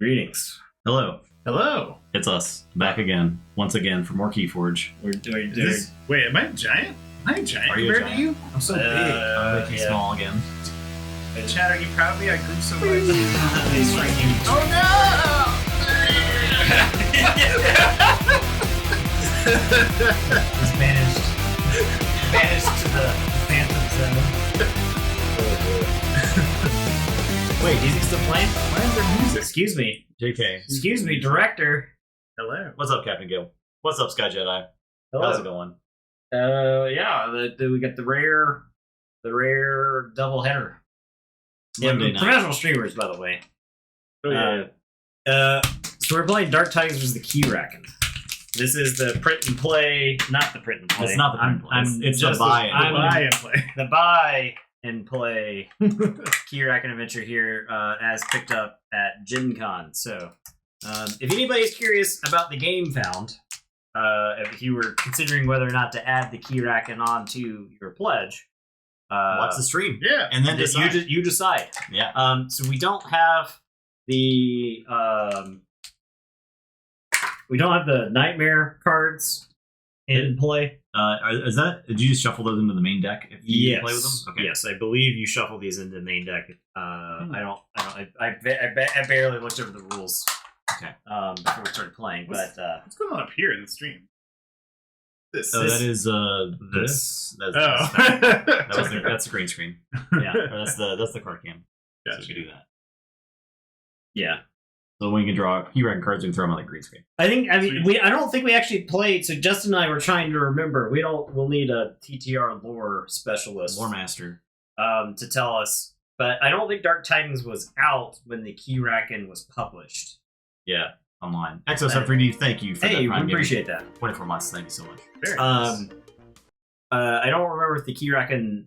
Greetings. Hello. Hello. It's us, back again, once again, for more Keyforge. We're doing. Wait, am I a giant? Am I a giant Are you a compared to you? I'm so big. I'm making yeah. small again. Chad, are you proud of me? I grew so much. Oh Just vanished to the phantom zone. Wait, is he still playing? Why is there music? Excuse me. JK. Excuse me, director. Hello. What's up, Captain Gil? What's up, Sky Jedi? Hello. How's it going? Yeah, we got the rare double header. Monday night. Professional streamers, by the way. Oh, yeah. So we're playing Dark Tidings vs. the Keyraken. This is the print and play, not the print and play. It's not the print and play. It's just the buy. Buy and play. the buy and play Keyraken adventure here, as picked up at Gen Con. So, if anybody's curious about the game found, if you were considering whether or not to add the Keyraken onto your pledge, Watch the stream. Yeah. And then decide. you decide. Yeah. So we don't have the nightmare cards in play. Is that? Did you just shuffle those into the main deck if you play with them? Okay. Yes, I believe you shuffle these into the main deck. I barely looked over the rules. Okay. Before we started playing, What's but going on up here in the stream? This. So that is this. That's, Oh. that's the green screen. yeah, Or that's the card cam. Gotcha. So you can do that. yeah. So when you can draw Keyraken cards, we can throw them on the green screen. I don't think we actually played. So Justin and I were trying to remember. We'll need a TTR lore specialist, Lore master. to tell us. But I don't think Dark Tidings was out when the Keyraken was published. Yeah. Online. Exo73D, thank you for that. Hey, we Prime appreciate that. 24 months. Thank you so much. Very nice. I don't remember if the Keyraken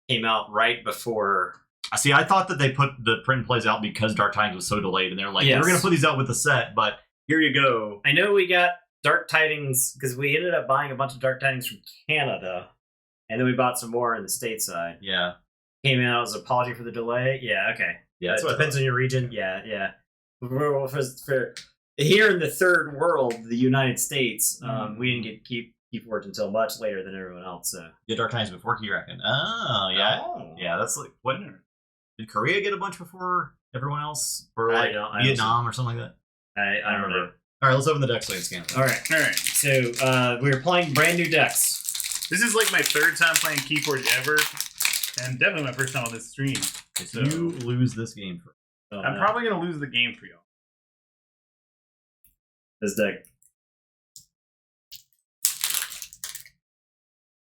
came out right before. See, I thought that they put the print and plays out because Dark Tidings was so delayed, and they're like, Yes. we're going to put these out with the set, but here you go. I know we got Dark Tidings because we ended up buying a bunch of Dark Tidings from Canada, and then we bought some more in the stateside. Yeah. Came out as an apology for the delay. Yeah, okay. Yeah, that's what I depends on your region. Yeah. For here in the third world, the United States, we didn't get Keyforge until much later than everyone else. So Get Dark Tidings before Keyraken. Oh, yeah. Oh. Yeah, that's like, what? Did Korea get a bunch before everyone else? Or I like don't Vietnam or something like that? I don't know. All right, let's open the deck so we can scan it. All right. All right. So we're playing brand new decks. This is like my third time playing Keyforge ever, and definitely my first time on this stream. If you lose this game, I'm probably going to lose the game for y'all. This deck.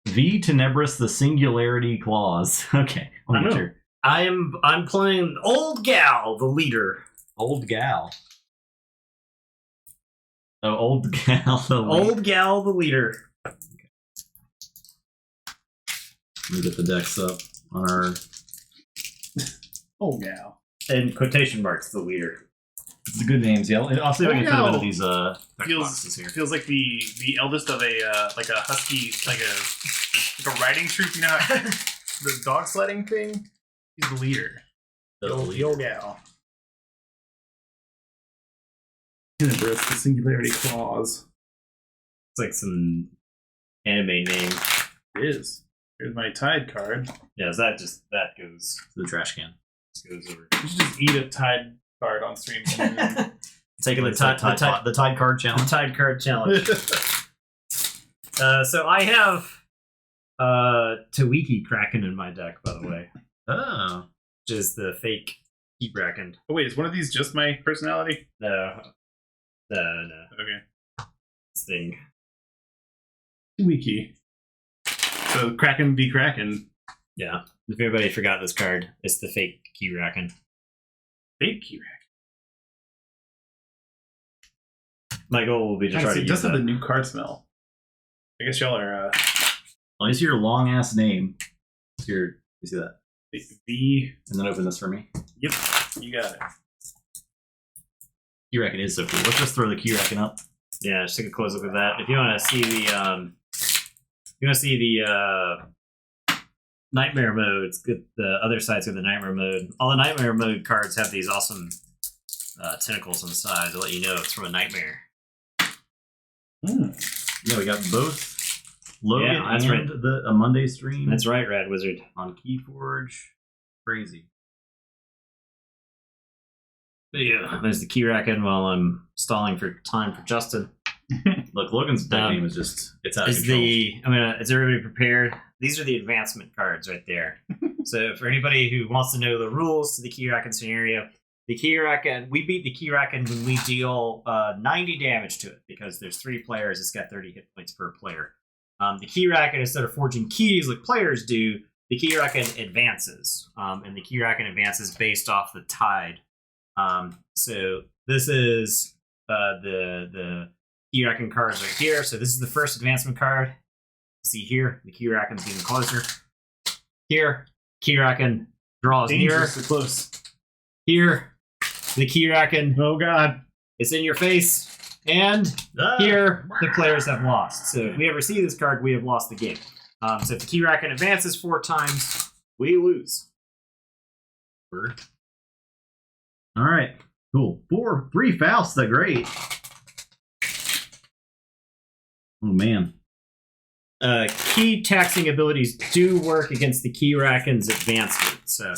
V Tenebris, the Singularity Clause. Okay. I know. Sure. I'm playing Old Gal, the leader. Old Gal. Oh, Old Gal. Old Gal, the leader. Let me get the decks up on our. Oh, yeah. And quotation marks, the leader. It's the good names. Yeah, I'll see if I can fit them into these text Feels boxes here. feels like the eldest of a like a husky like a riding troop. You know, the dog sledding thing. He's the leader. The old gal. Embrace the Singularity Clause. It's like some anime name. It is. Here's my Tide card. Yeah, so that goes The trash can. over. You should just eat a Tide card on stream. Taking the Tide card challenge. Tide card challenge. So I have Tawiki Kraken in my deck, by the way, Oh. which is the fake Keyraken. Oh wait, is one of these just my personality? No. Okay. This thing. Wiki. So Kraken be Kraken. Yeah. If anybody forgot this card, it's the fake Keyraken. Fake Keyraken. My goal will be to try to It use does have that. the new card smell. I guess y'all are Well, you see your long ass name. You see that? V. And then open this for me. Yep, you got it. Keyraken is so cool. Let's just throw the Keyraken up. Yeah, just take a close look at that. If you want to see the Nightmare mode. It's good. The other side's got the nightmare mode. All the nightmare mode cards have these awesome tentacles on the side to let you know it's from a nightmare. Yeah, we got both Logan Yeah, that's and a Monday stream. That's right, Rad Wizard. On Keyforge. Crazy. But yeah, there's the Keyraken while I'm stalling for time for Justin. Look, Logan's deck name is just, it's out of Is control. is everybody prepared? These are the advancement cards right there. So for anybody who wants to know the rules to the Keyraken scenario, the Keyraken, we beat the Keyraken when we deal 90 damage to it because there's 3 players. It's got 30 hit points per player. The Keyraken, instead of forging keys like players do, the Keyraken advances, and the Keyraken advances based off the tide. So this is the Keyraken cards right here. So this is the first advancement card. See here, the Keyraken's getting closer. Here, Keyraken draws nearer. Dangerously close. Here, the Keyraken Oh god. is in your face. And here, the players have lost. So if we ever see this card, we have lost the game. So if the Keyraken advances 4 times, we lose. All right, cool. 3 Faust, the Great. Oh, man. Key taxing abilities do work against the Keyraken's advancement. So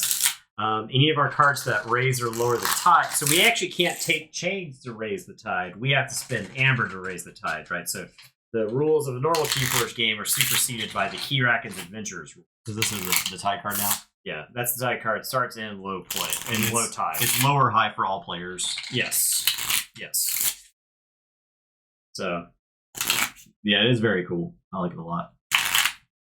any of our cards that raise or lower the tide. So we actually can't take chains to raise the tide. We have to spend amber to raise the tide, right? So the rules of the normal Keyforge game are superseded by the Keyraken's Adventurers rule. So this is the tide card now? Yeah, that's the tide card. Starts in low play, in low tide. It's low or high for all players. Yes. Yes. So. Yeah, it is very cool. I like it a lot.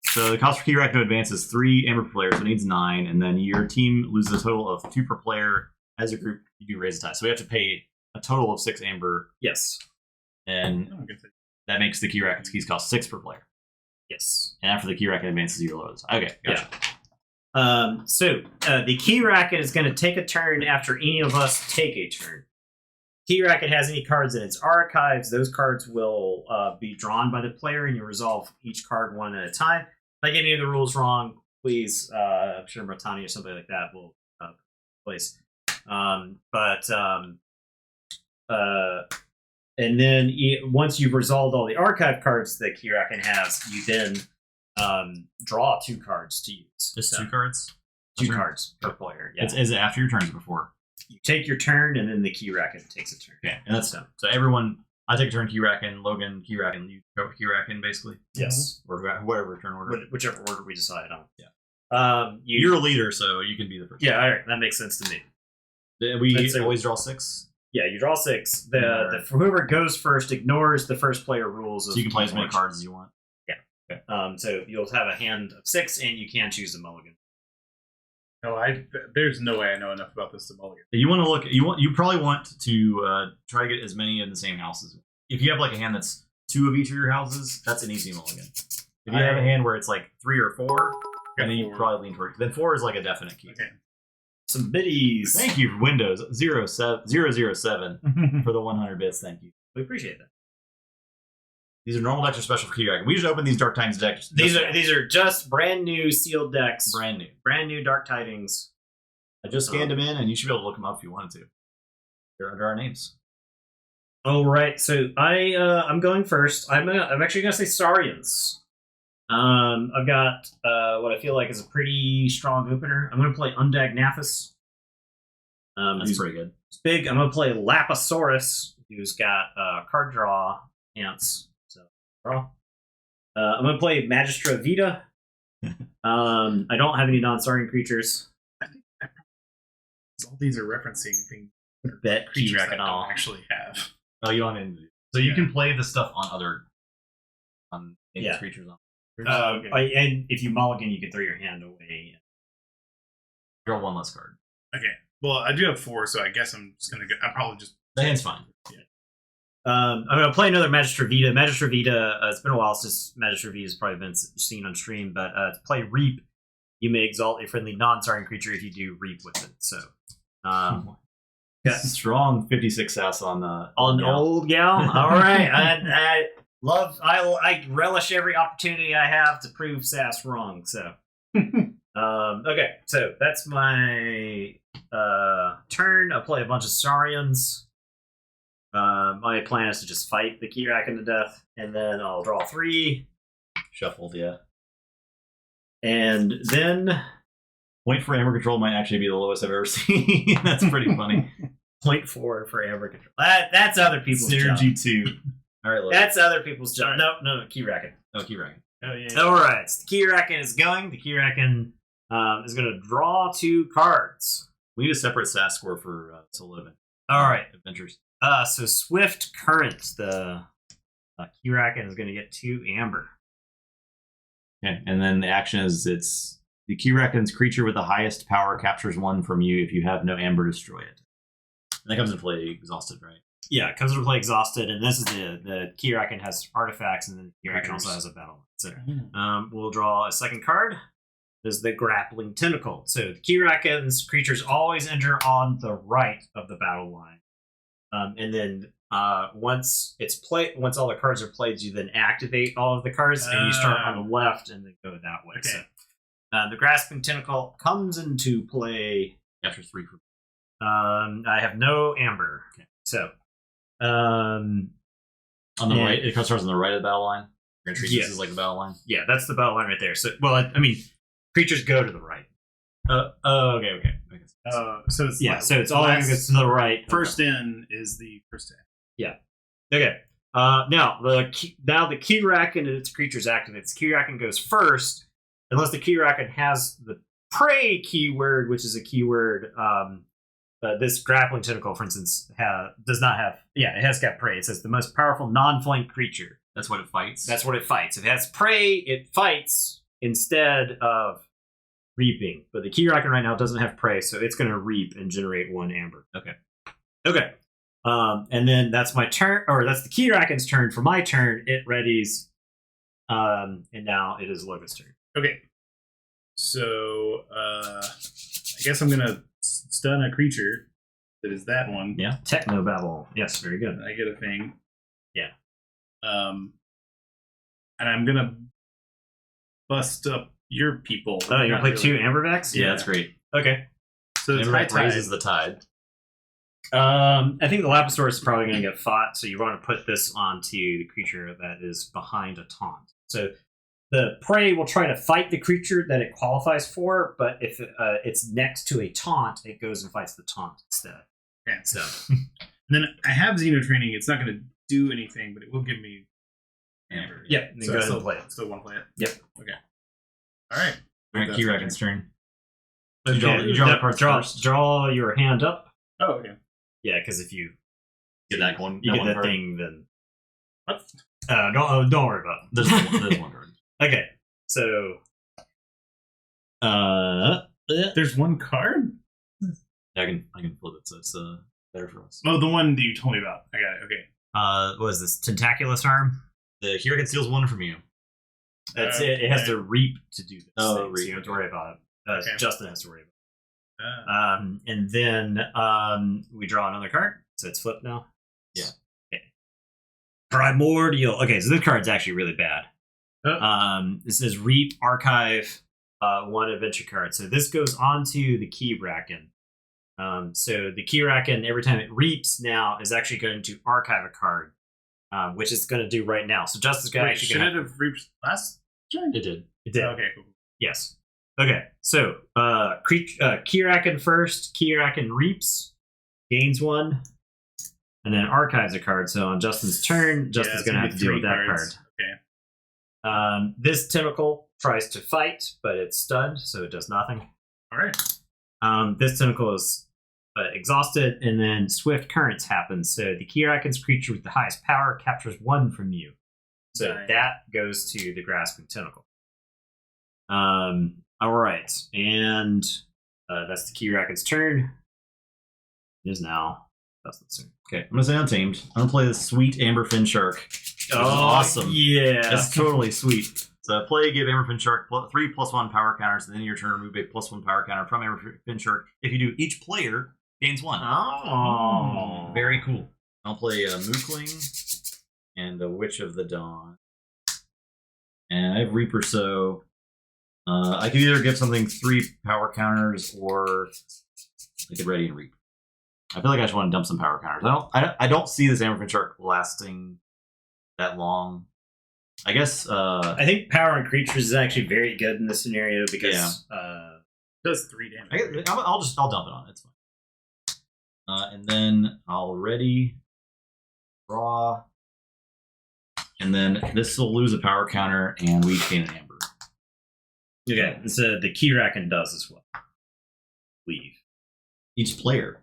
So the cost for Keyraken to advance is 3 amber per player, so it needs 9, and then your team loses a total of 2 per player. As a group, you do raise the tide. So we have to pay a total of 6 amber. Yes. And that makes the Keyraken's keys cost 6 per player. Yes. And after the Keyraken advances, you lower the tide. Okay, gotcha. Yeah. So the Keyraken is going to take a turn after any of us take a turn. Keyraken has any cards in its archives. Those cards will be drawn by the player, and you resolve each card one at a time. If I get any of the rules wrong, please, I'm sure Mratani or somebody like that will place. And then once you've resolved all the archive cards that Keyraken has, you then draw 2 cards to use. Just 2 cards? 2 cards per player. Yeah. Is it after your turns or before? You take your turn, and then the Keyraken takes a turn. Okay, and that's done. So everyone, I take a turn Keyraken, Logan Keyraken, you go Keyraken, basically. Yes. Or whatever turn order. Whichever order we decide on. Yeah. You're a leader, so you can be the first. Yeah, all right, that makes sense to me. We always draw 6. Yeah, you draw 6. Whoever goes first ignores the first player rules. So you can play as many cards as you want. Yeah. Okay. So you'll have a hand of 6, and you can choose a mulligan. No, there's no way I know enough about this to mulligan. You want to look. You probably want to try to get as many in the same houses. If you have like a hand that's 2 of each of your houses, that's an easy mulligan. If you have a hand where it's like 3 or 4, then you probably lean toward. Then 4 is like a definite key. Okay. Some biddies. Thank you, Windows 007 for the 100 bits. Thank you. We appreciate that. These are normal decks or special for Keyraken. We just opened these Dark Tidings decks. These are just brand new sealed decks. Brand new Dark Tidings. I just scanned them in, and you should be able to look them up if you wanted to. They're under our names. All right, so I'm going first. I'm actually gonna say Saurians. I've got what I feel like is a pretty strong opener. I'm gonna play Undag Naphis. That's pretty good. It's big. I'm gonna play Lapasaurus, who's got card draw ants. So draw. I'm gonna play Magistra Vita. I don't have any non-Saurian creatures. I think all these are referencing things Bet creatures that I Keyraken don't all. actually have. Oh, you want to? So you can play the stuff on other creatures on. Okay. And if you mulligan, you can throw your hand away. Draw 1 less card. Okay. Well, I do have 4, so I guess I'm just gonna go. I'll probably just. The hand's fine. Yeah. I'm going to play another Magistra Vita. Magistra Vita, it's been a while since Magistra Vita has probably been seen on stream, but to play Reap, you may exalt a friendly non-Saurian creature if you do Reap with it. So, Strong 56 sass on old gal. All right, I relish every opportunity I have to prove sass wrong. So, Okay, so that's my turn. I'll play a bunch of Saurians. My plan is to just fight the Keyraken to death, and then I'll draw 3. Shuffled, yeah. And then Point for Amber Control might actually be the lowest I've ever seen. That's pretty funny. 0.4 for Amber Control. That's other people's job. Synergy 2. All right, look. That's other people's job. No, Keyraken. Oh, Keyraken. Oh yeah. All right, so the Keyraken is going. The Keyraken is going to draw 2 cards. We need a separate SAS score for solo event. All right. Adventures. So Swift Current, the Keyraken is going to get 2 amber. Okay, and then the action is it's the Keyraken's creature with the highest power captures 1 from you. If you have no amber, destroy it. And that comes into play exhausted, right? Yeah, it comes into play exhausted, and this is the Keyraken has artifacts, and then the Keyraken Creatures. also has a battle. So we'll draw a second card. This is the Grappling Tentacle. So the Keyraken's creatures always enter on the right of the battle line. And then once all the cards are played, you then activate all of the cards, and you start on the left and then go that way. Okay. So the Grasping Tentacle comes into play. Capture 3 for. I have no amber. Okay. So On the Yeah. right, it starts on the right of the battle line. You're gonna treat Yes. this as like the battle line. yeah, that's the battle line right there. So I mean, creatures go to the right. Okay. I guess. So it's Yeah, so it's all going to go to the right. First in is the first in. Okay. Now the Keyraken and its creatures activates. Keyraken goes first, unless the Keyraken has the prey keyword, which is a keyword. This Grappling Tentacle, for instance, does not have. Yeah, it has got prey. It says the most powerful non-flank creature. That's what it fights. That's what it fights. If it has prey, it fights instead of reaping. But the Keyraken right now doesn't have prey, so it's going to reap and generate 1 amber. Okay. And then that's my turn, or that's the Keyraken's turn. For my turn, it readies, and now it is Logan's turn. Okay. So I guess I'm gonna stun a creature that is that one. Yeah. Techno Babble. Yes, very good. I get a thing. Yeah. And I'm gonna bust up your people. Oh, you're Not going to play really. 2 Ambervacs? Yeah, that's great. Okay. So the Amber tide raises the tide. I think the Lapisaurus is probably going to get fought, so you want to put this onto the creature that is behind a taunt. So the prey will try to fight the creature that it qualifies for, but if it's next to a taunt, it goes and fights the taunt instead. Okay. So And then I have Xeno training. It's not gonna do anything, but it will give me amber. yeah, then So go I ahead still and play it. Still want to play it. Yep. Okay. All right. All right, That's Keyraken's turn. my You turn. draw the cards first. Draw your hand up. Oh, okay. Yeah, because if you Get that one. you that get one that card. thing, then What? don't worry about it. There's one card. Okay, so There's one card. Yeah, I can flip it, so it's better for us. Oh, the one that you told me about. I got it. Okay. what is this? Tentaculous Arm? The Keyraken steals 1 from you. That's it. It has to reap to do this. Oh, thing, so reap. you don't have to worry about it. Okay. Justin has to worry about Ah. it. And then we draw another card. So it's flipped now. Yeah. Okay. Primordial. Okay, so this card's actually really bad. Oh. This says reap, archive, 1 adventure card. So this goes onto the Keyraken. So the Keyraken, every time it reaps now, is actually going to archive a card, which it's going to do right now. So Justin's going to Wait, actually should gonna it have reached last turn? It did. It did. Okay, cool. Yes. Okay. So Keyraken first. Keyraken reaps, gains 1, and then archives a card. So on Justin's turn, Justin's it's going to gonna have be to deal with 3 that cards. card. Okay. This tentacle tries to fight, but it's stunned, so it does nothing. All right. This tentacle is exhausted, and then Swift Currents happens. So the Keyraken's creature with the highest power captures 1 from you. So Nice. that goes to the Grasping Tentacle. All right, and that's the Keyraken's turn. It is now Dustin's turn. Okay, I'm gonna say Untamed. I'm gonna play the sweet Amberfin Shark. This is awesome. Yeah. That's totally sweet. So play, give Amberfin Shark 3+1 power counters, and then your turn remove a +1 power counter from Amberfin Shark. If you do, each player gains 1. Oh. Very cool. I'll play Mookling and the Witch of the Dawn. And I have Reaper, so I could either give something 3 power counters, or I could ready and reap. I feel like I just want to dump some power counters. I don't see this Amberfin Shark lasting that long. I guess. I think power on creatures is actually very good in this scenario because It does 3 damage. I'll dump it on. It's fine. And then I'll ready, draw, and then this will lose a power counter, and we gain an amber. okay, so the Keyraken does as well. Leave. Each player.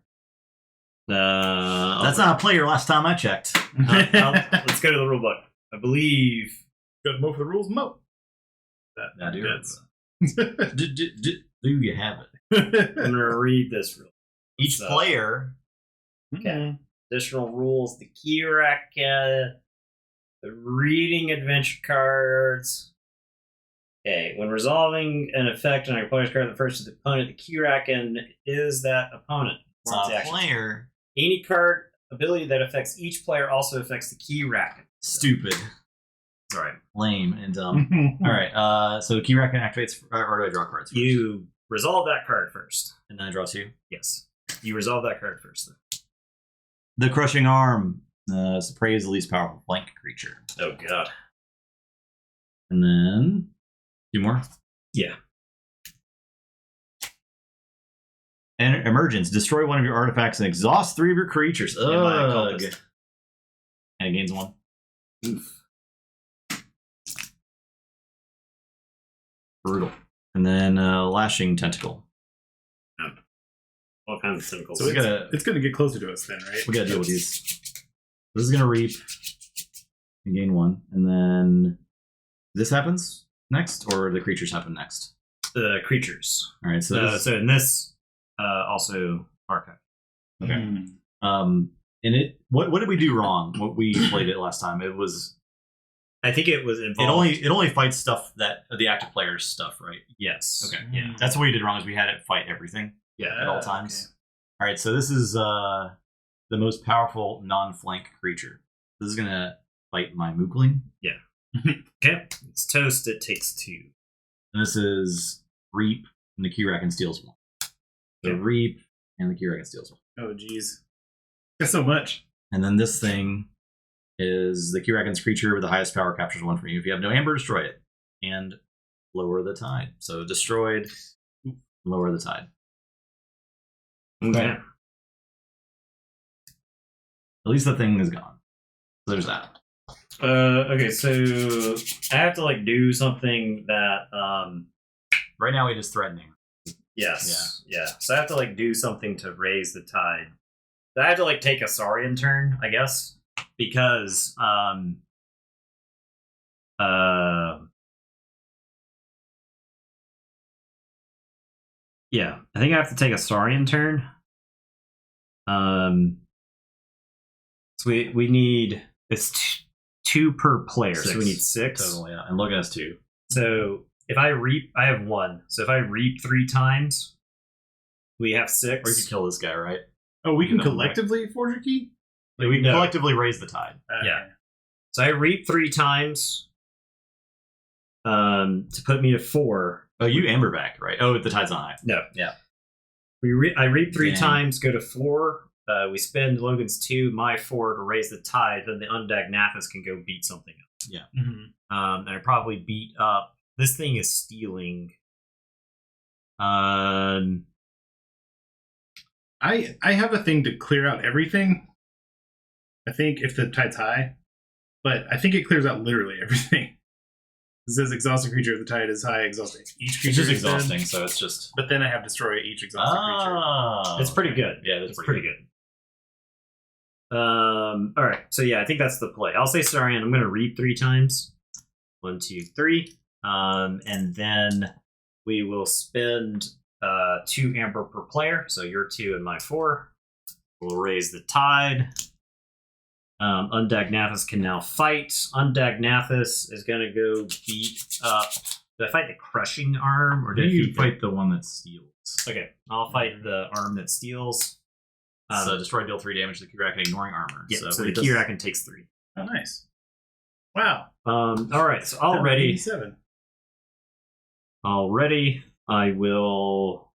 That's That's not a player. Last time I checked. let's go to the rule book. I believe. Go to Mo for the rules, Mo. I do. That's- Do you have it? I'm gonna read this rule. Each So- player. Okay. Additional rules: the Keyraken, the reading adventure cards. Okay, when resolving an effect on a player's card, the first is the opponent. The Keyraken is that opponent. It's not a Action. player. Any card ability that affects each player also affects the Keyraken. Stupid. Sorry. Lame and dumb. All right. So Keyraken activates, or do I draw cards first? You resolve that card first. And then I draw 2. Yes. You resolve that card first, though. The Crushing Arm. Prey is the least powerful flank creature. Oh, God. And then 2 more. Yeah. And Emergence. Destroy one of your artifacts and exhaust 3 of your creatures. And my Ugh. occultist. And it gains 1. Oof. Brutal. And then Lashing Tentacle. All kinds of tentacles. So we gotta- it's going to get closer to us then, right? We gotta deal with these. This is gonna reap and gain 1. And then this happens next, or the creatures happen next? The creatures. Alright, so So in this, also archive. Okay. Mm. And it what did we do wrong? What we played it last time? It was I think it was involved. it only fights stuff that the active players stuff, right? Yes. Okay. Yeah. That's what we did wrong, is we had it fight everything Yeah. at all times. Alright, so this is the most powerful non-flank creature. This is gonna fight my Mookling. Okay. It's toast. It takes 2. And this is Reap, and the Keyraken steals 1. So Okay. Reap, and the Keyraken steals 1. Oh, geez. That's so much. And then this thing is the Keyraken's creature with the highest power captures 1 from you. If you have no amber, destroy it. And lower the tide. So destroyed, lower the tide. Okay. At least the thing is gone. So there's that. Okay, so I have to do something that Right now, it is threatening. yes. Yeah. So I have to do something to raise the tide. I have to take a Saurian turn, I guess. Because yeah, I think I have to take a Saurian turn. So we need it's 2 per player, so 6 we need 6 total, yeah. And Logan has 2. So if I reap, I have 1. So if I reap 3 times, we have 6. Or you could kill this guy, right? Oh, we can No, collectively forge a key? We can No. collectively raise the tide. Yeah. So I reap 3 times to put me to 4. Oh, you amber back, right? Oh, the tide's not high. No. Yeah. I reap 3 Dang. times, go to 4. We spend Logan's 2, my 4 to raise the tide. Then the Undag Nathis can go beat something else. Mm-hmm. And I probably beat up. This thing is stealing. I have a thing to clear out everything. I think if the tide's high, but I think it clears out literally everything. It says exhausted creature if the tide is high, exhausting each creature. It's just is dead. exhausting, so it's just. But then I have destroy each exhausted creature. Oh, It's pretty good. Yeah, that's It's pretty good. All right. So yeah, I think that's the play. I'll say Saurian. I'm going to reap 3 times. 1, 2, 3. And then we will spend 2 amber per player. So your 2 and my 4. We'll raise the tide. Undag Nathis can now fight. Undag Nathis is going to go beat up. Did I fight the Crushing Arm, or Did did you he fight the one that steals? Okay, I'll fight the arm that steals. So destroy, deal 3 damage to the Keyraken, ignoring armor. Yeah, so what the it does- Keyraken takes 3. Oh, nice. Wow. All right, so already 87. Already, I will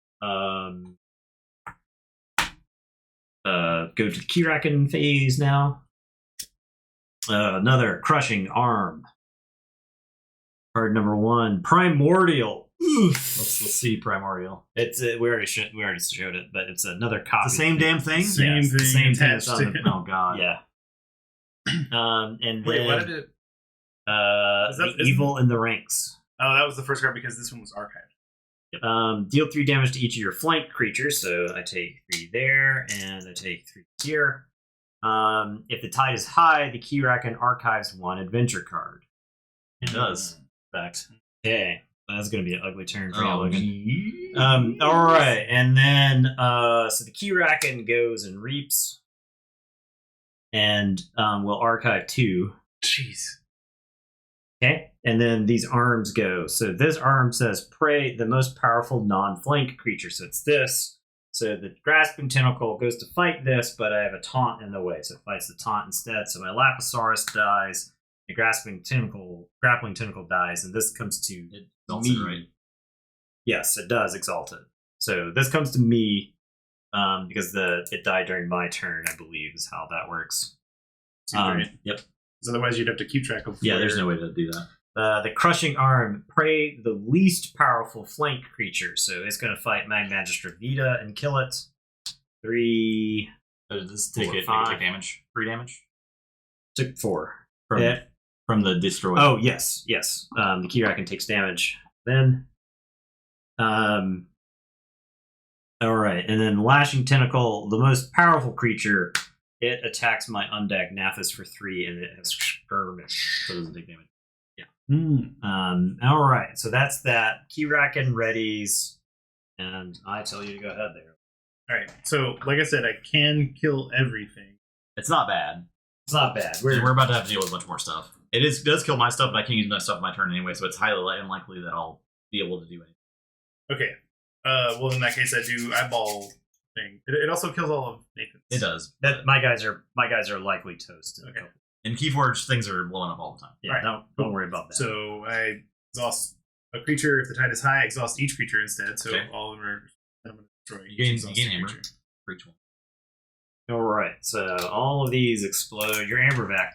go to the Keyraken phase now. Another crushing arm. Card number 1, Primordial. Oof. Let's see Primordial. It's we already showed it, but it's another copy. It's the same damn thing. Same Yes, thing. the same thing attached that's to on the- it. Oh god. Yeah. And Wait, then what did it? Is that- the Evil in the Ranks. Oh, that was the first card because this one was archived. Deal 3 damage to each of your flank creatures. So I take 3 there, and I take 3 here. If the tide is high, the Keyraken archives 1 adventure card. It does. In fact. Okay. That's going to be an ugly turn for you, Oh, Logan. geez. All right. And then, so the Keyraken goes and reaps. And we'll archive 2. Jeez. Okay, and then these arms go. So this arm says prey the most powerful non-flank creature. So it's this. So the Grasping Tentacle goes to fight this, but I have a taunt in the way. So it fights the taunt instead. So my Lapisaurus dies. The Grappling Tentacle dies, and this comes to Exalted, me. right? Yes, it does, Exalted. So this comes to me because it died during my turn, I believe, is how that works. Right. Yep. 'Cause otherwise, you'd have to keep track of. Yeah, where- there's no way to do that. The Crushing Arm, prey the least powerful flank creature. So it's going to fight Mag Magistra Vita and kill it. 3 Does this take 4, it? 5. Take damage? 3 damage took 4. from Yeah. from the destroy. Oh yes. The Keyraken takes damage. Then, all right, and then Lashing Tentacle, the most powerful creature. It attacks my Undead Nathis for 3, and it has skirmish. So it doesn't take damage. All right, so that's that. Keyraken readies, and I tell you to go ahead there. All right. So, like I said, I can kill everything. It's not bad. It's not bad. We're about to have to deal with a bunch more stuff. It does kill my stuff, but I can't use my stuff in my turn anyway, so it's highly unlikely that I'll be able to do anything. Okay. Well, in that case, I do eyeball thing. It also kills all of Nathan's. It does. My guys are likely toast. Okay. In Keyforge, things are blowing up all the time. Yeah, Alright. don't worry about that. So I exhaust a creature. If the tide is high, I exhaust each creature instead. So Okay. all of them are. I'm going to destroy. You each gain exhausted hammer. creature. For each one. All right, so all of these explode. Your Amberback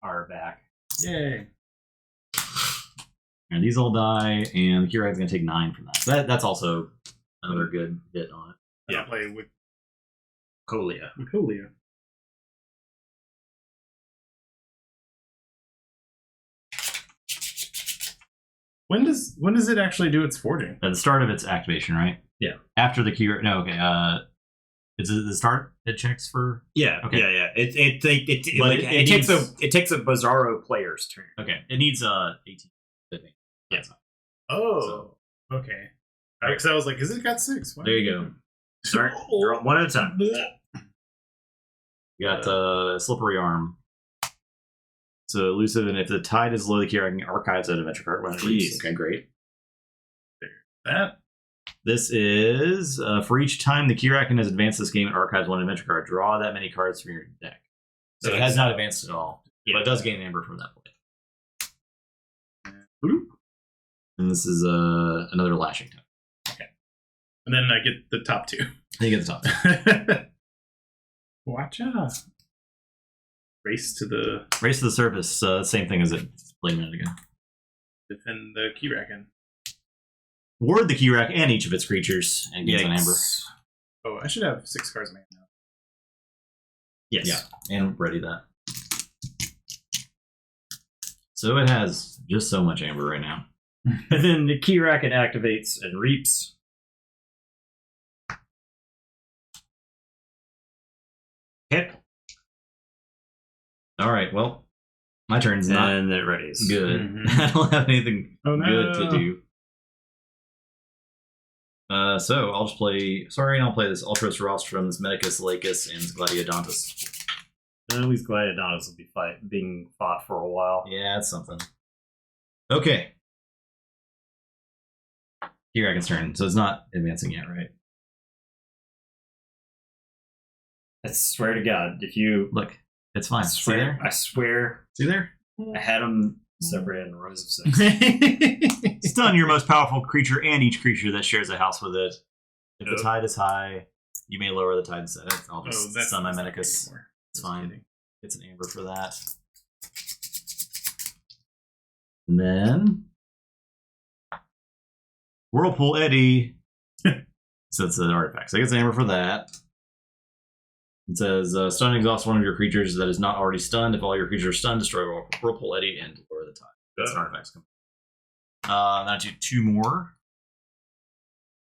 are back. Yay! And these all die, and Keyraken's going to take 9 from that. So that's also another good hit on it. Yeah. I play with Colia. Colia. When does it actually do its forging? At the start of its activation, right? Yeah. After the Keyraken. No, okay. Is it the start? It checks for. Yeah, Okay. yeah. It But like, it it takes needs- it takes a Bizarro player's turn. Okay. It needs 18. I think. Yeah. Oh, okay. Because I was like, "Is it got 6?" Why There you did it go. do- Start one at a time. You got Slippery Arm. So elusive, and if the tide is low, the Keyraken archives that adventure card. When it reads. Jeez. Okay, great. That This is for each time the Keyraken has advanced this game, it archives 1 adventure card. Draw that many cards from your deck. So it has not advanced at all, but it does gain amber from that point. And this is another lashing time. and then I get the top 2. I think at the top. Watch out! Race to the Race to the surface. Same thing as it played a minute ago. defend the Keyraken. Ward the Keyraken and each of its creatures and gains an amber. Oh, I should have 6 cards in my hand now. Yes. Yeah, and ready that. So it has just so much amber right now. And then the Keyraken activates and reaps. Okay. All right, well, my turn's not And it readies. good. Mhm. I don't have anything Oh, no. good to do. So I'll just play. Sorry, I'll play this Ultros Rostrum, this Medicus Lacus, and this Gladiodontus. And these Gladiodontus will be being fought for a while. Yeah, that's something. Okay. Keyraken's turn. So it's not advancing yet, right? I swear to God, if you Look, it's fine. I swear, See there? I swear, See there? I had him Separated in rows of 6. Stun your most powerful creature and each creature that shares a house with it. If the tide is high, you may lower the tide instead. I'll just stun my Medicus. It's fine. Kidding. It's an amber for that. And then Whirlpool Eddy. So it's an artifact. So I get an amber for that. It says stun exhaust one of your creatures that is not already stunned. If all your creatures are stunned, destroy Whirlpool Eddy and lower the tide. That's an artifact. Now do 2 more.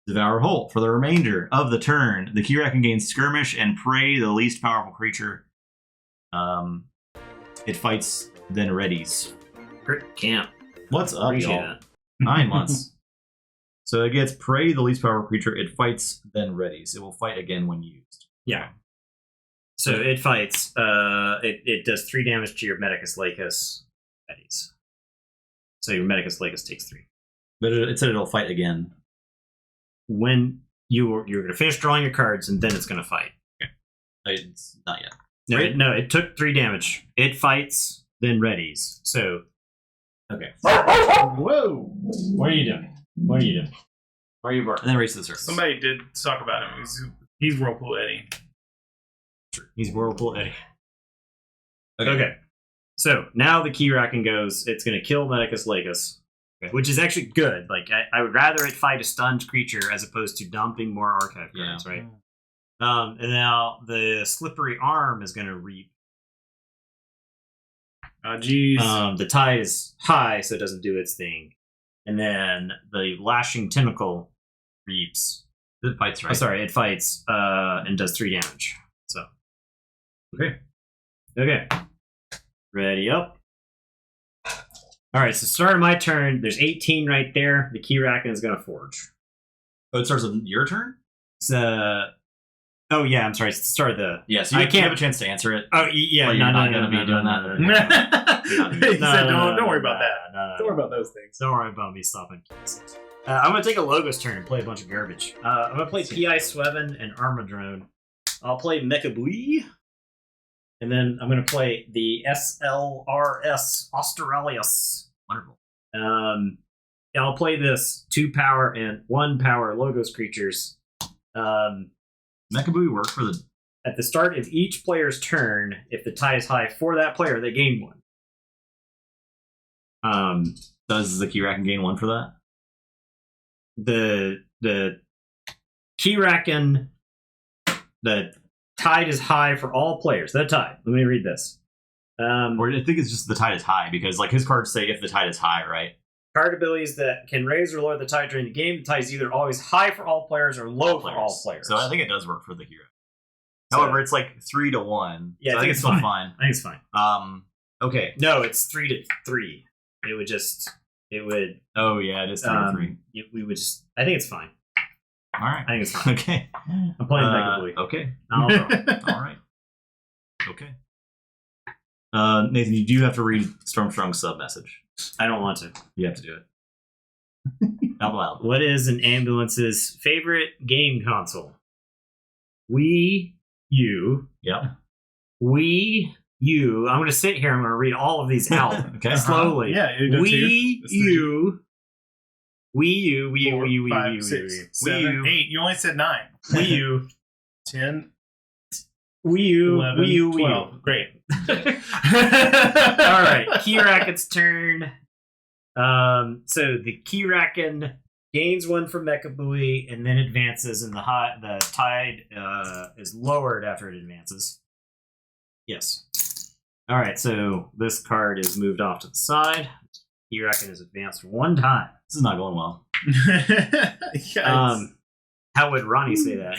Devour Whole. For the remainder of the turn, the Keyraken gains Skirmish and Prey, the least powerful creature. It fights, then readies. Crit camp. What's up, Appreciate y'all? that. 9 months. So it gets Prey, the least powerful creature. It fights, then readies. It will fight again when used. Yeah. So it fights. It does 3 damage to your Medicus Lacus eddies. So your Medicus Lacus takes 3. But it said it'll fight again. When you're going to finish drawing your cards, and then it's going to fight. It's not yet. No, Right. it took 3 damage. It fights, then readies. So, Okay. Whoa! what are you doing? Why are you barking? And then race to the surface. Somebody did talk about him. He's Whirlpool Eddy. He's Whirlpool Eddy. Okay. Okay. So now the Keyraken goes. It's going to kill Medicus Lacus, which is actually good. Like I would rather it fight a stunned creature as opposed to dumping more archive cards, right? And now the Slippery Arm is going to reap. Geez. The tide is high, so it doesn't do its thing. And then the Lashing Tentacle reaps. It fights, right? Oh, sorry, it fights and does 3 damage. So, Okay. Ready up. All right, so start of my turn. There's 18 right there. The Keyraken is going to forge. Oh, it starts with your turn? So, oh yeah, I'm sorry. It's the start of the. Yeah, so I you can't have a chance to answer it. Oh yeah, Well, you're not gonna be doing that. He said, don't worry about that. Don't worry about those things. Don't worry about me stopping keys. I'm going to take a Logos turn and play a bunch of garbage. I'm going to play P.I. Swevin and Armadrone. I'll play Mechabui. And then I'm going to play the SLRS Australis. Wonderful. I'll play this 2 power and 1 power Logos creatures. Mechabui work for the... At the start of each player's turn, if the tie is high for that player, they gain 1. Does the Keyraken gain 1 for that? The Keyraken, the tide is high for all players. The tide. Let me read this. Or I think it's just the tide is high, because like his cards say if the tide is high, right? Card abilities that can raise or lower the tide during the game. The tide is either always high for all players or low for all players. So I think it does work for the hero. So- However, it's like 3 to 1. Yeah, so I think it's it's still fine. I think it's fine. Okay. No, it's 3 to 3. It would. Oh yeah, it is 3 to 3. We would just. I think it's fine. All right. I think it's fine. Okay. I'm playing Mechabui. Okay. I'll draw. All right. Okay. Nathan, you do have to read Stormstrong's sub message. I don't want to. You have to do it. Out loud. What is an ambulance's favorite game console? Wii U. Yep. Wii U. I'm going to sit here. I'm going to read all of these out Okay. slowly. Yeah, you go Wii to U. Wii U. Wii U. 4, Wii U. 5, Wii U. 6, Wii U. 7, 8. You only said 9. Wii U. 10, Wii U. 11, Wii U. Wii 12. U. Great. All right. Keyraken's turn. So the Keyraken gains 1 from Mechabui and then advances, and the tide is lowered after it advances. Yes. All right. So this card is moved off to the side. Keyraken is advanced 1 time. This is not going well. How would Ronnie say that?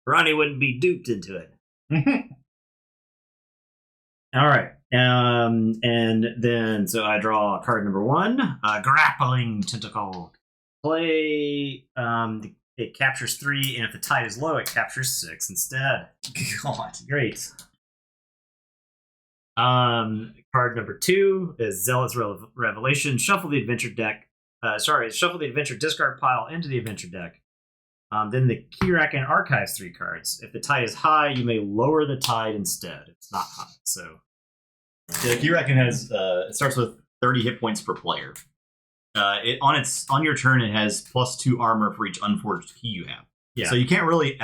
Ronnie wouldn't be duped into it. All right. And then, so I draw card number 1, Grappling Tentacle. Play, it captures 3, and if the tide is low, it captures 6 instead. God. Great. Card number 2 is Zealot's Revelation. Shuffle the adventure discard pile into the adventure deck. Then the Keyraken archives 3 cards. If the tide is high, you may lower the tide instead. It's not high, so Yeah, Keyraken has it starts with 30 hit points per player. On your turn, it has +2 armor for each unforged key you have. Yeah. So you can't really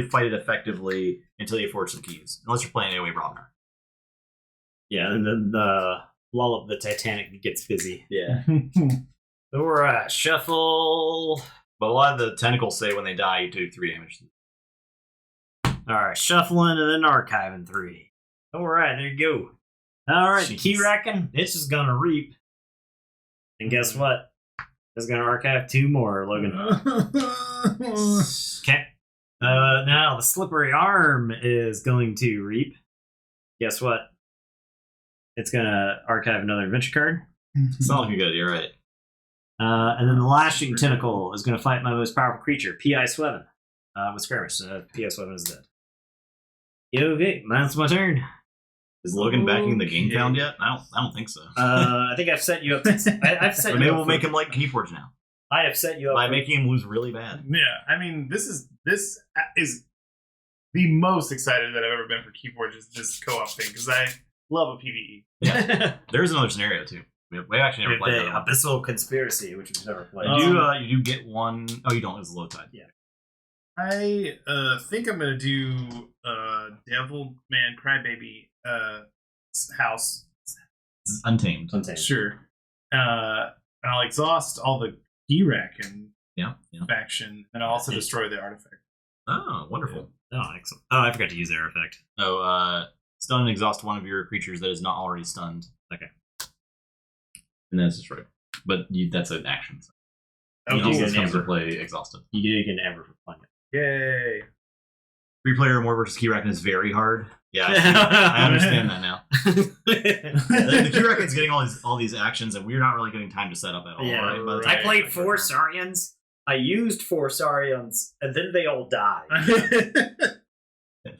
fight it effectively until you forge some keys, unless you're playing AoE Brognar. Yeah, and then the lull of the Titanic gets busy. Yeah. Alright, shuffle. But a lot of the tentacles say when they die, you do 3 damage. Alright, shuffling and then archiving 3. Alright, there you go. Alright, Jeez. Keyraken, it's just gonna reap. And guess what? It's gonna archive 2 more, Logan. Okay. Now the slippery arm is going to reap. Guess what? It's gonna archive another adventure card. It's not looking good, you're right. And then the lashing tentacle is gonna fight my most powerful creature, P.I. Sweven. With skirmish. P.I. Sweven is dead. Okay, that's my turn. Is Logan backing the game Okay. found yet? I don't think so. I think I've set you up. I've set But you maybe up. we'll make him like Keyforge now I have set you up by for- making him lose really bad. Yeah, I mean, this is the most excited that I've ever been for Keyforge is this co-op thing because I love a PvE. Yeah. There's another scenario too. We actually never With played the that one. Abyssal Conspiracy, which we've never played. You do get one oh you don't, it's low tide. Yeah. I think I'm gonna do Devil Man Crybaby house. It's Untamed. Untamed. Sure. And I'll exhaust all the Keyraken Yeah. faction, and I'll also destroy the artifact. Oh, wonderful. Oh, excellent. Oh, I forgot to use their effect. Oh, stun and exhaust one of your creatures that is not already stunned. Okay. And then it's destroyed. But that's an action. So Oh, you also Jesus. comes to play exhausted. You do get an Amber for playing Yay! 3-player more versus Keyraken is very hard. Yeah, I understand that now. The Keyraken's getting all these actions, and we're not really getting time to set up at all. Yeah, right? By the I time- played 4 Saurians. I used 4 Saurians, and then they all died.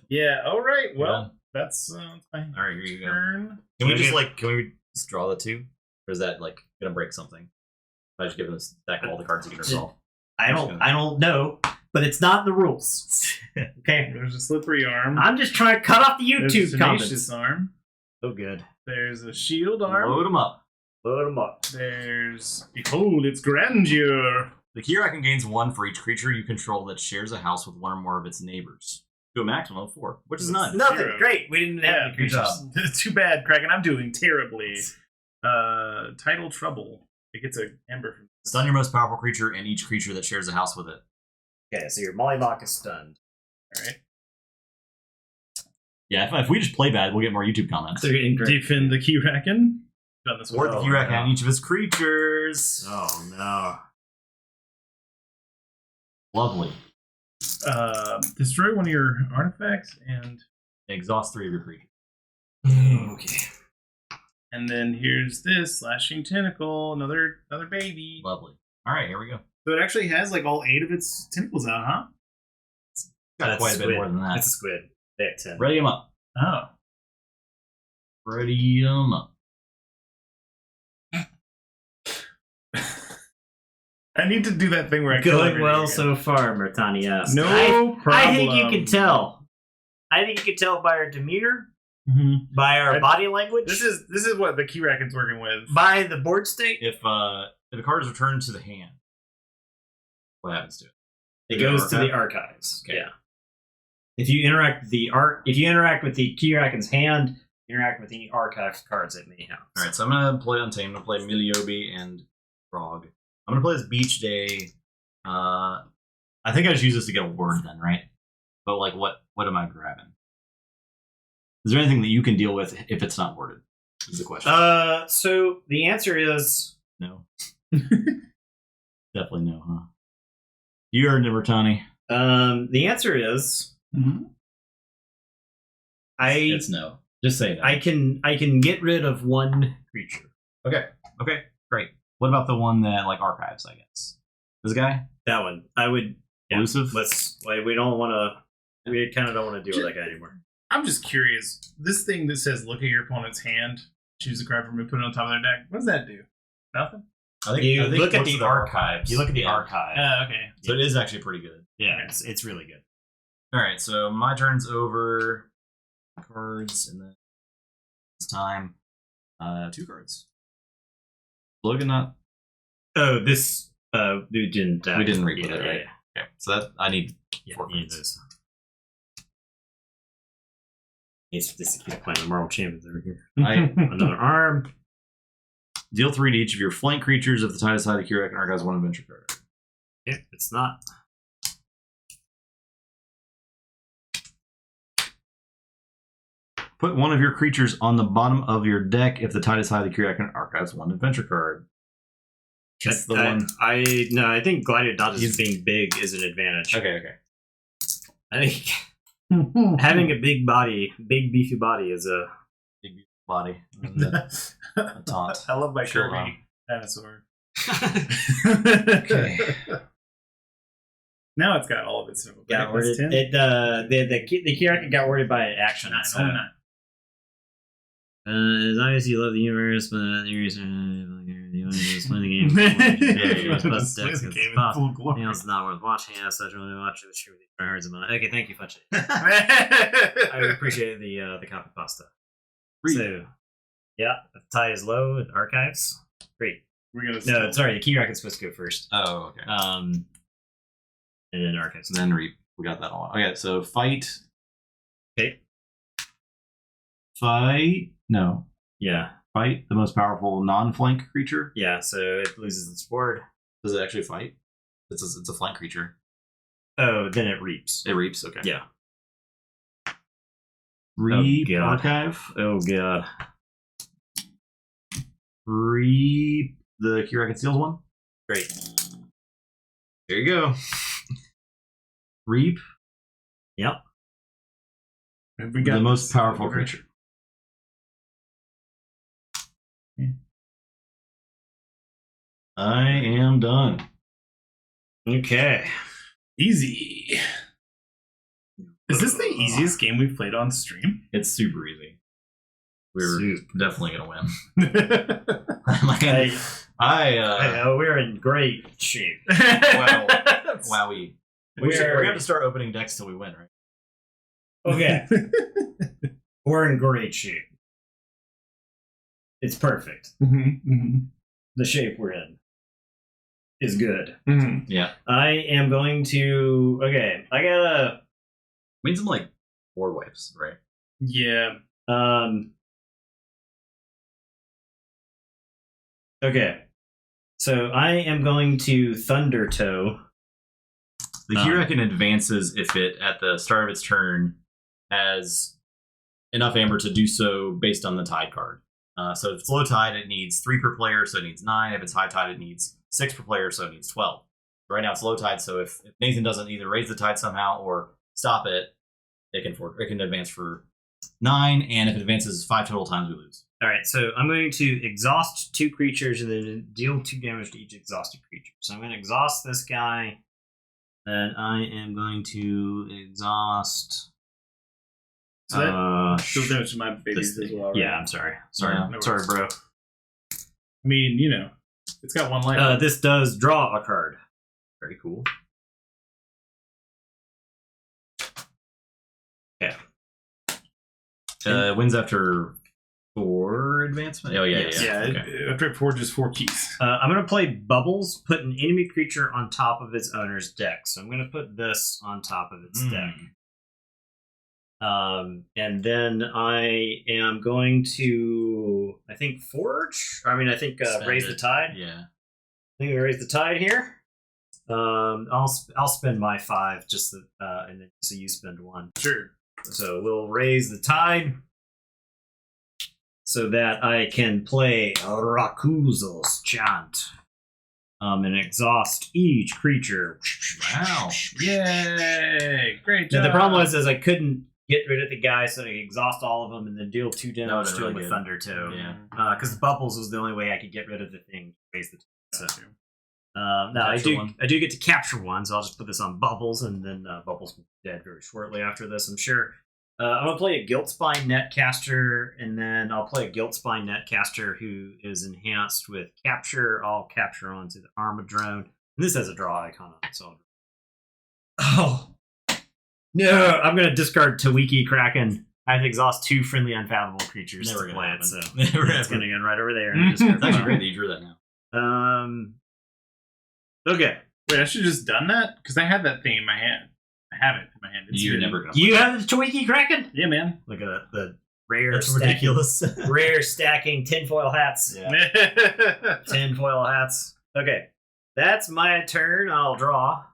Yeah. All right. Well, Yeah. that's my All right, here you go. turn. Can we just draw the 2, or is that like gonna break something? If I just give him a stack of all the cards you can resolve. I don't know, but it's not in the rules. Okay, There's a slippery arm. I'm just trying to cut off the There's a YouTube tenacious comments. arm. Oh, good. There's a shield arm. Load them up. Load them up. There's behold its grandeur. The Keyraken gains 1 for each creature you control that shares a house with one or more of its neighbors, to a maximum of 4, which is none. Nothing. 0. Great. We didn't have any good job. creatures. Too bad, Kraken. I'm doing terribly. Title trouble. It gets a amber from. Stun your most powerful creature and each creature that shares a house with it. Okay, so your Mollybach is stunned. All right. Yeah, if we just play bad, we'll get more YouTube comments. They're getting great. Defend the Keyraken. Done this Or the one. Keyraken no. and each of his creatures. Oh, no. Lovely. Destroy one of your artifacts, Exhaust 3 of your creatures. Okay. and then here's this slashing tentacle, another baby. Lovely. All right, here we go. So it actually has like all 8 of its tentacles out, huh? Got That's quite a bit squid. more than that. That's a squid. They have 10. Ready him up. Oh. Ready him up. I need to do that thing where I kill Going everything well again. so far, Mertani asks. No problem. I think you can tell. I think you can tell by our demeanor, Mhm. by our I- body language, This is what the Keyraken's working with. by the board state. If a card is returned to the hand, what happens to it? It Does goes to archive? the archives. Okay. Yeah. If you interact with the Keyraken's hand, interact with any archive cards it may have. All right, so I'm gonna play Untamed. I'm gonna play Miliobi and Frog. I'm gonna play this Beach Day. I think I just use this to get a word then, right? But like, what am I grabbing? Is there anything that you can deal with if it's not worded? Is the question. So the answer is No. Definitely no, huh? You earned it, Bertani. the answer is It's no. Just say no. I can get rid of one creature. Okay, great. What about the one that like archives? I guess this guy, That one. I would elusive. we don't want to. We kind of don't want to deal with that guy anymore. I'm just curious. This thing that says look at your opponent's hand, choose a card from it, put it on top of their deck. What does that do? Nothing? I think You I think look at most the of the archives. You look at the Yeah. archive. Okay. So it is actually pretty good. Yeah, it's really good. All right, so my turn's over. Cards and then This time, 2 cards. Logan, not. Oh, this we didn't. We didn't read yeah, it, right? Yeah, Okay, so that I need yeah, 4 you need cards. those. This is playing the Marvel Champions over here. Another arm. Deal 3 to each of your flank creatures if the tide is high. The Keyraken archives 1 adventure card. If it's not. Put one of your creatures on the bottom of your deck if the tide is high. The Keyraken archives 1 adventure card. That's the one. I think Gladiodontus being big is an advantage. Okay. I think having a big beefy body is a Big body. A taunt. I love my Sure, curvy dinosaur. Okay. Now it's got all of its symbols. got worded. The Keyraken got worded by an action. So. As long as you love the universe, but you want to just play the game. It's not worth watching. As such, only watch it. Sure, with hearts about it. Okay, thank you, Fudge. I appreciate the copy pasta. So, yeah, the tie is low in archives. Great. No, sorry, the Keyraken's supposed to go first. Oh, okay. And then archives. And then reap. We got that all. Okay, so fight. Okay. Fight. No. Yeah. Fight the most powerful non-flank creature. Yeah, so it loses its board. Does it actually fight? It's a flank creature. Oh, then it reaps. It reaps. Okay. Yeah. Reap Oh, God. archive. Oh, God. Reap the Keyraken steals 1. Great. There you go. Reap Yep. We got the most powerful creature. I am done. Okay. Easy. Is this the easiest game we've played on stream? It's super easy. We're Super. definitely gonna win. We're in great shape. Wow. Wowie. We're We're gonna have to start opening decks till we win, right? Okay. We're in great shape. It's perfect. The shape we're in is good. Yeah. I am going to. Okay, I gotta. We need some like board wipes, right? Yeah. Okay. So I am going to Thunder Toe. The Keyraken advances if it, at the start of its turn, has enough amber to do so based on the tide card. So if it's low tide, it needs 3 per player, so it needs 9. If it's high tide, it needs 6 per player, so it needs 12. Right now it's low tide, so if Nathan doesn't either raise the tide somehow or stop it, it can advance for 9, and if it advances 5 total times, we lose. All right, so I'm going to exhaust 2 creatures and then deal 2 damage to each exhausted creature. So I'm going to exhaust this guy, and I am going to exhaust. So that still damage to my babies as well. Right? Yeah, I'm sorry. Sorry, Yeah, no sorry, worries. bro. I mean, you know, it's got 1 life. This does draw a card. Very cool. Yeah. Wins after 4 advancement? Oh, yeah. After it forges 4 keys. I'm going to play Bubbles, put an enemy creature on top of its owner's deck. So I'm going to put this on top of its deck. And then I am going to, I think, Forge? I think Raise the Tide. Yeah. I think we Raise the Tide here. I'll spend my 5 just so, and then so you spend 1. Sure. So we'll Raise the Tide so that I can play Rakuzel's Chant. And exhaust each creature. Wow. Yay! Great Now, job. the problem was I couldn't get rid of the guy, so I could exhaust all of them and then deal 2 damage That would've to really him with good. Thunder Toe. Yeah. Because Bubbles was the only way I could get rid of the thing. Raise the Tide. So. Now I Capture do. one. I do get to capture 1, so I'll just put this on Bubbles, and then Bubbles will be dead very shortly after this, I'm sure. I'm gonna play a Guiltspine Netcaster, and then I'll play a Guiltspine Netcaster who is enhanced with capture. I'll capture onto the Armadrone, and this has a draw icon on it. So, oh no! I'm gonna discard Tawiki Kraken I have to exhaust 2 friendly unfathomable creatures Never to gonna play happen. it, so Never it's happen. going to go right over there. It's It's actually great that you drew that now. Okay. Wait, I should have just done that because I had that thing in my hand. I have it in my hand. It's You're hidden. never gonna. You have the Twinkie Kraken? Yeah, man. Look at the rare That's stacking, ridiculous. rare stacking tinfoil hats. Yeah. Tinfoil hats. Okay. That's my turn. I'll draw.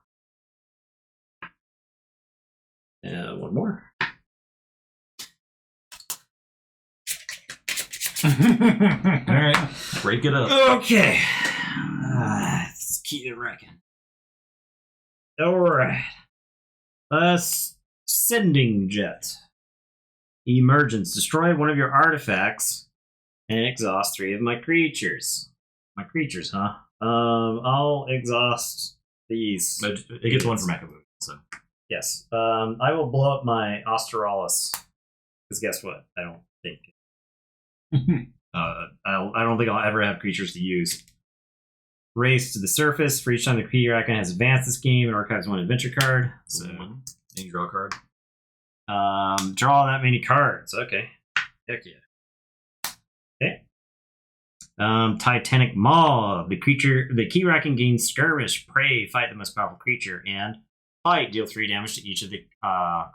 One more. All right, break it up. Okay. It's Keyraken. Alright. Sending jet. Emergence. Destroy one of your artifacts and exhaust 3 of my creatures. My creatures, huh? I'll exhaust these. But it gets one for Mechaboo. So Yes. I will blow up my Australis. Because guess what? I don't think. I don't think I'll ever have creatures to use. Race to the surface. For each time the Keyraken has advanced this game, it archives 1 adventure card. So, and you draw a card. draw that many cards. Okay. Heck yeah. Okay. Titanic Maw. The Keyraken gains skirmish, prey, fight the most powerful creature, and fight. Deal 3 damage to each of the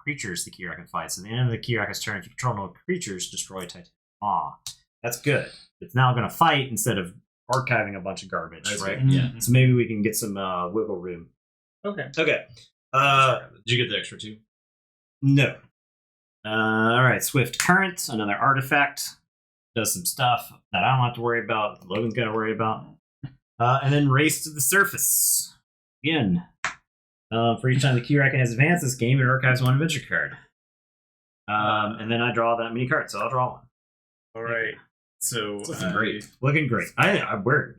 creatures the Keyraken fights. At the end of the Keyraken's turn, if you control no creatures, destroy Titanic Maw. That's good. It's now going to fight instead of archiving a bunch of garbage, That's right? right. Yeah. So maybe we can get some wiggle room. Okay. Okay. Did you get the extra 2? No. All right. Swift Current, another artifact, does some stuff that I don't have to worry about. Logan's got to worry about. And then Race to the Surface. Again, for each time the Keyraken has advanced this game, it archives 1 adventure card. And then I draw that many cards, so I'll draw 1. All right. So It's looking great. Looking great. I think we're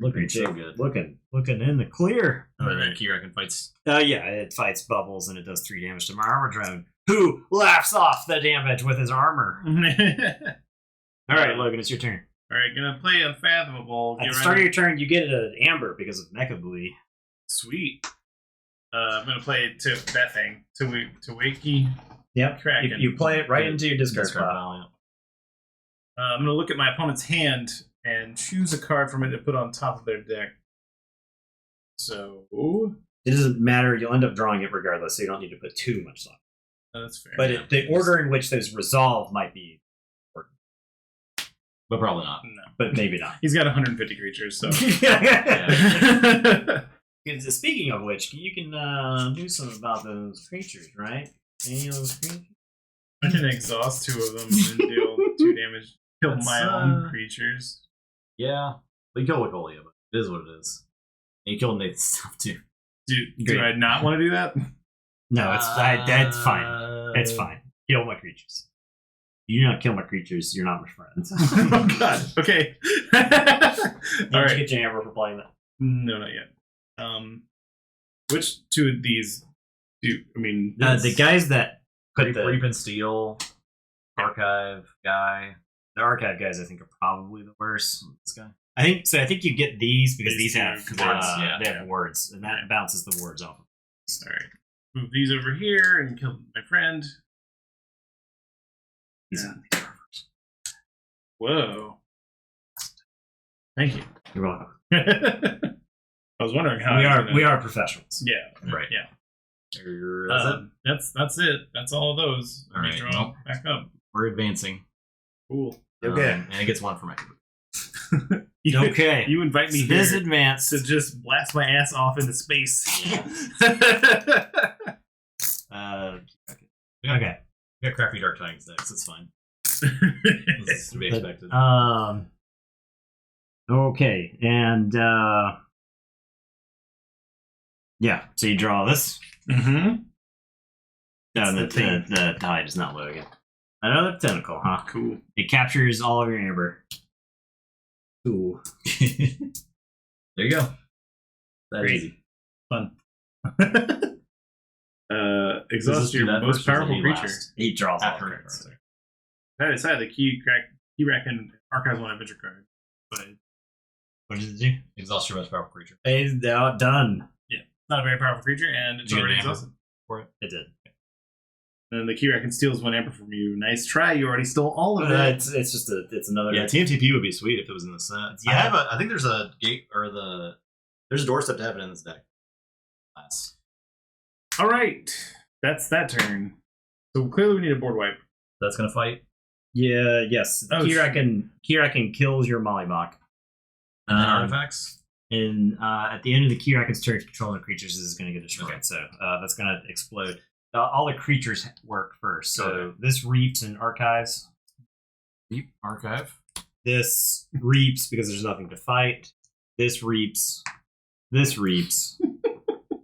looking so good. Looking in the clear. And then Keyraken fights. Yeah, it fights bubbles and it does 3 damage to my armor drone, who laughs off the damage with his armor. All right, Logan, it's your turn. All right, gonna play Unfathomable. At Get the ready. start of your turn, you get an amber because of Mecha Buoy. Sweet. I'm gonna play that thing to Wakey. Yep. Kraken. You play it right into your discard Discard pile. pile, yeah. I'm gonna look at my opponent's hand and choose a card from it to put on top of their deck. So It doesn't matter. You'll end up drawing it regardless, so you don't need to put too much thought. that's fair. But the order in which those resolve might be important, But probably not. no, but maybe not. he's got 150 creatures, so. Speaking of which, you can do something about those creatures, right? Any of those creatures? I can exhaust 2 of them and deal 2 damage. Kill That's, my own creatures. Yeah. We kill Wicolia, but it is what it is. And you kill Nathan's stuff too. Do Great. I not want to do that? No, that's fine. It's fine. Kill my creatures. You do not kill my creatures, you're not my friends. Oh god. Okay. All All right. Get your amber for playing that. No, not yet. Which 2 of these do? I mean, The guys that put Reap and Steel, Archive guy. the archive guys, I think, are probably the worst. This guy. I think so. I think you get these because These these have two, words. yeah. They have words, and that bounces the words off. all right. Move these over here and kill my friend. These Yeah. Whoa. Thank you. You're welcome. I was wondering how We are professionals. Yeah. Right. Yeah. That's it. That's it. That's all of those. All Let me right, draw well. back up. We're advancing. Cool. Okay. And it gets 1 for Mechaboo. Okay. You invite me This here advanced. to just blast my ass off into space. Okay. We got crappy Dark Tidings decks. It's fine. This is to be expected. Okay, and yeah. So you draw this. Mm-hmm. No, It's the thing. the tide is not loading. Another tentacle, huh? Cool. It captures all of your amber. Cool. There you go. That's Great. easy. Fun. Does Exhaust this do your that most first, or does powerful it creature. last? He draws all After the it. cards. I decided the Keyraken archives 1 adventure card, but What does it do? Exhaust your most powerful creature. It's now done. not a very powerful creature, and it's You get already an amber exhausted. for it. It did. And then the Keyraken steals 1 amber from you. Nice try. You already stole all of it. It's just it's another. Yeah, TMTP would be sweet if it was in the set. Yeah. I think there's a gate there's a doorstep to have it in this deck. Nice. All right. That's that turn. So clearly we need a board wipe. That's gonna fight. Yeah. Yes. Oh, Keyraken kills your Mollybach. And then artifacts. And at the end of the Keyraken's turn, controlling creatures is going to get destroyed. Okay. So that's going to explode. All the creatures work first. So Okay. this reaps and archives. Deep archive. This reaps because there's nothing to fight. This reaps. This reaps.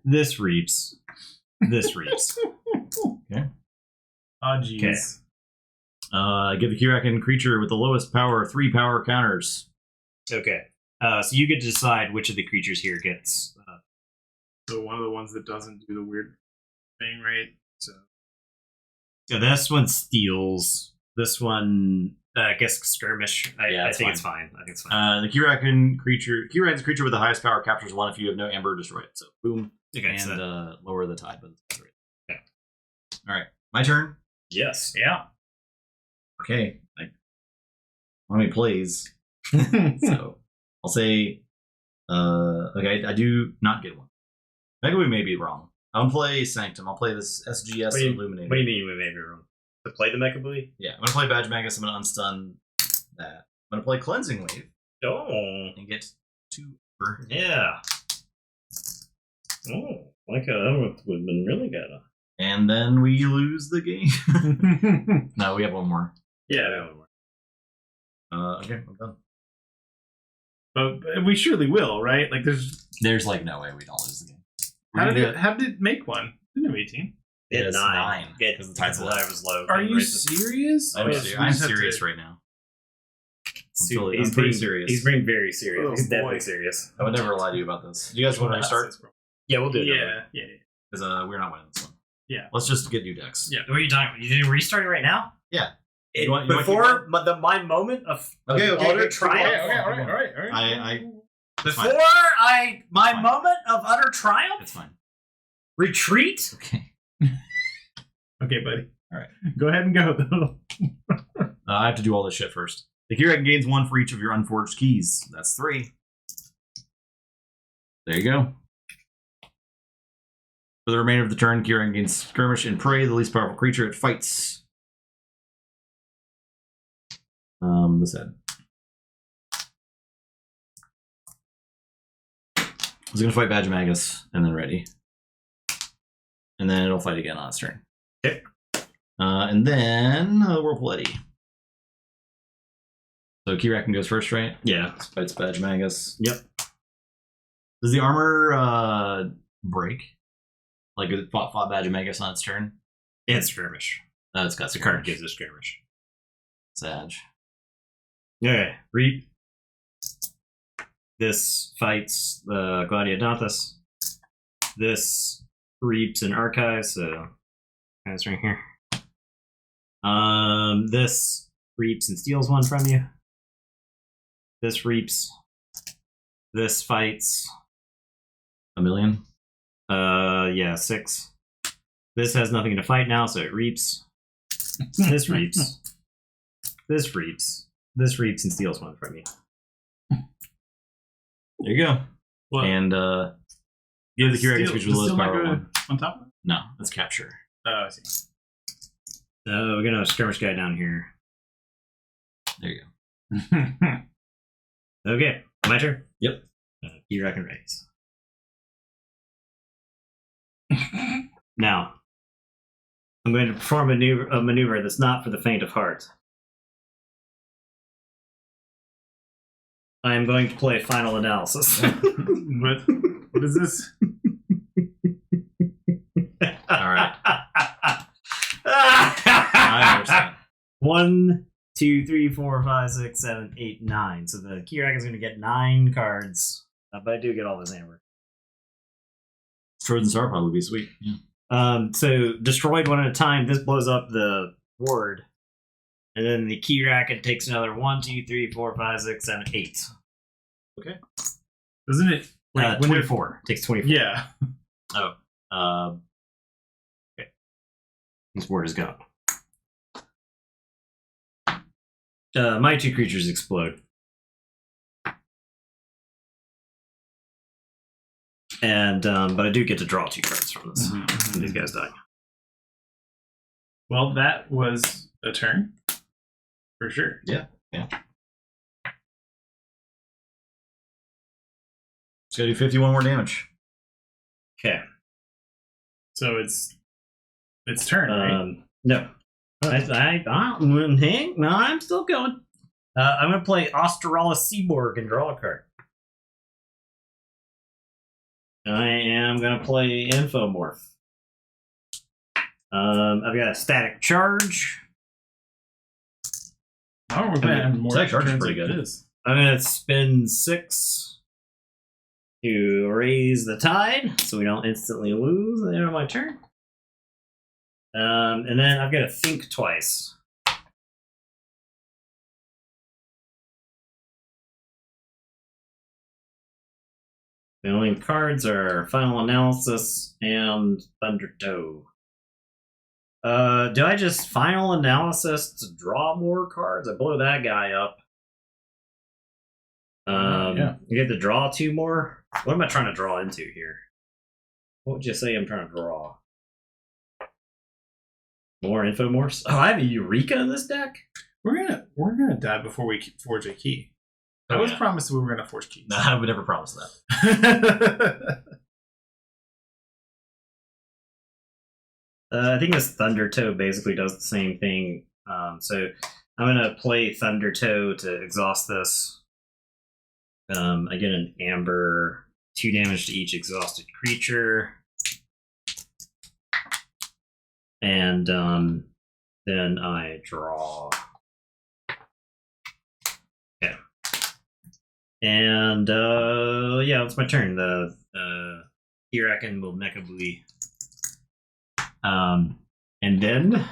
This reaps. This reaps. Okay. Oh, jeez. Give the Keyraken creature with the lowest power 3 power counters. Okay. So you get to decide which of the creatures here gets. So one of the ones that doesn't do the weird thing, right? So So this one steals. This one, I guess, skirmish. I think it's fine. I think it's fine. The Keyraken's creature with the highest power captures 1 if you have no amber, destroy it. So boom. Okay, And so lower the tide. But Okay. All right. My turn. yes. yeah. Okay. Let me plays. So I'll say, okay, I do not get one. Maybe we may be wrong. I'll play Sanctum. I'll play this SGS Illuminator. What do you mean we may be wrong? To play the Mecha Bully? Yeah, I'm gonna play Badge Magus. I'm gonna unstun that. I'm gonna play Cleansing Wave Oh, and get 2. yeah. Oh, that would have been really good. And then we lose the game. No, we have one more. Yeah. Okay, I'm done. But we surely will, right? Like, There's like no way we don't lose the game. how did it make one? Didn't have 18. It's 9. It, 'Cause the tide's low. was low. Are you serious? I'm, Oh, serious. we I'm just have serious to- right now. He's pretty being serious. He's being very serious. Oh, he's boy. definitely serious. I would never lie to you about this. Do you guys want to restart? Yeah, we'll do it. Yeah. Because we're not winning this one. Yeah. Let's just get new decks. Yeah. What are you talking about? You didn't restart it right now? Yeah. It, You want- you want before my moment of Okay, utter okay, triumph. All right. It's Before fine. my Fine. moment of utter triumph, It's fine. retreat. Okay. Okay, buddy. All right. Go ahead and go, though. I have to do all this shit first. The Keyraken gains 1 for each of your unforged keys. That's 3. There you go. For the remainder of the turn, Keyraken gains Skirmish and Prey, the least powerful creature it fights. This head. It's going to fight Badge Magus and then ready. And then it'll fight again on its turn. Okay. And then Whirlpool Eddy. So Keyraken goes first, right? Yeah. Fights Badge Magus. Yep. Does the armor break? Like it fought Badge Magus on its turn? It's skirmish. It's got The card gives a skirmish. Sag. Okay. Reap. This fights the Gladiodontus. This reaps an archive, so that's right here. This reaps and steals 1 from you. This reaps. This fights. A million? Yeah, 6. This has nothing to fight now, so it reaps. This reaps. This reaps. This reaps and steals 1 from you. There you go. What? And give the Keyraken creature the lowest power 1. On top of it? No, that's capture. Oh, I see. So we're gonna have a skirmish guy down here. There you go. Okay, my turn. Yep. Keyraken raise. Now, I'm going to perform a maneuver that's not for the faint of heart. I am going to play Final Analysis. What is this? All right. I understand. 1, 2, 3, 4, 5, 6, 7, 8, 9. So the Keyraken's going to get 9 cards. But I do get all this amber. Trojan Star would be sweet. Yeah. So destroyed 1 at a time. This blows up the ward. And then the Keyraken takes another 1, 2, 3, 4, 5, 6, 7, 8. Isn't it? Like, when 24. Takes 24. Yeah. Oh. Okay. This board is gone. My 2 creatures explode. And but I do get to draw 2 cards from this. From these guys dying. Well, that was a turn. For sure. Yeah. It's gonna do 51 more damage. Okay. So it's turn, right? No. No, I'm still going. I'm going to play Australis Seaborg and draw a card. I am going to play Infomorph. I've got a Static Charge. Oh, we're gonna have more Static Charge is turns pretty like good. this. I'm going to spend 6 to raise the tide, so we don't instantly lose at the end of my turn. And then I've got to think twice. The only cards are Final Analysis and Thundertoe. Do I just Final Analysis to draw more cards? I blow that guy up. Yeah. You get to draw 2 more? What am I trying to draw into here? What would you say I'm trying to draw? More Infomorphs? Oh, I have a Eureka in this deck? We're gonna die before we forge a key. I was promised we were gonna forge keys. No, I would never promise that. I think this Thundertoe basically does the same thing. So I'm gonna play Thundertoe to exhaust this. I get an Amber, 2 damage to each exhausted creature. And then I draw. Okay. And yeah, it's my turn. The Keyraken will Mecha Booey. And then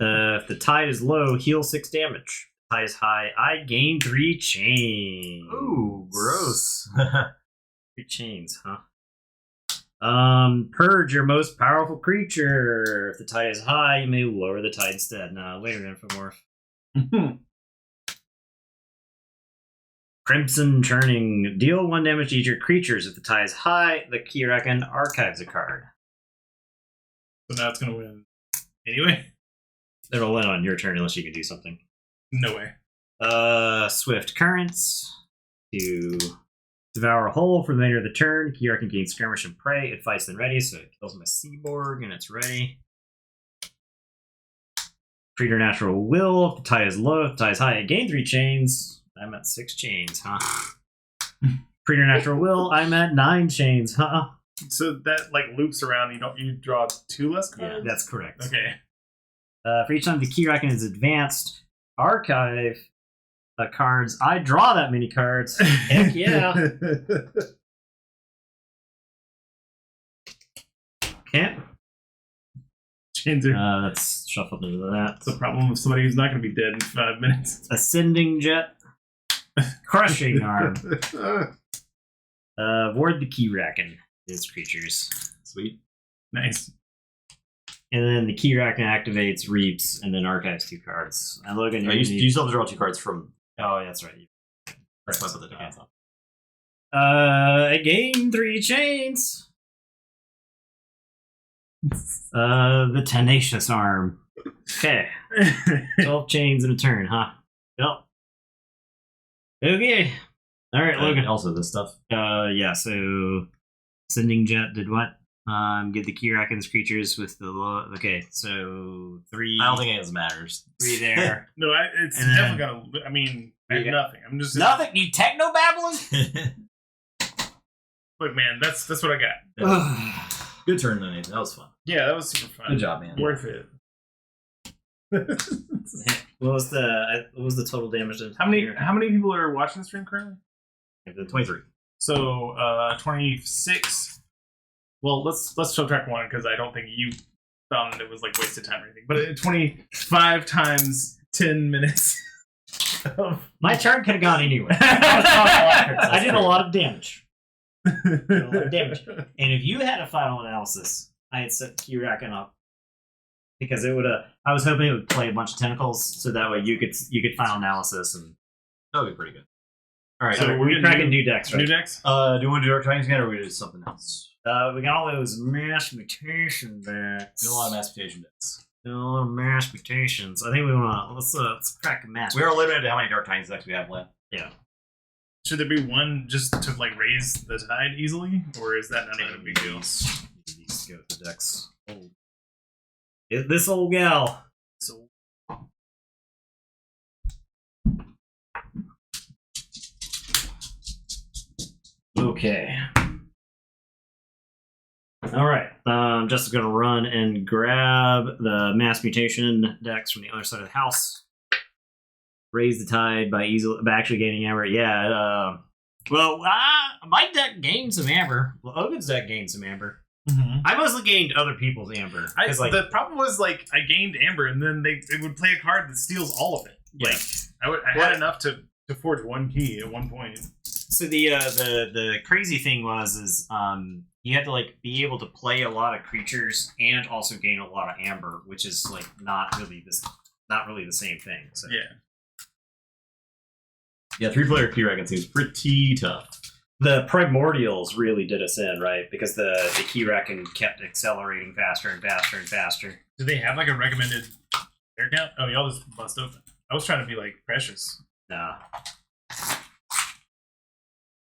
if the tide is low, heal 6 damage. If the tide is high, I gain 3 chains. Ooh, gross. 3 chains, huh? Purge your most powerful creature. If the tide is high, you may lower the tide instead. Nah, later, Infomorph. Crimson Churning. Deal 1 damage to each of your creatures. If the tide is high, the Keyraken archives a card. So now it's gonna win anyway. It'll win on your turn unless you can do something. No way. Swift Currents. To devour a hole for the remainder of the turn. Keyraken gains Skirmish and Prey. It fights then ready, so it kills my Seaborg and it's ready. Preternatural Will. If the tide is low, if the tide is high, it gains 3 chains. I'm at 6 chains, huh? Preternatural Will. I'm at 9 chains, huh? So that like loops around. You draw 2 less Yeah, cards. that's correct. Okay. For each time the Keyraken is advanced, archive cards. I draw that many cards. Heck yeah. Can't. Chains are. Let's shuffle into that. That's the problem with somebody who's not going to be dead in 5 minutes. Ascending Jet. Crushing Arm. Ward the Keyraken. Its creatures. Sweet. Nice. And then the Keyraken activates, reaps, and then archives 2 cards. And Logan, You still have to draw 2 cards from. Oh, that's right. That's why I put the defense on. I gain 3 chains. The Tenacious Arm. Okay. 12 chains in a turn, huh? Yep. Okay. Alright, Logan. Also, this stuff. Yeah, so Ascending Jet did what? Give the Keyraken's creatures with the low. Okay, so 3. I don't think it matters. 3 there. No, it's And then- definitely gonna. I mean, I have You nothing. I'm just Nothing? You techno babbling? Look, man, that's what I got. Good turn, then, Nathan. That was fun. Yeah, that was super fun. Good job, man. Worth it. What was the total damage? How many people are watching the stream currently? 23. So 26. Well, let's subtract 1 because I don't think you found it was like wasted time or anything. But 25 times 10 minutes. My turn could have gone anywhere. I did a lot of damage. And if you had a final analysis, I had set Keyraken up because it would. I was hoping it would play a bunch of tentacles, so that way you could final analysis and That would be pretty good. All right. So we're getting cracking new decks, right? New decks? do you want to do Dark Titans again, or we do something else? We got all those mass mutation decks. Do a lot of mass mutation decks. A lot of mass mutations. I think we want to let's crack a mass. We are limited to how many Dark Titans decks we have left. Yeah. Should there be one just to like raise the tide easily, or is that not even a big deal? These go with the decks. Old. This old gal. So Okay. All right. I'm just going to run and grab the mass mutation decks from the other side of the house. Raise the tide by actually gaining amber. Yeah. My deck gained some amber. Well, Ovid's deck gained some amber. mm-hmm. I mostly gained other people's amber. The problem was like I gained amber, and then they would play a card that steals all of it. Yeah. Like I had enough to forge one key at one point. So the crazy thing is you had to like be able to play a lot of creatures and also gain a lot of amber, which is like not really the same thing. So. Yeah. Yeah, 3-player Keyraken seems pretty tough. The primordials really did us in, right? Because the Keyraken kept accelerating faster and faster and faster. Do they have like a recommended air count? Oh, y'all just bust open. I was trying to be like precious. Nah.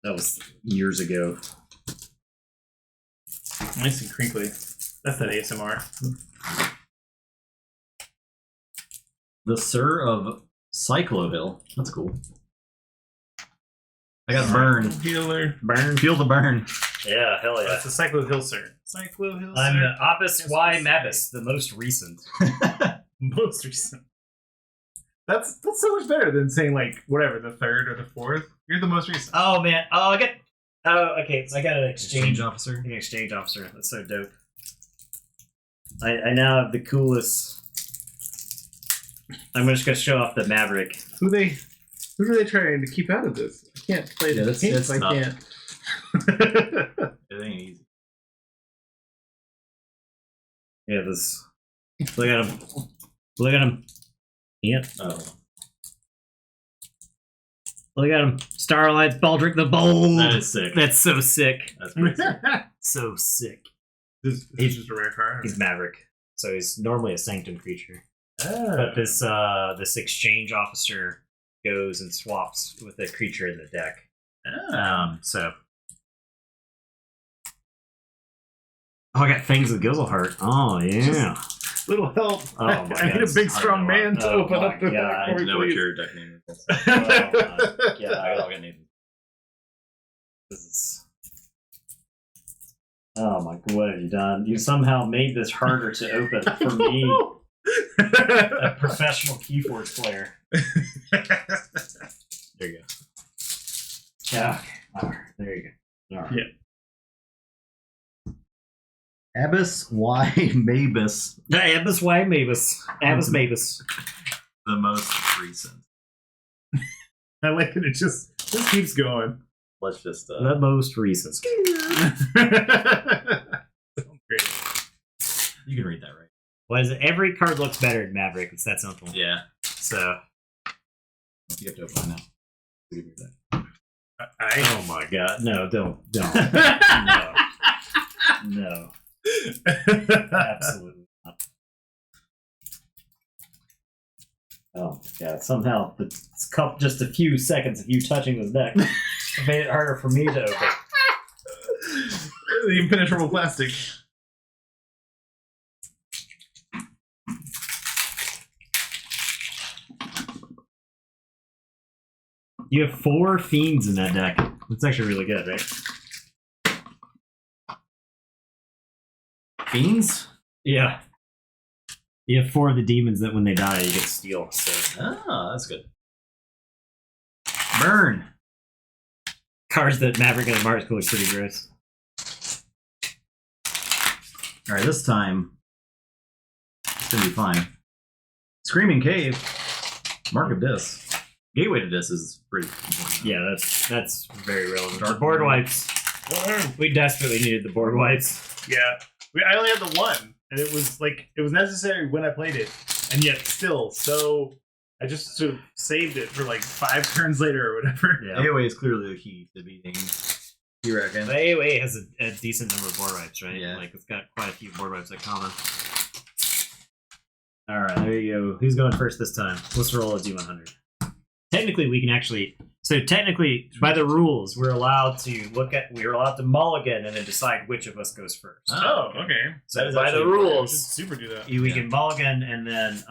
That was years ago. Nice and crinkly. That's that ASMR. The Sir of Cycloville. That's cool. I got burn. Healer. Burn. Feel the burn. Yeah, hell yeah. That's the Cyclo Hill Sir. Cyclo Hill Sir. I'm the Opus Y Mabus, the most recent. Most recent. That's so much better than saying like whatever the third or the fourth. You're the most recent. Oh man. Okay. So I got an exchange officer. An exchange officer. That's so dope. I now have the coolest. I'm just gonna show off the Maverick. Who are they trying to keep out of this? I can't play Yeah, the that's games. I tough. can't. It ain't easy. Yeah, this. Look at him. Look at him. Yeah. Oh. Look at him. Starlight's Baldric the Bold. That is sick. That's so sick. That's pretty sick. So sick. He's just a rare card. He's Maverick. So he's normally a Sanctum creature. Oh. But this exchange officer goes and swaps with a creature in the deck. So. Oh, I got Fangs of Gizzleheart. Oh, yeah. Little help. Oh, my I need a big, strong man to open up the God. I need to know what your deck name is. I'll get Nathan. This is. Oh my god, what have you done? You somehow made this harder to open for me, a professional Keyforge player. There you go. Yeah. Alright, there you go. All right. Yeah. Abbas Y. Mabus. The Abbas Y Mavis. Abbas Mavis. The most recent. I like that it just keeps going. Let's just. The most recent. Great. You can read that, right? What is it? Every card looks better in Maverick. It's that simple. Yeah. So. You have to open it now. You can read that. Oh my god. No, don't. No. Absolutely not. Oh my god. Somehow, it's just a few seconds of you touching this deck made it harder for me to open. The impenetrable plastic. You have 4 fiends in that deck. That's actually really good, right? Fiends? Yeah. You have 4 of the demons that when they die, you get steal. So. Ah, that's good. Burn. Cards that Maverick and Mars look pretty gross. Alright, this time. It's gonna be fine. Screaming Cave. Mark of Dis. Gateway to Dis is pretty important. Yeah, that's very relevant. Dark board wipes. We desperately needed the board wipes. Yeah. I only had the one, and it was necessary when I played it, and yet still so. I just sort of saved it for like 5 turns later or whatever. Yeah. AoE is clearly the key to beating Keyraken. But AoE has a decent number of board wipes, right? Yeah. Like, it's got quite a few board wipes at common. Alright, there you go. Who's going first this time? Let's roll a D100. Technically, we can actually... So technically, by the rules, we're allowed to mulligan and then decide which of us goes first. Oh, okay. So by the We should rules, super do that. we can mulligan and then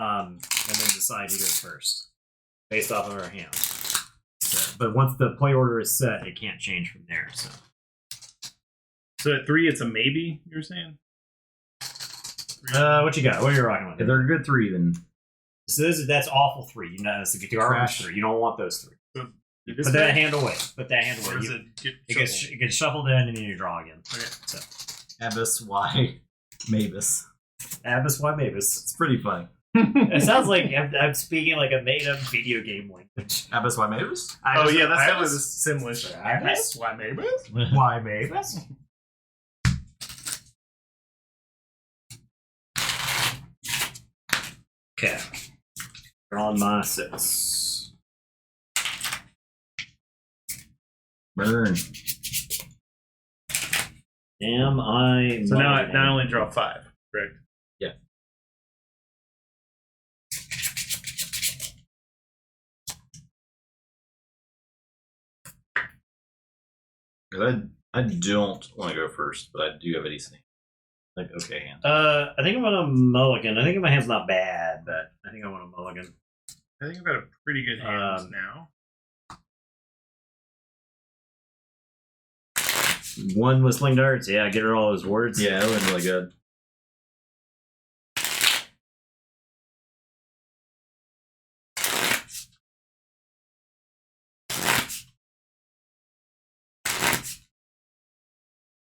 decide who goes first based off of our hand. So, but once the play order is set, it can't change from there. So at 3, it's a maybe. You were saying? What you got? What are you rocking with? If they're a good 3, then So that's awful 3. You know, it's a garbage Trash. 3. You don't want those 3. So, Put that hand away. Put that hand Or away. does It gets shuffled in and then you draw again. Okay. So Abyss Y Mavis. Abyss Y Mavis. It's pretty funny. It sounds like I'm speaking like a made-up video game language. Abyss Y Mavis? Oh yeah, that's I was Simlish. Abyss? Why maybe? Y Mavis. Okay. On my 6. Burn. Am I? So now I only draw 5, correct? Yeah. I don't want to go first, but I do have a decent hand. Like, okay hand. I think I'm gonna mulligan. I think my hand's not bad, but I think I want to mulligan. I think I've got a pretty good hand now. 1 whistling darts. Yeah, get her all those words. Yeah, that was really good.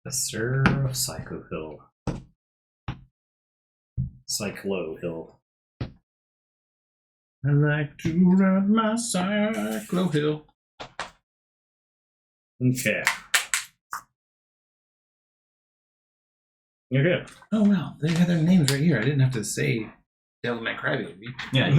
Sir Psycho Hill. Cyclo Hill. I like to ride my Cyclo Hill. Okay. You're good. Oh wow, they had their names right here. I didn't have to say Devil May Cry Baby. Yeah.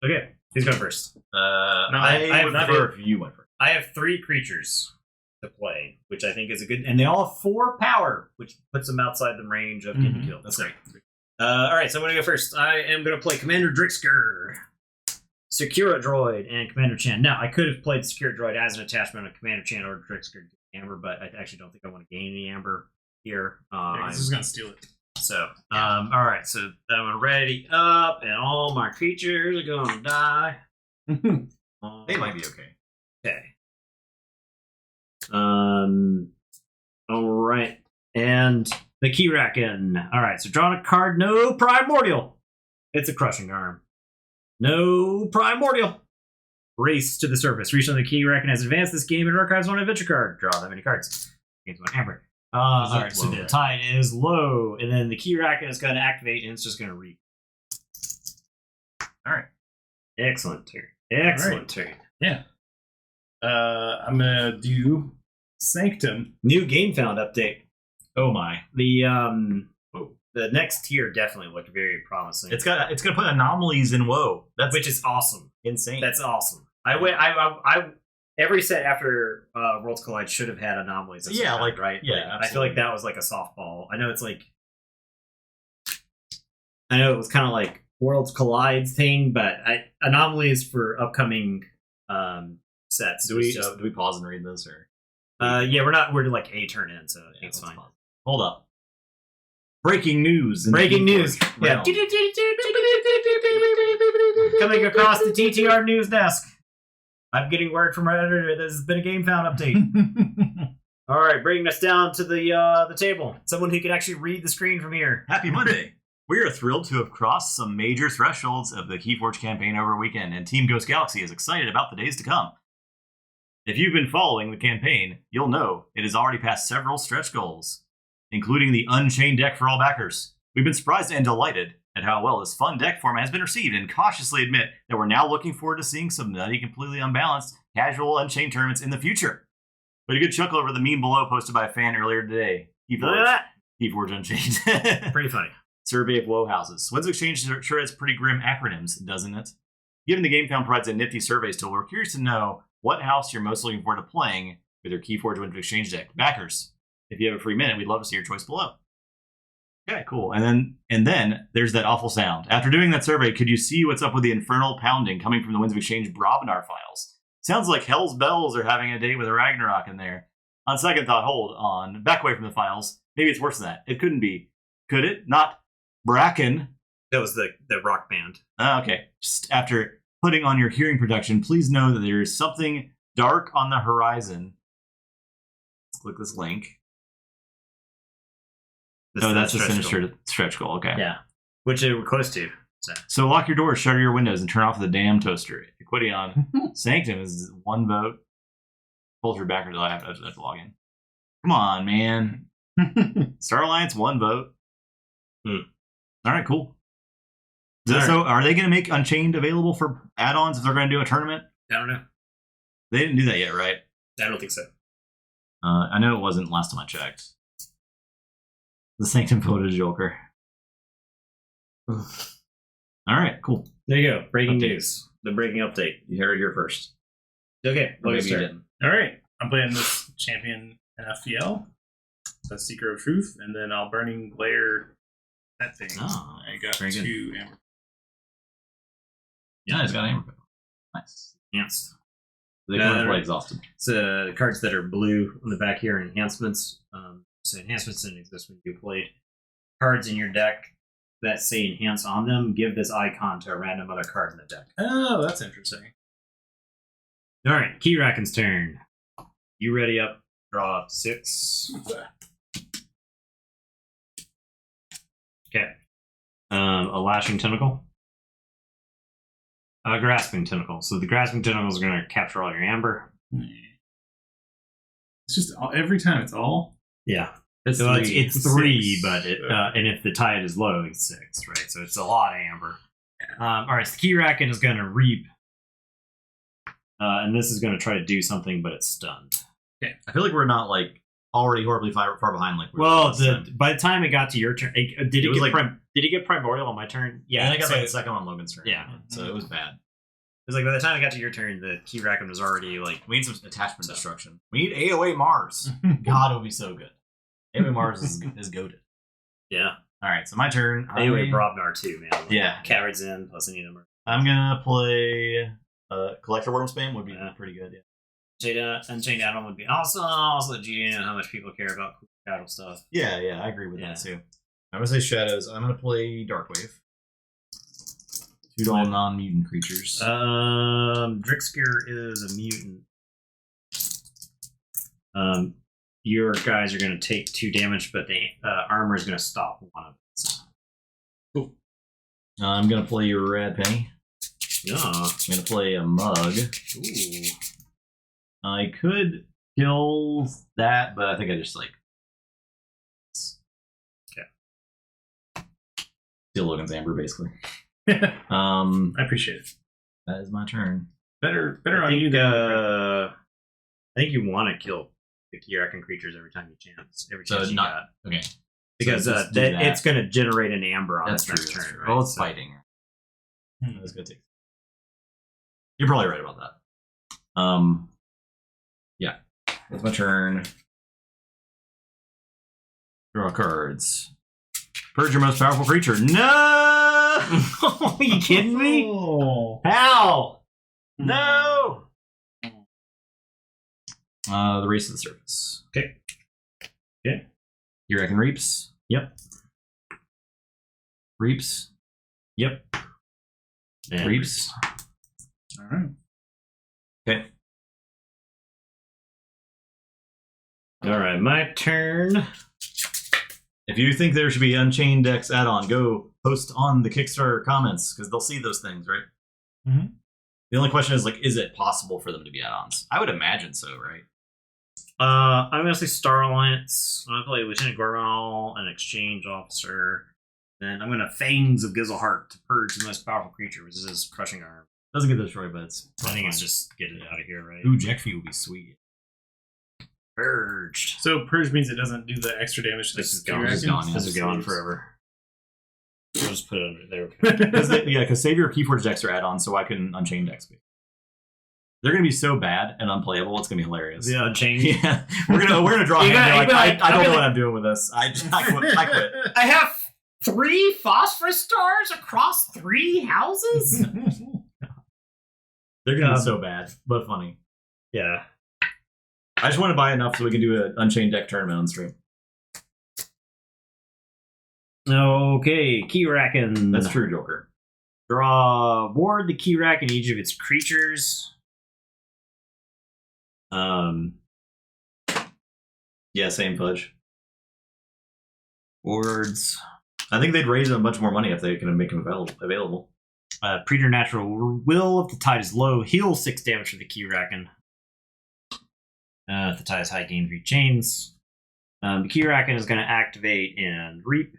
Okay, who's going first? I would prefer if you went first. I have 3 creatures to play, which I think is a good, and they all have 4 power, which puts them outside the range of getting killed. That's great. All right, so I'm going to go first. I am going to play Commander Drixker, Secura Droid, and Commander Chan. Now, I could have played Secura Droid as an attachment of Commander Chan or Drixker Amber, but I actually don't think I want to gain any Amber here. This is gonna steal it. So, all right, so I'm ready up, and all my creatures are going to die. They might be okay. Okay. All right, and the Keyraken. All right, so drawing a card, no primordial. It's a crushing arm. No primordial. Race to the surface. Reach on the Keyraken has advanced this game and archives 1 adventure card. Draw that many cards. Gains 1 amber. All right, so the tide is low, and then the Keyraken is going to activate, and it's just going to reap. All right. Excellent turn. Excellent turn. Yeah. I'm gonna do Sanctum. New game found update. Oh my. The next tier definitely looked very promising. It's gonna put anomalies in WoW. Which is awesome. Insane. That's awesome. Every set after Worlds Collide should have had anomalies. Yeah, like right. Yeah, like, I feel like that was like a softball. I know it's like, I know it was kind of like Worlds Collide thing, but anomalies for upcoming sets. Do we pause and read this or? Yeah, we're like a turn in, so it's fine. Pause. Hold up. Breaking news. Breaking news. Yeah. Coming across the TTR news desk. I'm getting word from our editor. There's been a game found update. All right, bringing us down to the table. Someone who can actually read the screen from here. Happy Monday. We are thrilled to have crossed some major thresholds of the Keyforge campaign over a weekend, and Team Ghost Galaxy is excited about the days to come. If you've been following the campaign, you'll know it has already passed several stretch goals, including the Unchained deck for all backers. We've been surprised and delighted at how well this fun deck format has been received, and cautiously admit that we're now looking forward to seeing some nutty, completely unbalanced, casual Unchained tournaments in the future. But a good chuckle over the meme below posted by a fan earlier today. Keyforge Unchained. Pretty funny. Survey of woe houses. Winds of Exchange sure has pretty grim acronyms, doesn't it? Given the Game Found provides a nifty surveys tool, we're curious to know what house you're most looking forward to playing with your Keyforge Winds of Exchange deck. Backers, if you have a free minute, we'd love to see your choice below. Okay, cool. And then there's that awful sound. After doing that survey, could you see what's up with the infernal pounding coming from the Winds of Exchange Brobnar files? Sounds like Hell's Bells are having a date with a Ragnarok in there. On second thought, hold on. Back away from the files. Maybe it's worse than that. It couldn't be. Could it? Not Bracken. That was the rock band. Okay. Just after putting on your hearing protection, please know that there is something dark on the horizon. Let's click this link. That's a sinister stretch goal. Okay. Yeah. Which we're close to. So lock your doors, shutter your windows, and turn off the damn toaster. Equidion Sanctum is 1 vote. Hold your backers. I have to log in. Come on, man. Star Alliance 1 vote. All right, cool. So are they going to make Unchained available for add-ons if they're going to do a tournament? I don't know. They didn't do that yet, right? I don't think so. I know it wasn't last time I checked. The Sanctum voted Joker. All right, cool. There you go. Breaking news. The breaking update. You heard it here first. Okay. Maybe you didn't. All right. I'm playing this champion FPL. That's Seeker of Truth. And then I'll Burning Glare that thing. Oh, I got very 2 Amber. Yeah, it's got Amber. Nice. Enhanced. They can play exhausted. So cards that are blue on the back here are enhancements. So enhancements didn't exist when you played. Cards in your deck that say enhance on them, give this icon to a random other card in the deck. Oh, that's interesting. All right, Keyraken's turn. You ready up? Draw 6. Okay. A Lashing Tentacle. A Grasping Tentacle. So the Grasping Tentacles are going to capture all your amber. It's just every time it's all. Yeah. It's So 3. it's 3, but and if the tide is low, it's 6, right? So it's a lot of amber. All right, so Keyraken is going to reap. And this is going to try to do something, but it's stunned. Okay. I feel like we're not like already horribly far behind. Like by the time it got to your turn, did it get Primordial on my turn? Yeah, I got like the second on Logan's turn. Yeah, so it was bad. It was like by the time it got to your turn, the Keyraken was already like. We need some attachment destruction. We need AOA Mars. God, it would be so good. AOA Mars is goated. Yeah. All right, so my turn. AOA Brobnar too, man. Like, yeah. Cowards in plus any number. I'm gonna play Collector Worm Spam. Would be pretty good. Yeah. Unchained Atom would be awesome. Also, let you know how much people care about cool battle stuff. Yeah, I agree with that too. I'm gonna say Shadows. I'm gonna play Darkwave. 2 all non-mutant creatures. Drixker is a mutant. Your guys are going to take 2 damage, but the armor is going to stop 1 of it. So. Cool. I'm gonna play your Rad Penny. Yeah. I'm gonna play a Mug. Ooh. I could kill that, but I think I just like. Okay. Steal Logan's Amber, basically. I appreciate it. That is my turn. Better on you than I think you want to kill the Keyraken creatures every time you chance. Every chance you got. Okay. Because so it's going to generate an amber on that's its true, next turn. Right? Well, it's fighting. That's good too. You're probably right about that. Yeah. It's my turn. Draw cards. Purge your most powerful creature. No! Are you kidding me? Oh. How? No! The Race to the Surface. Okay. Okay. You reckon Reaps? Yep. Reaps? Yep. And Reaps? All right. Okay. All right, my turn. If you think there should be Unchained Decks add-on, go post on the Kickstarter comments, because they'll see those things, right? Mm-hmm. The only question is, like, is it possible for them to be add-ons? I would imagine so, right? I'm gonna say Star Alliance. I'm gonna play Lieutenant Gormal, an exchange officer. Then I'm gonna Fangs of Gizzleheart to purge the most powerful creature, which is his crushing arm. Doesn't get destroyed, but it's I think it's just get it out of here, right? Ooh, Jack Fee would be sweet. Purged. So purge means it doesn't do the extra damage to This is the gone. Keyraken? This is gone, yeah. This is gone forever. I'll just put it under there. Because Savior Keyforge decks are add-ons, so I can Unchain decks. They're gonna be so bad and unplayable. It's gonna be hilarious. Yeah, change. Yeah, we're gonna draw. You hand, gotta- be like, you gotta- I don't know like- what I'm doing with this. I quit. I have 3 phosphorus stars across 3 houses. They're gonna be so bad, but funny. Yeah. I just want to buy enough so we can do an Unchained deck tournament on stream. Okay, Keyraken. That's true, Joker. Draw ward the Keyraken each of its creatures. Yeah, same fudge. Wards. I think they'd raise a bunch more money if they can make them available. Preternatural Will, if the tide is low, heal 6 damage for the Keyraken. If the tide is high, gain 3 chains. The Keyraken is going to activate and reap.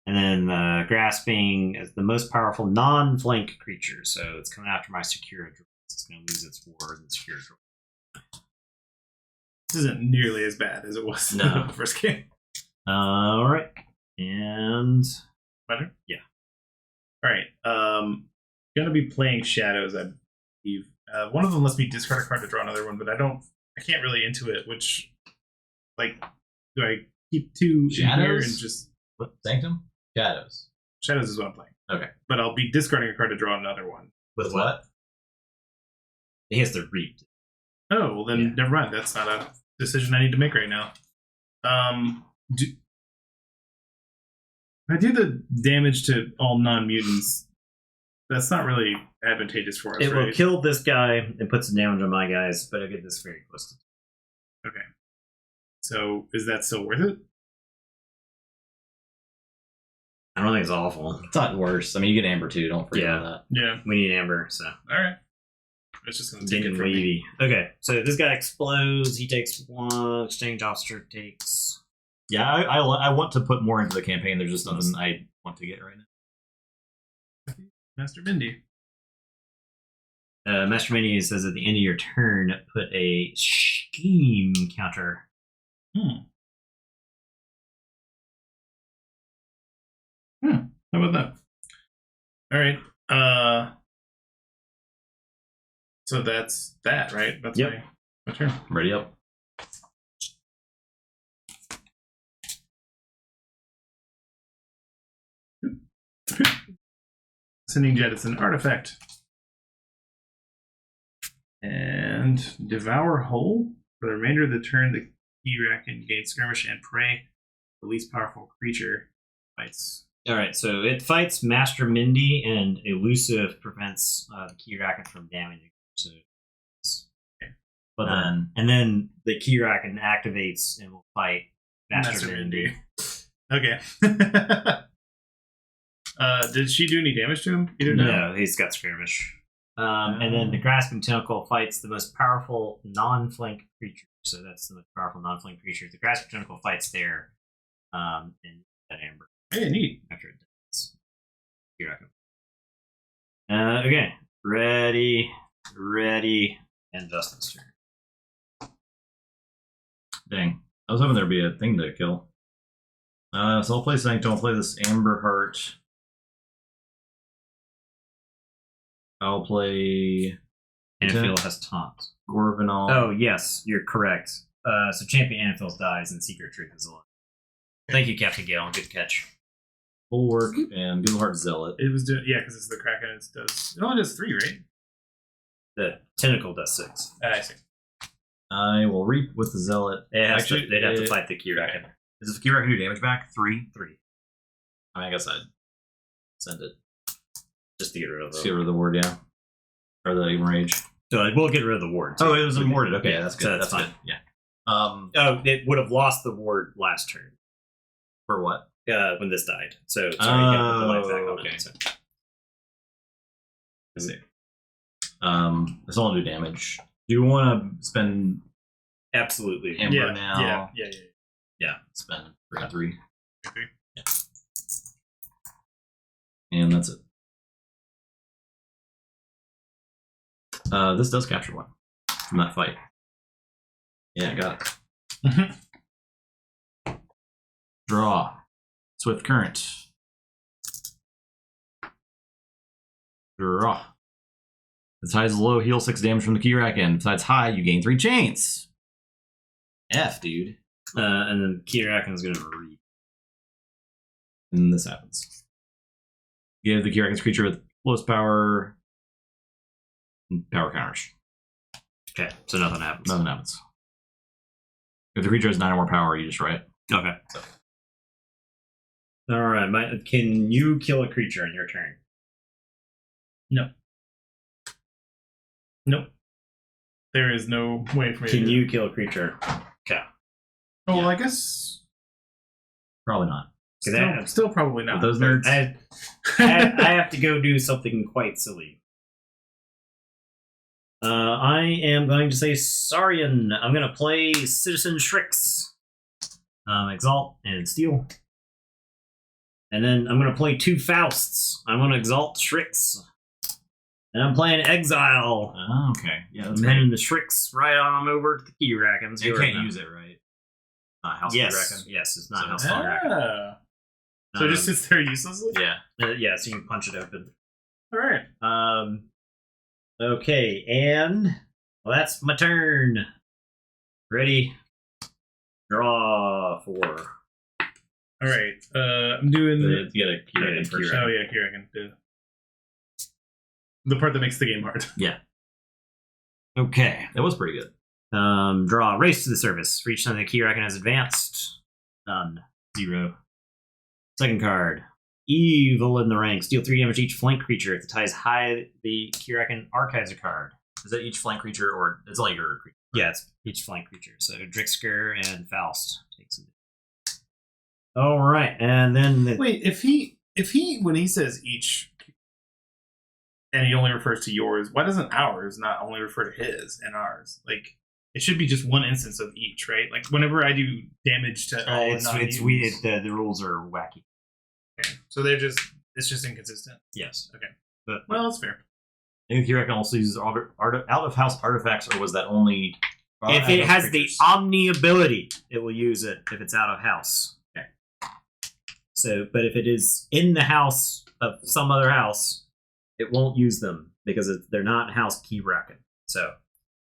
And then Grasping is the most powerful non-flank creature, so it's coming after my Secure Droids. It's going to lose its ward and Secure Droid. This isn't nearly as bad as it was in No. the first game. All right, and Better? Yeah. All right. Gonna be playing Shadows, I believe. One of them lets me discard a card to draw another one, but I can't really intuit which. Like, do I keep 2 in here Shadows? and just What? Sanctum? Shadows. Shadows is what I'm playing. Okay. But I'll be discarding a card to draw another one. With what? he has to reap. Oh, well then Yeah. never mind. That's not a decision I need to make right now. I do the damage to all non-mutants. That's not really advantageous for us, It will right? kill this guy and put some damage on my guys, but I'll get this very close to. Okay. So is that still worth it? I don't think it's awful. It's not worse. I mean, you get Amber too. Don't forget Yeah. about Yeah. We need Amber, so. All right. It's just going to take Ding it and from me. wavy. Okay, so this guy explodes. He takes 1. Exchange officer takes. that. Yeah, I want to put more into the campaign. There's just nothing I want to get right now. Master Mindy. Master Mini says at the end of your turn, put a scheme counter. How about that? All right. So that's that, right? That's Yep. my turn. Ready up. Sending Jet, it's an artifact. And Devour Whole. For the remainder of the turn, the Keyraken gains skirmish and prey. The least powerful creature fights. Alright, so it fights Master Mindy, and Elusive prevents the Keyraken from damaging. So, but then the Keyraken activates and will fight Master Mindy. Okay. Did she do any damage to him? You don't know. No, he's got skirmish. And then the Grasping Tentacle fights the most powerful non-flank creature. So that's the most powerful non-flank creature. The Grasping Tentacle fights there, and that Amber Hey, neat. after it dies. Keyraken. Okay, ready, and Justin's turn. Dang. I was hoping there'd be a thing to kill. So I'll play Sanctum. I'll play this Amber Heart. I'll play Anfield has taunt. Gorvanal. Oh, yes, you're correct. So Champion Anfield dies and Secret Truth is alive. Thank you, Captain Gale. Good catch. Bulwark and Gizelheart Zealot. It was doing, yeah, because it's the Kraken. It only does 3, right? The Tentacle does 6. I see. I will reap with the Zealot. They'd have to it- fight the Keyraken. Does the Keyraken do damage back? 3? 3. I mean, I guess I'd send it. Just to get rid of Just them. get rid of the ward, yeah. Or the even rage. So we'll get rid of the ward. Oh, it was unwarded. Okay, Yeah, that's so good. that's That's fine. good. Yeah. Oh, it would have lost the ward last turn For what? when this died. So sorry, you gotta put the life back on okay. it. So. I see. This will do damage. Do you want to spend Absolutely. Amber Yeah, now? yeah. Spend 3. Okay. Yeah. And that's it. This does capture 1 from that fight. Yeah, got it. Draw. Swift Current. Draw. If the tide is low, heal 6 damage from the Keyraken. If the tide's high, you gain 3 chains. F, dude. And then Keyraken is going to read. And this happens. Give the Keyraken's creature with lowest power counters. Okay, so nothing happens. Nothing happens. If the creature has 9 or more power, you just write. Okay. All right. Can you kill a creature on your turn? No. Nope. There is no way for me to Can do you kill a creature? Okay. Oh, well, I guess Probably not. still probably not. With those nerds. I have to go do something quite silly. I am going to say Saurian. I'm going to play Citizen Shrix. Exalt and Steal. And then I'm going to play 2 Fausts. I'm going to Exalt Shrix. And I'm playing Exile. Oh, okay. Yeah, that's I'm great. heading the Shrix right on over to the Keyrakens. You can't use it, right? Not House Yes. Keyraken. Yes, it's not So- House Keyraken. Ah. So it just sits there uselessly? Yeah. Yeah, so you can punch it open. All right. Okay, and well, that's my turn. Ready? Draw 4. All right. I'm doing You get a Keyraken first. Oh yeah, Keyraken. The part that makes the game hard. Yeah. Okay. That was pretty good. Draw. Race to the surface. Reach something the Keyraken has advanced. Done. 0. Second card. Evil in the ranks. Deal 3 damage to each flank creature. If the tie is high, the Keyraken archives a card. Is that each flank creature or it's all your creature? Yeah, it's each flank creature. So Drixker and Faust takes it. All right, and then Wait, if he when he says each, and he only refers to yours, why doesn't ours not only refer to his and ours? Like it should be just one instance of each, right? Like whenever I do damage to all it's weird. The rules are wacky. Okay. So it's just inconsistent. Yes. Okay. But Well, that's fair. I think Keyraken also uses out of house artifacts, or was that only? if it has creatures? the Omni ability, it will use it if it's out of house. Okay. So, but if it is in the house of some other house, it won't use them because they're not house Keyraken. So,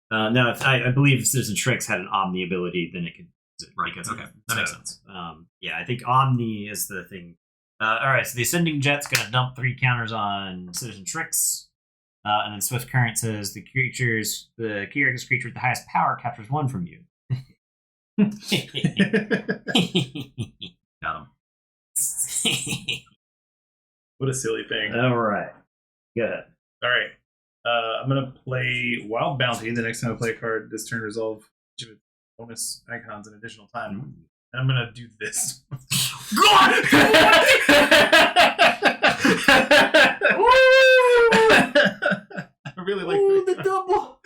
now if I believe if Citizen Shrix had an Omni ability, then it could use it. Right. Okay. That makes sense. Yeah, I think Omni is the thing. All right, so the Ascending Jet's going to dump 3 counters on Citizen Shrix. And then Swift Current says the Keyraken's creature with the highest power captures 1 from you. Got him. What a silly thing. All right. Go ahead. All right. I'm going to play Wild Bounty. The next time I play a card, this turn resolve each of its bonus icons an additional time. And I'm going to do this. I really like the double.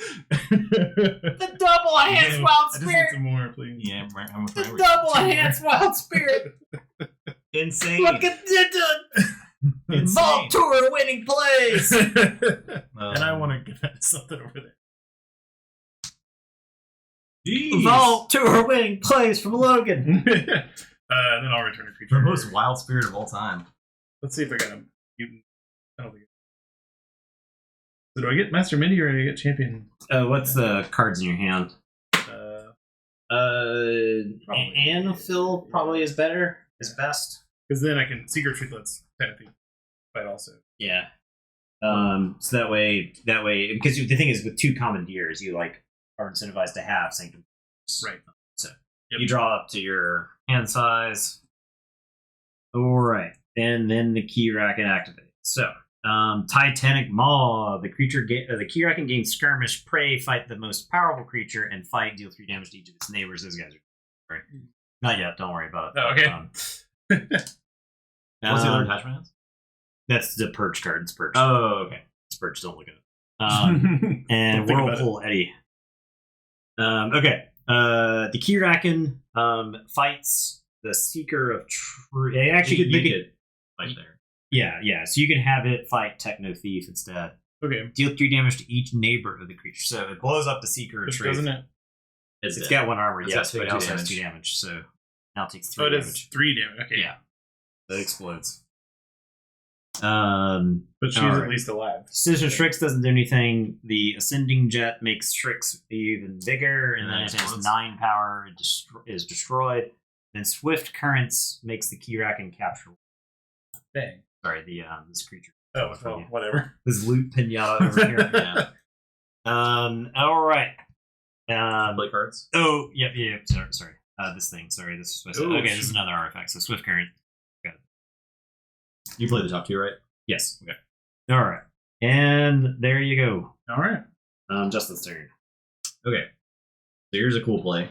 The double enhanced wild I just need spirit. some more, please. Yeah, I'm The double enhanced wild spirit. Insane. Look at the Vault Tour winning plays. And I want to get something over there. Jeez. Vault Tour winning plays from Logan. Then I'll return a creature. The most wild spirit of all time. Let's see if I got a mutant. I don't think. So do I get Master Mindy or do I get Champion? What's the cards in your hand? Probably. Anaphil probably is better. Is best. Because then I can Secret Treatlets kind of thing. Fight also. Yeah. So that way, because the thing is with 2 commandeers, you like are incentivized to have Sanctum. Right. So Yep. you draw up to your hand size. All right, and then the Keyraken activates. So, Titanic Maw. The Keyraken gains skirmish, prey, fight the most powerful creature, and fight, deal 3 damage to each of its neighbors. Those guys are right. Not yet. Don't worry about it. Oh, okay. What's the other attachment? That's the Purge card. It's Purge. Oh, okay. It's Purge. Don't look at it. And Don't think about Whirlpool Eddie. Okay. The Keyraken fights the Seeker of Truth. Actually, you you could could. it right there. Yeah. So you can have it fight Techno Thief instead. Okay. Deal 3 damage to each neighbor of the creature. So it blows up the Seeker of Which Truth. doesn't it? It's It's dead. got 1 armor, It's yes, got but it also has 2 damage. damage. So now it takes 3 Oh, it damage. is 3 damage. Okay. Yeah. That explodes. But she's Alright. at least alive. Scissor Strix doesn't do anything. The Ascending Jet makes Strix even bigger, and And then then it has explodes. 9 power. It is destroyed. And Swift Currents makes the Keyraken capture. Dang. Sorry, this creature. Oh, well, whatever. This loot pinata over here. Yeah. All right. Play cards. Oh, yep. Sorry. This thing. Sorry, this is Ooh, okay. This is another artifact. So Swift Current. You play the top 2, right? Yes. Okay. All right. And there you go. All right. Justin's turn. Okay. So here's a cool play.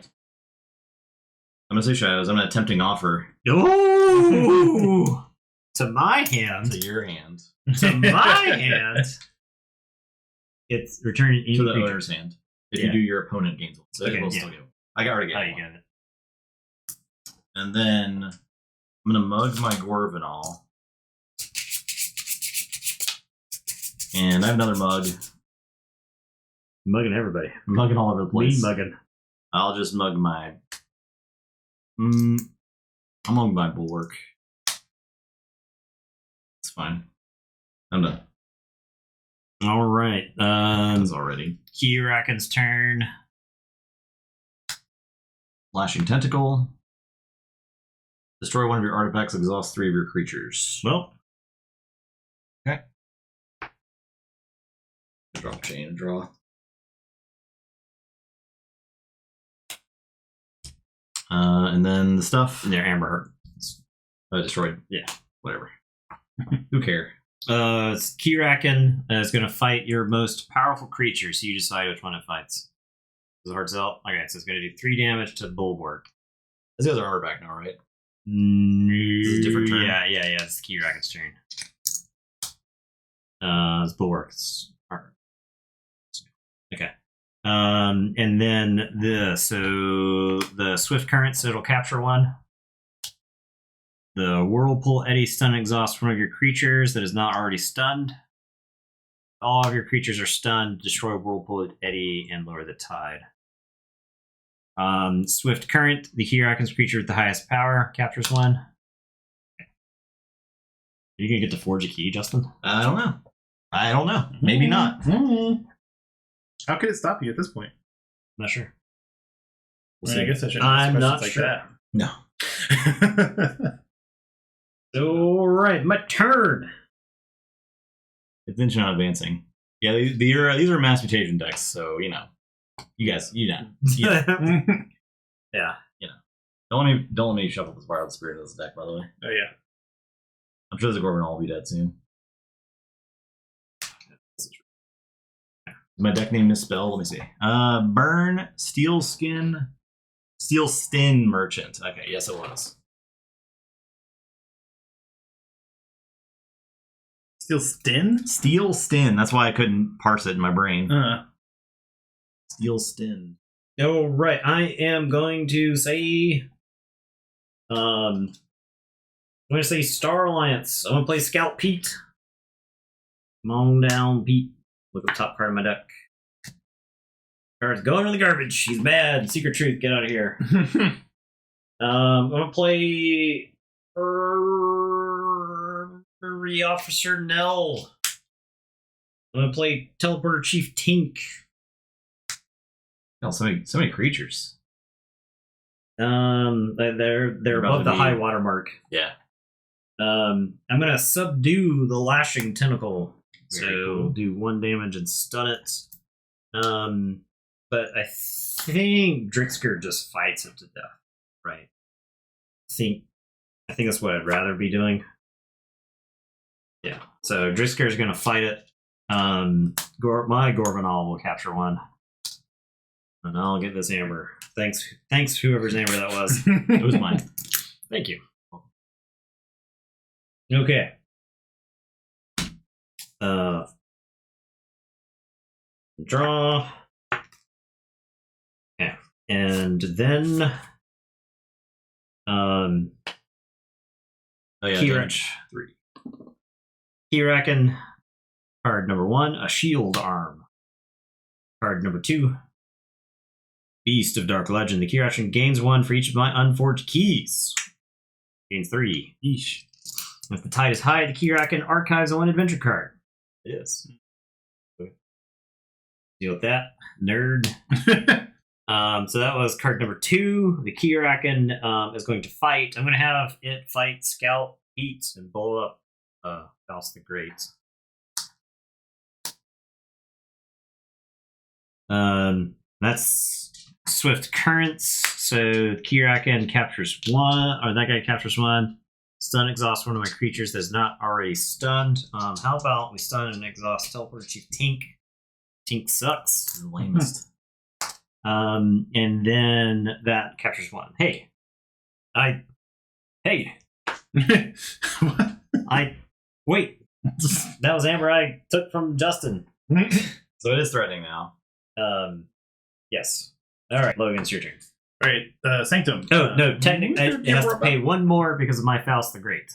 I'm gonna say Shadows. I'm gonna tempting offer Ooh! To my hand. to your hand. To my hand. It's returning any To the creature. owner's hand. If Yeah. you do, your opponent gains 1. So Okay, it will yeah. still go. I already Oh, got you one. got it. And then I'm gonna mug my Gorvanol. And I have another mug. Mugging everybody. I'm mugging all over the place. Me mugging. I'll just mug my. I'll mug my Bulwark. It's fine. I'm done. All right. That's already. Keyraken's turn. Flashing Tentacle. Destroy 1 of your artifacts, exhaust 3 of your creatures. Well, Drop chain and draw. And then the stuff. they're Amber Heart. Destroyed. Yeah. Whatever. Who care? It's Keyraken is going to fight your most powerful creature, so you decide which one it fights. Is it hard sell? Okay, so it's going to do 3 damage to Bulwark. This guy's an artifact now, right? This is a different turn. Yeah. It's Keyraken's turn. It's Bulwark's armor. Okay. And then the Swift Current, so it'll capture 1. The Whirlpool Eddy stun exhaust 1 of your creatures that is not already stunned. All of your creatures are stunned. Destroy Whirlpool Eddy and lower the tide. Swift Current, the Keyraken's creature with the highest power, captures 1. You gonna get to forge a key, Justin? I don't know. Maybe not. How could it stop you at this point? Not sure. I mean, I guess I shouldn't I'm ask not questions sure. No. like that. All right, my turn. Attention on advancing. Yeah, these are mass mutation decks, so you know. You guys, Yeah. Don't let me shuffle this Wild Spirit in this deck, by the way. Oh yeah. I'm sure the Gorgon will be dead soon. Is my deck name misspelled? Let me see. Burn Steel Stin Merchant. Okay, yes it was. Steel Stin? Steel Stin. That's why I couldn't parse it in my brain. Steel Stin. All right, I am going to say, I'm going to say Star Alliance. I'm going to play Scout Pete. Come on down, Pete. Look at the top card of my deck. Card's going in the garbage. He's bad. Secret Truth, get out of here. I'm going to play Officer Nell. I'm going to play Teleporter Chief Tink. Oh, so many creatures. They're About above to the be- high water mark. Yeah. I'm gonna subdue the lashing tentacle. Very So cool. do 1 damage and stun it. But I think Drixker just fights it to death. Right. I think that's what I'd rather be doing. Yeah. So Drixker is gonna fight it. My Gorgonol will capture 1. And I'll get this amber. Thanks whoever's amber that was. It was mine. Thank you. Okay. Draw. Yeah. And then Oh yeah, Keyraken. damage 3. Keyraken. Card number 1, a shield arm. Card number 2, Beast of Dark Legend. The Keyraken gains 1 for each of my unforged keys. Gains 3. Yeesh. If the tide is high, the Keyraken archives a 1 adventure card. It is. Deal with that, nerd. So that was card number 2. The Keyraken is going to fight. I'm going to have it fight Scout Beat and blow up Faust the Great. That's Swift Currents. So Keyraken captures 1, or that guy captures 1. Stun exhaust one of my creatures that's not already stunned. How about we stun and exhaust Teleport Chief Tink? Tink sucks. The lamest. And then that captures 1. Hey. Wait. That was Amber I took from Justin. So it is threatening now. Yes. All right, Logan, it's your turn. All right, Sanctum. Oh, no, technically, it has to pay 1 more because of my Faust the Great.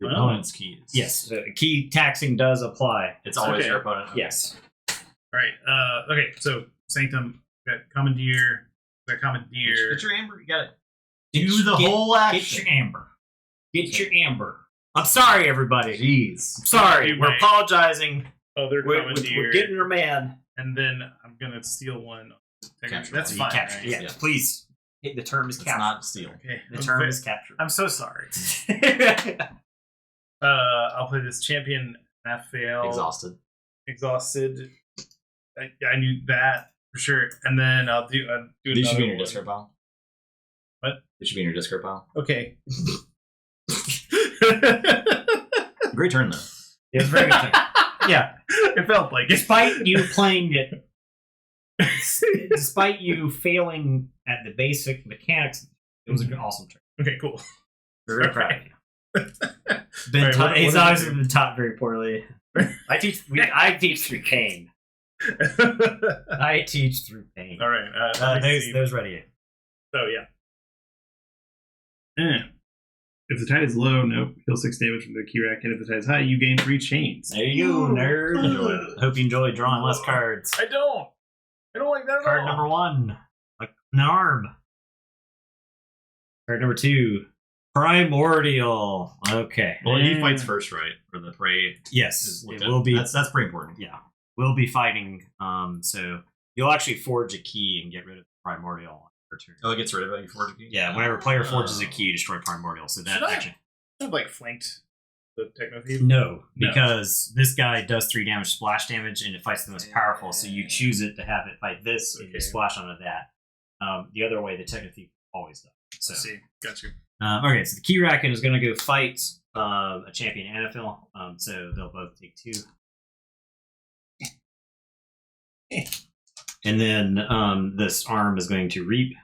Your Oh. opponent's keys. Yes, so key taxing does apply. It's always Okay. your opponent. Yes. All right. Okay, so Sanctum, got Commandeer. Get your amber. You got it. Get Do the get- whole Get action. your amber. Get your amber. I'm sorry, everybody. Jeez. I'm sorry. Hey, We're wait. apologizing. Other We're Commandeer. getting her man. And then I'm gonna steal one. Capture That's one. fine. Capture. Right? Yeah, Yeah. please. The term is It's captured. not steal. Okay. The term is captured. I'm so sorry. I'll play this champion. Raphael. Exhausted. I knew that for sure. And then I'll do. These should another be in your one. discard pile. What? It should be in your discard pile. Okay. Great turn though. It's very good. Yeah. It felt like it. Despite you playing it, despite you failing at the basic mechanics, it was an awesome turn. Okay, cool. We're very proud of you. Been Alright, taught, what he's did you obviously do? been taught very poorly. I teach through pain. I teach through pain. All right. let me see. Those ready. So yeah. If the tide is low, nope. Heal 6 damage from the Keyraken. If the tide is high, you gain 3 chains. There you go, nerd. Hope you enjoy drawing less cards. I don't like that at Card all. number 1, like an arm. Card number 2, Primordial. Okay. Well, he fights first, right? Or the prey Yes, is looked it at. will be. That's pretty important. Yeah, we'll be fighting. So you'll actually forge a key and get rid of Primordial on your turn. Oh, it gets rid of it. You forge a key. Yeah, whenever player forges a key, you destroy Primordial. So that Should I? actually I've like flanked the Techno Thief. no, No. because this guy does 3 damage splash damage, and it fights the most powerful. So you choose it to have it fight this, and you Okay. splash onto that. The other way, the Techno Thief always does. So I see. Got you. okay, so the Keyraken is going to go fight a champion Anafil. So they'll both take 2. And then this arm is going to reap.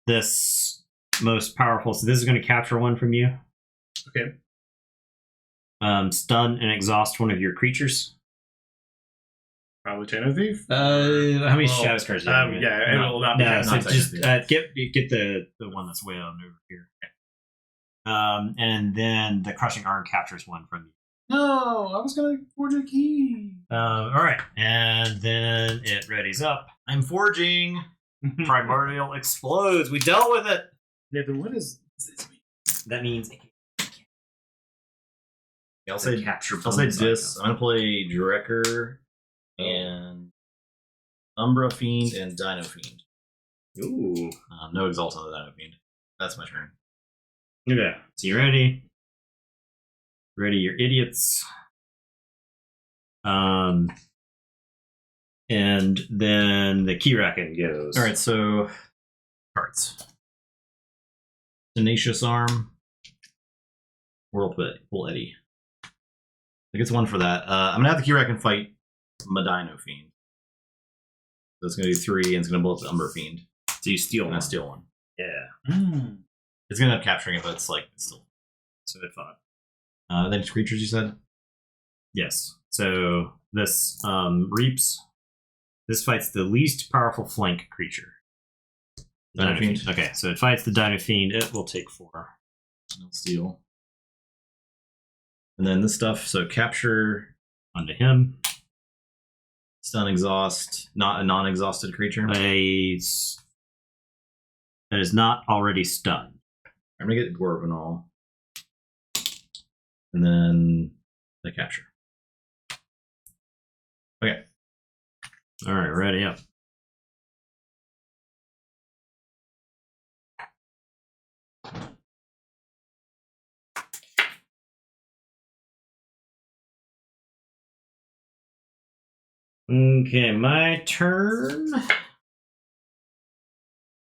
This most powerful. So this is going to capture 1 from you. Okay. Stun and exhaust 1 of your creatures. Probably Techno Thief. How many Well, shadows cards do you have? yeah, it will not be No, cast so on just Techno get the one that's way on over here. And then the crushing arm captures 1 from you. No, I was gonna forge a key. All right, and then it readies up. I'm forging. Primordial explodes. We dealt with it. Nathan, what is this mean? That means I'll say capture. I'll say bonus this. icon. I'm gonna play Drekker and Umbra Fiend and Dino Fiend. Ooh. No exalt on the Dino Fiend. That's my turn. Okay. So you ready? Ready, your idiots. And then the Keyraken goes. All right, so cards. Tenacious Arm. Whirlpool Eddy. I guess 1 for that. I'm gonna have the Keyraken fight Medino Fiend. So it's gonna do 3, and it's gonna blow up the Umber Fiend. So you steal And I one. steal 1. Yeah. It's gonna end up capturing it, but it's still. So it fought. Then it's creatures, you said. Yes. So this reaps. This fights the least powerful flank creature. Dino Fiend. Okay, so it fights the Dino Fiend. It will take 4. No steal. And then this stuff. So capture Onto him. Stun exhaust, not a non-exhausted creature. That is not already stunned. I'm gonna get Gorvanol. And then the capture. Okay. All right, ready up. Okay, my turn.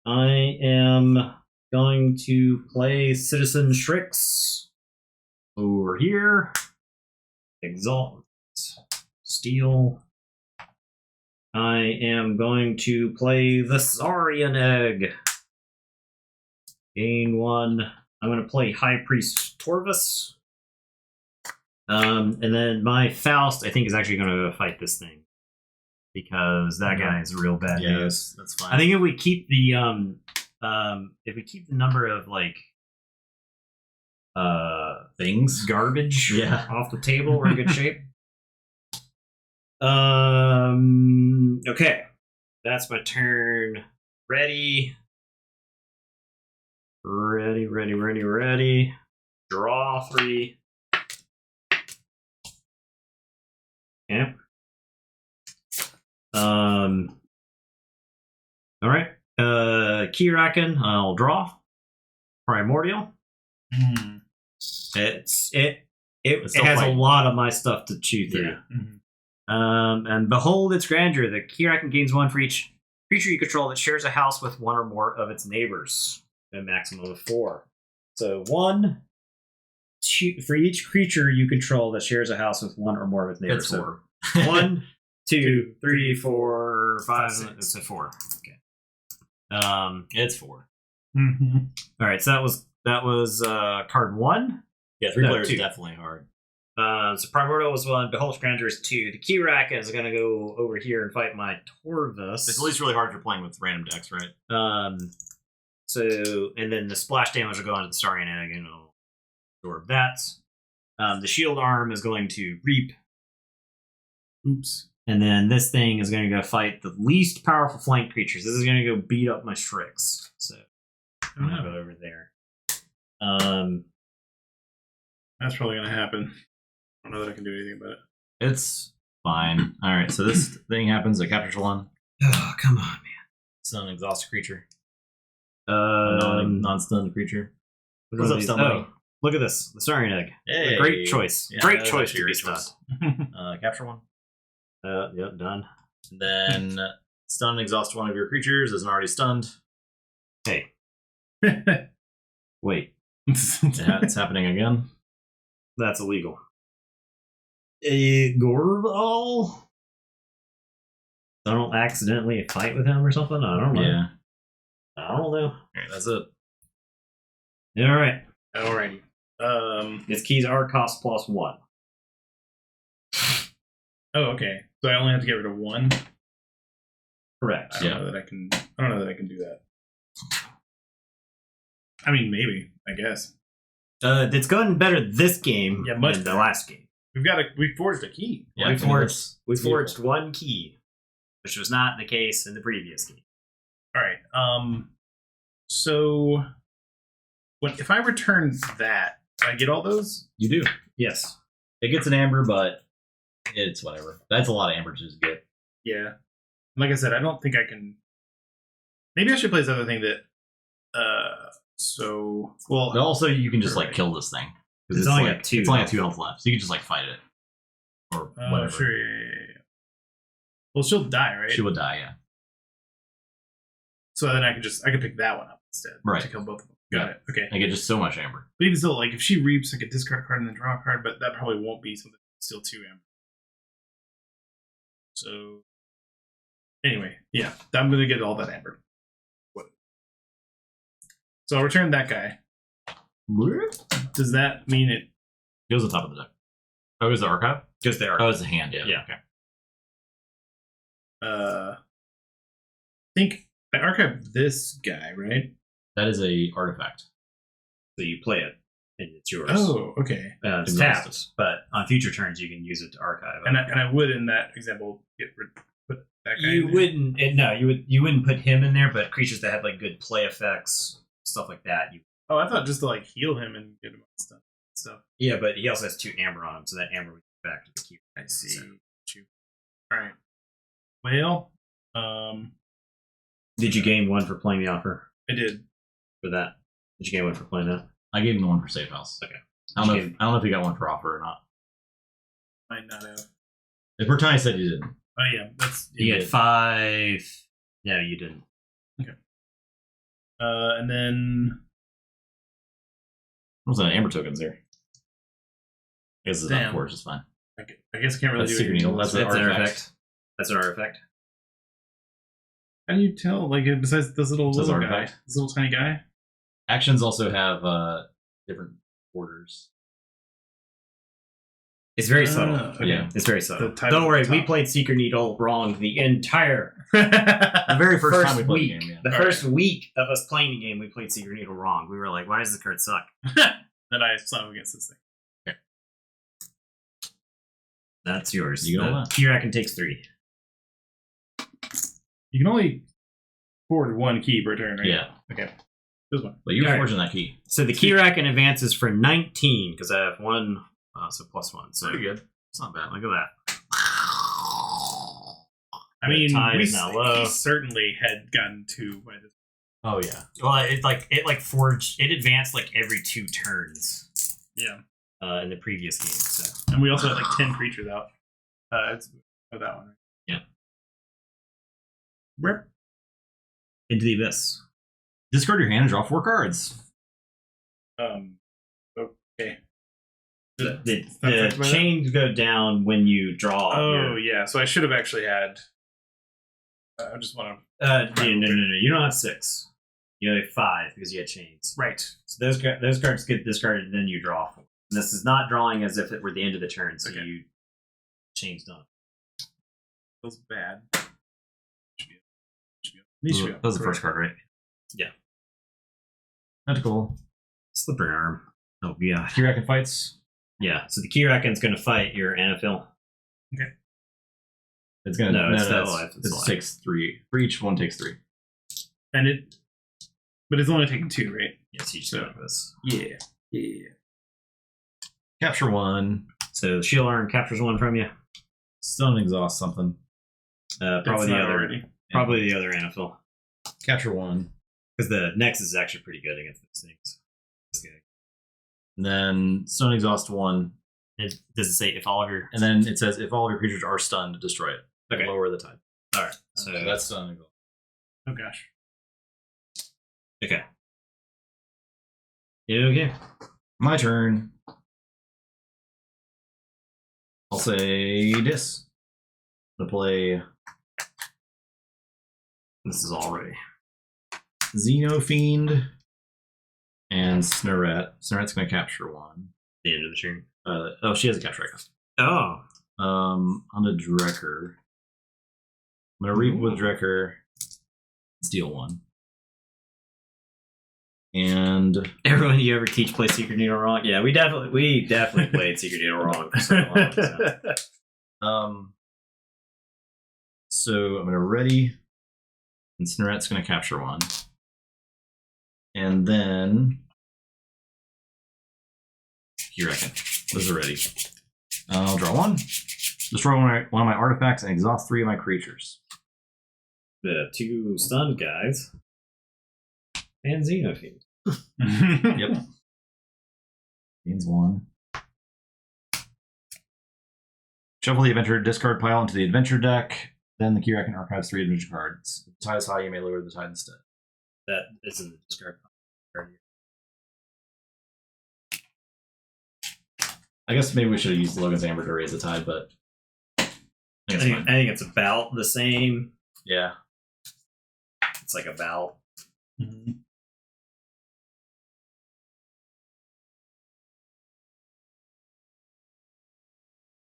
I am going to play Citizen Strix over here. Exalt. Steel. I am going to play the Saurian Egg. Gain 1. I'm going to play High Priest Torvus. And then my Faust, I think, is actually going to fight this thing. Because that guy is real bad news. That's fine. I think if we keep the number of like things, garbage off the table, we're in good shape. Okay. That's my turn. Ready. Ready. Draw 3. Okay. All right. Keyraken, I'll draw. Primordial. It has a lot of my stuff to chew through. Yeah. And behold its grandeur. The Keyraken gains 1 for each creature you control that shares a house with 1 or more of its neighbors. A maximum of 4. So 1, 2 for each creature you control that shares a house with 1 or more of its neighbors. It's 4. 1, 2, 3, 4, 5, 6. It's a 4. Okay. It's 4. All right. So that was card 1. Yeah, 3 players 2. is definitely hard. So Primordial was 1. Behold's Grandeur is 2. The Keyraken is going to go over here and fight my Torvus. It's at least really hard if you're playing with random decks, right? So, and then the splash damage will go onto the Saurian Egg and it'll absorb that. The Shield Arm is going to reap. Oops. And then this thing is going to go fight the least powerful flank creatures. This is going to go beat up my Strix. So I'm going to go over there. That's probably going to happen. I don't know that I can do anything about it. It's fine. All right, so this thing happens. It captures 1. Oh, come on, man. It's an exhausted creature. Non-stunned Non-stunned creature. What's up, somebody? Look at this. The Saurian Egg. Hey. Great choice. Yeah, Great that is choice actually to a be great stunned. choice. Capture 1. Yep, done. And then stun and exhaust 1 of your creatures. Isn't already stunned. Hey. Wait. It's happening again. That's illegal. Gorbal? I don't accidentally fight with him or something? I don't know. Yeah. I don't know. Alright, that's it. Alright. Alrighty. Its keys are cost +1. Oh, okay. So I only have to get rid of 1. Correct. I don't know that I can. I don't know that I can do that. I mean, maybe. I guess It's gotten better this game much than the better. last game. we forged a key. Yeah, we I think forged that's- 1 key, which was not the case in the previous game. All right. So, if I return that, do I get all those? You do. Yes. It gets an amber, but it's whatever. That's a lot of amber to just get. Yeah. Like I said, I don't think I can. Maybe I should play this other thing that. But also, you can just like Right. kill this thing because It's it's only like got 2 It's only got health. 2 health left, so you can just like fight it or whatever. Sure. Yeah. Well, she'll die, right? She will die. Yeah. So then I could pick that one up instead. Right. To kill both of them. Got it. Okay. I get just so much amber. But even still, like if she reaps, I could discard a card and then draw a card, but that probably won't be something that's still 2 amber. So anyway, yeah, I'm gonna get all that amber. So I'll return that guy. Does that mean it? It goes on top of the deck. Oh, is the archive? Just there. Oh, it's the hand. Yeah. Yeah. Okay. I think I archived this guy, right? That is a artifact. So you play it. and it's yours. Oh, okay. It's tapped, but on future turns you can use it to archive. And I would in that example put that guy. You in there. wouldn't. You wouldn't put him in there, but creatures that have like good play effects, stuff like that. Oh, I thought just to like heal him and get him on stuff. Yeah, but he also has 2 amber on him, so that amber would go back to the key. I see. All right. Well, Did you gain 1 for playing the offer I did. for that? Did you gain 1 for playing that? I gave him the one for Safe House. Okay. I don't know if he got one for offer or not. Might not have. If Bertani said you didn't. Oh yeah, that's You had 5. No, you didn't. and then What was that? Amber tokens there. I guess it's Damn. not force, it's fine. I guess I can't really That's do Secret anything Needle. else. That's an an artifact. artifact. That's an artifact. How do you tell? Like besides this little Says guy, artifact. this little tiny guy. Actions also have different orders. It's very subtle. Okay. Yeah. It's very subtle. The type Don't at worry, the we top. played Secret Needle wrong the entire The very first time we played week. the game, yeah. The All first week of us playing the game, we played Secret Needle wrong. We were like, "Why does this card suck?" Then I saw him against this thing. That's yours. You know what? Keyraken takes 3. You can only forward 1 key per turn, right? Yeah. Okay. This one. But you were All right. forging that key. So the Keyraken advances for 19 because I have 1, so +1. So Pretty good. It's not bad. look at that. I The mean, tide is now low. he certainly had gotten 2 by this. Oh yeah. Well, it forged. It advanced like every 2 turns Yeah. in the previous game. So And we also had like 10 creatures out. It's that one. Yeah. Rip. into the abyss. Discard your hand and draw 4 cards. Okay. The That's about it? chains go down when you draw. Oh yeah. So I should have actually had. I just want to. No. You don't have 6. You have 5 because you had chains. Right. So those cards get discarded, and then you draw 4. And this is not drawing as if it were the end of the turn, so Okay. you chains done. Feels bad. These should be That was the first card, right? Yeah. Tentacle. Slippery arm. Oh yeah, Keyraken fights. yeah. So the Keyraken's going to fight your Anaphil. It's gonna No, it's that's- still alive. It's It alive. takes 3. For each one takes 3. And but it's only taking 2, right? Yes, you just So- go like this. Yeah. Yeah. Capture 1. So the shield arm captures 1 from you. Stun exhaust something. Probably That's the not other. already. Probably the other Anaphil. Capture 1. Because the Nexus is actually pretty good against those things. This guy. And then stun exhaust 1. Does it say if all of your? And then it says if all of your creatures are stunned, destroy it. Okay. Lower the tide. All right. So So that's stun exhaust. Oh gosh. okay. You okay? My turn. I'll say this. I'm gonna play This is all ready. Xenofiend and Snurret. Snurret's gonna capture 1. The end of the turn. Oh, she has a capture icon. Oh. On the Drekker. I'm gonna reap with Drekker. Steal 1. And Everyone you ever teach plays Secret Needle wrong? Yeah, we definitely played Secret Needle wrong for so long. So. So I'm gonna ready, and Snurret's gonna capture 1, and then Keyraken. Those are ready. I'll draw 1, destroy one of my artifacts, and exhaust 3 of my creatures. The 2 stunned guys. And Xenofiend. Yep. Means 1. Shuffle the adventure discard pile into the adventure deck. Then the Keyraken archives 3 adventure cards. If the tide is high, you may lower the tide instead. That is in the discard. I guess maybe we should have used Logan's Amber to raise the tide, but I think it's fine. I think it's about the same. Yeah. It's like about. Mhm.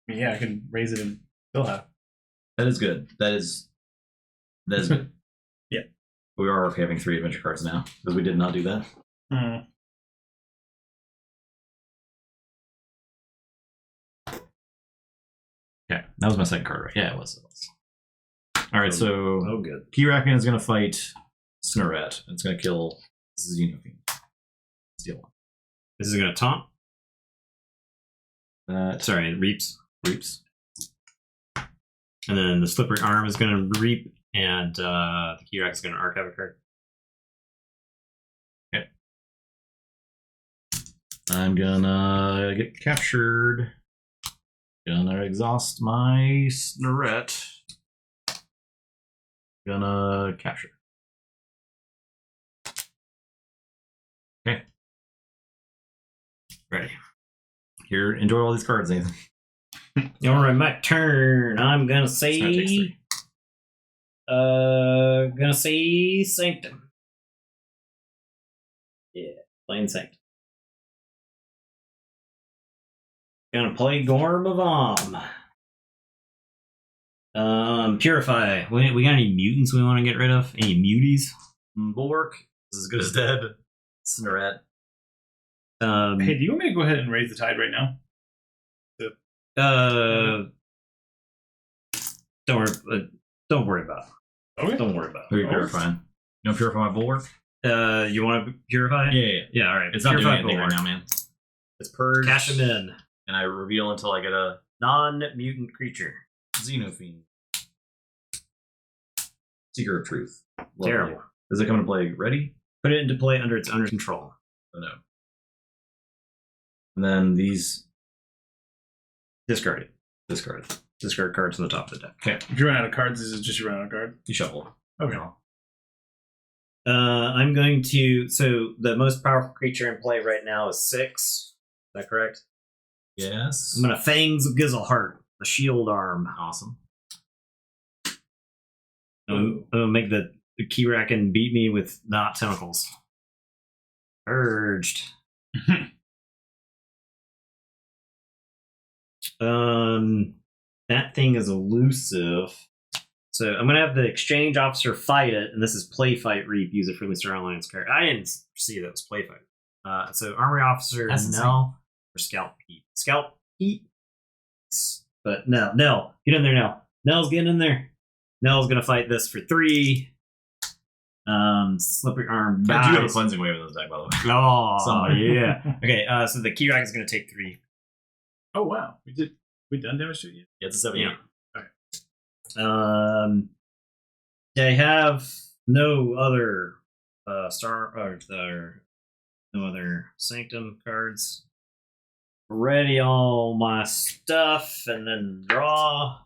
Yeah, I can raise it and still have. That is good. That is good. Yeah. We are having 3 adventure cards now, because we did not do that. Okay, that was my second card, right? Yeah, it was. All right, so Oh, good. Keyraken is going to fight Snurret. It's going to kill Xenofiend. Steal one. This is going to taunt. That Sorry, reaps. reaps. And then the slippery arm is going to reap, and the Keyraken is going to archive a card. I'm gonna get captured. Gonna exhaust my Snurret. Gonna capture. Okay. Ready. Here, enjoy all these cards, Nathan. All right, my turn. I'm going to It's gonna take say... 3. Gonna say Sanctum. Yeah, plain Sanctum. Gonna play Gorm of Purify. We got any mutants we want to get rid of? Any muties? Bulwark is as good as dead. Snurret. Hey, do you want me to go ahead and raise the tide right now? Don't worry about it. Okay. Don't worry about Who are you Oh. purifying? You don't purify my Bulwark? it. You want to purify? Yeah. All right. It's not doing Purify anything right Bulwark. now, man. It's purged. Cash him in. And I reveal until I get a Non-mutant creature. Xenofiend. Seeker of Truth. Lovely. Terrible. Does it come into play ready? Put it into play under its owner's control. Oh, no. And then these Discard it. discarded. Discard cards on the top of the deck. Okay. If you run out of cards, this is just you run out of cards. You shuffle. Okay. I'm going to. So the most powerful creature in play right now is 6. Is that correct? Yes. I'm going to Fangs of Gizzleheart, the shield arm. Awesome. I'm going to make the Keyraken beat me with not tentacles. Urged. That thing is elusive. So I'm gonna have the exchange officer fight it, and this is play fight reap. Use it for Star Alliance card. I didn't see that was play fight. So armory officer That's insane. Nell or Scout Pete. Scout Pete. But Nell, get in there, Nell. Nell's getting in there. Nell's gonna fight this for 3. Slippery arm. I do have a dies. cleansing wave in this deck, by the way. Oh Somewhere. yeah. Okay. So the Keyraken is gonna take 3. Oh wow, we done damage to it yet? Yeah, it's a 7-8. Yeah. Okay. They have no other no other Sanctum cards. Ready all my stuff and then draw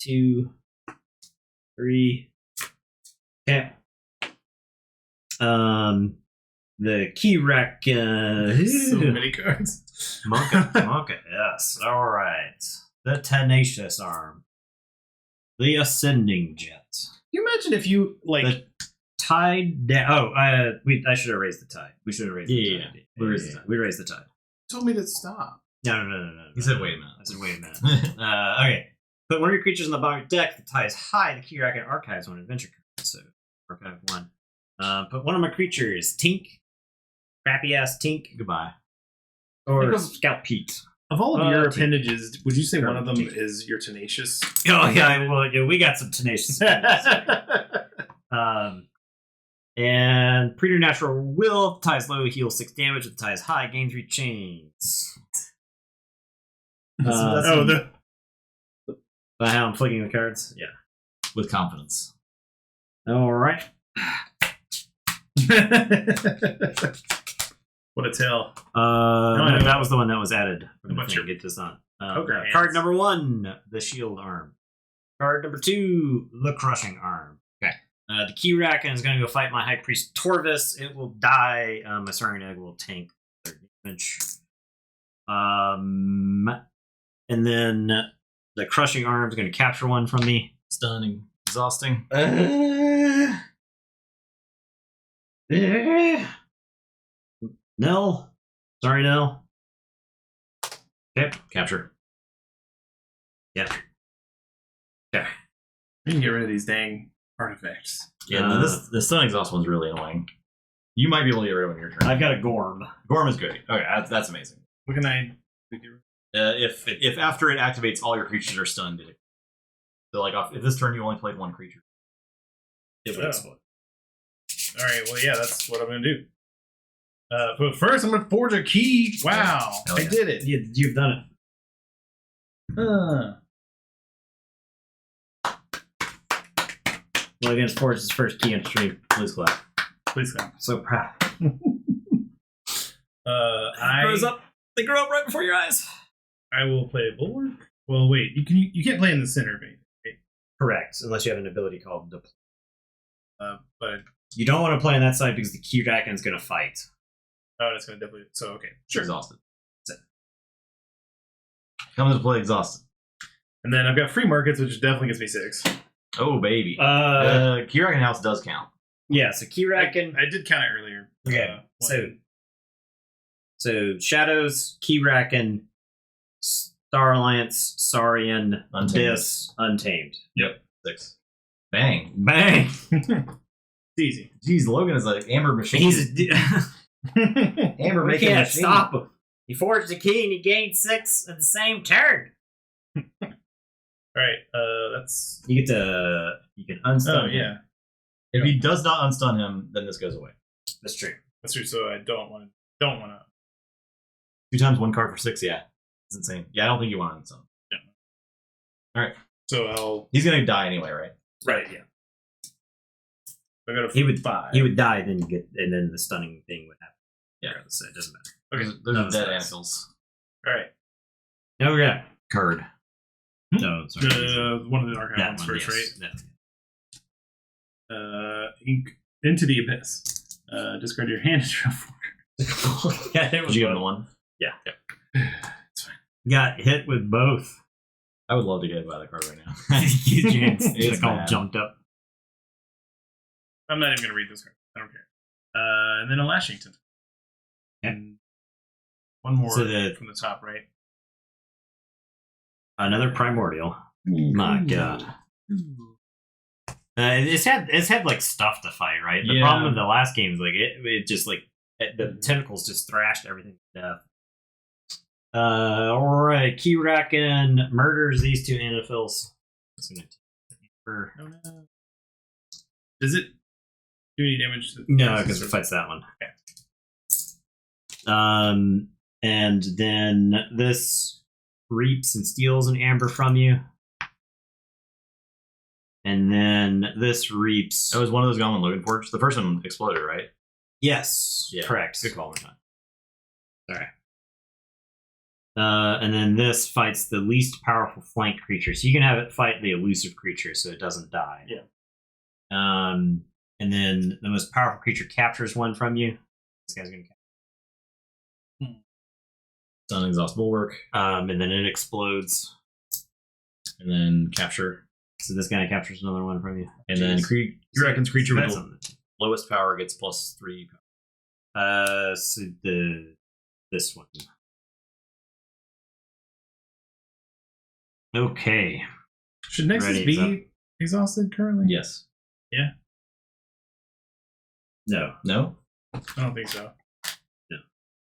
2, 3. Okay. The Keyraken. So many cards. Monka, yes. All right. The Tenacious Arm. The Ascending Jet. Can you imagine if you like? The Tide down. Oh, I should have raised the tide. We should have raised the Yeah, tide. we raised the tide. We raised the tide. Told me to stop. No. He said, wait a minute. I said, wait a minute. Okay. Put one of your creatures on the bottom of your deck. The tie is high. The Keyraken archives one adventure card. So, archive 1. Put one of my creatures. Tink. Crappy ass Tink. Goodbye. Or Think of- Scout Pete. Of all of your Tink. appendages, would you say one of them Tink. is your tenacious? Oh, yeah. Well, yeah, we got some tenacious. And Preternatural Will. The tie is low. Heal 6 damage. If the tie is high. Gain 3 chains. The By how I'm flicking the cards? Yeah. With confidence. All right. what a tale. No, that was the one that was added. How about your- Get this on. Okay. Card number 1, the shield arm. Card number 2, the crushing arm. Okay. The Keyraken is going to go fight my High Priest Torvis. It will die. My Soaring Egg will tank 3 damage. And then the crushing arm is going to capture 1 from me. Stunning. Exhausting. Nell. Sorry, Nell. Okay. Capture. Yeah. Okay. You can get rid of these dang artifacts. Yeah, no, this stunning exhaust one's really annoying. You might be able to get rid of it on your turn. I've got a Gorm. Gorm is good. Okay, that's amazing. What can I? If after it activates, all your creatures are stunned. So like if this turn you only played one creature, it would explode. All right. Well, yeah, that's what I'm gonna do. But first, I'm gonna forge a key. Wow, Hell I yeah. did it. You've done it. Well, against Forge's first key on stream. Please clap. Please come. So proud. They grow up right before your eyes. I will play a bulwark. Well, wait. You can't play in the center, mate. Right? Correct, unless you have an ability called Deploy. But You don't want to play on that side because the Keyraken's going to fight. it's gonna definitely. So okay, Sure. Exhausted. Come to play exhausted. And then I've got free markets, which definitely gets me 6. Oh baby. Keyraken House does count. Yeah, so Keyraken. I did count it earlier. Okay, so Shadows, Keyraken, Star Alliance, Saurian, Untamed. Abyss, Untamed. Yep. 6. Bang. Bang! it's easy. Jeez, Logan is like Amber Machine. He's Amber we making can't machine. stop him. He forged a key and he gained 6 at the same turn. All right. That's. You can unstun him. yeah. If he does not unstun him, then this goes away. That's true. That's true. So I don't want to. 2 times 1 card for 6. Yeah, it's insane. Yeah, I don't think you want to unstun. Yeah. All right. So He's gonna die anyway, right? Right, yeah. I got a He would 5. He would die, then and then the stunning thing would happen. Yeah. So it doesn't matter. Okay. Those No, are dead it's- assholes. All right. Oh yeah. Card. No, sorry. One of the archive That ones one, first, yes. right? Into the abyss. Discard your hand and draw 4. Yeah, it Did was you give him 1? It's fine. got hit with both. I would love to get hit by the card right now. Your hands It's like all bad. junked up. I'm not even going to read this card. I don't care. And then a lashing tentacle. And one more So from the top right. Another primordial. My God. It's had like stuff to fight, right? The Yeah. problem with the last game is like it just like the tentacles just thrashed everything to death. All right, Keyraken murders these 2 anaphils. It's gonna for Oh, no. Does it do any damage? no, because it fights that one. Okay. And then this reaps and steals an amber from you. And then this reaps. That was one of those gone when Logan forged. The first one exploded, right? Yes, Yeah. correct. Good call, Martin. All right. And then this fights the least powerful flank creature. So you can have it fight the elusive creature so it doesn't die. Yeah. And then the most powerful creature captures 1 from you. This guy's going to capture. Stun, exhaust, bulwark, And then it explodes. and then capture. So this guy captures another 1 from you. And then Jeez. Keyraken's creature with That's the something. lowest power gets +3 power. So this one. Okay. Should Nexus Ready, be exhausted currently? Yes. No. No? I don't think so.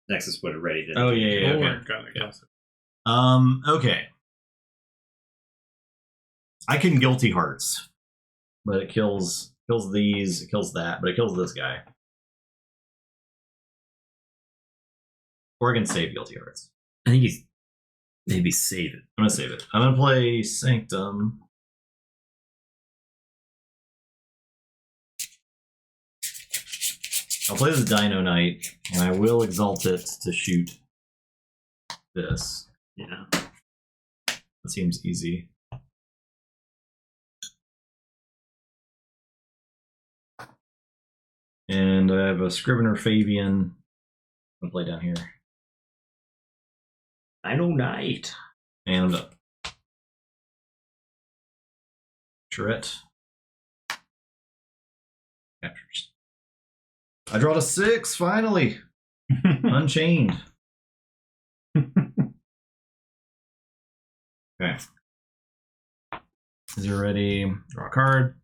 Nexus would have ready to. Oh, yeah. Or Okay. got exhausted. Okay. I can guilty hearts, but it kills these, it kills that, but it kills this guy. Or I can save guilty hearts. I think he's maybe save it. I'm gonna save it. I'm gonna play Sanctum. I'll play this Dino Knight, and I will exalt it to shoot this. Yeah. That seems easy. And I have a Scrivener Fabian. I'm gonna play down here. I know Knight. And I'm done. Charette. Captures. I drawed a 6, finally! Unchained. Okay. Is you ready? Draw a card.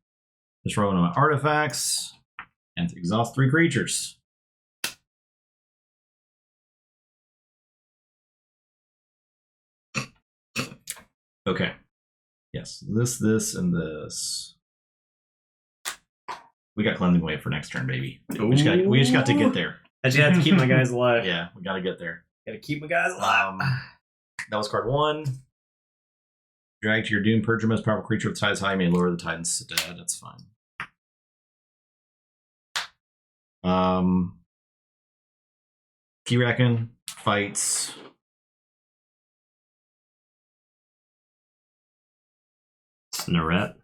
Just roll one of my artifacts. And exhaust 3 creatures. Okay. Yes. This, and this. We got Cleansing Wave for next turn, baby. We just got to get there. I just have to keep my guys alive. Yeah, we got to get there. Gotta keep my guys alive. That was card 1. Drag to your Doom, purge your most powerful creature with tides high. You may lower the tide instead. That's fine. Keyraken fights. Snarette.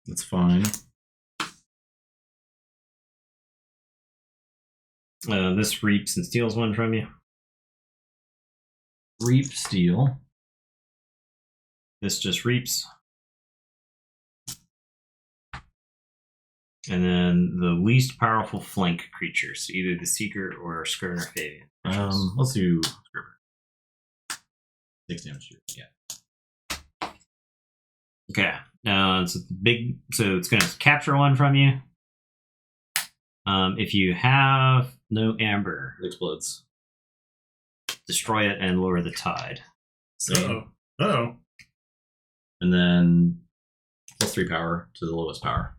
That's fine. This reaps and steals one from you. Reap, steal. This just reaps. And then the least powerful flank creatures, either the Seeker or Scrivener Fabian. Let's do Scrivener. 6 damage to you. Yeah. Okay. So it's gonna capture one from you. If you have no amber, It explodes. destroy it and lower the tide. Same. Oh. And then +3 power to the lowest power.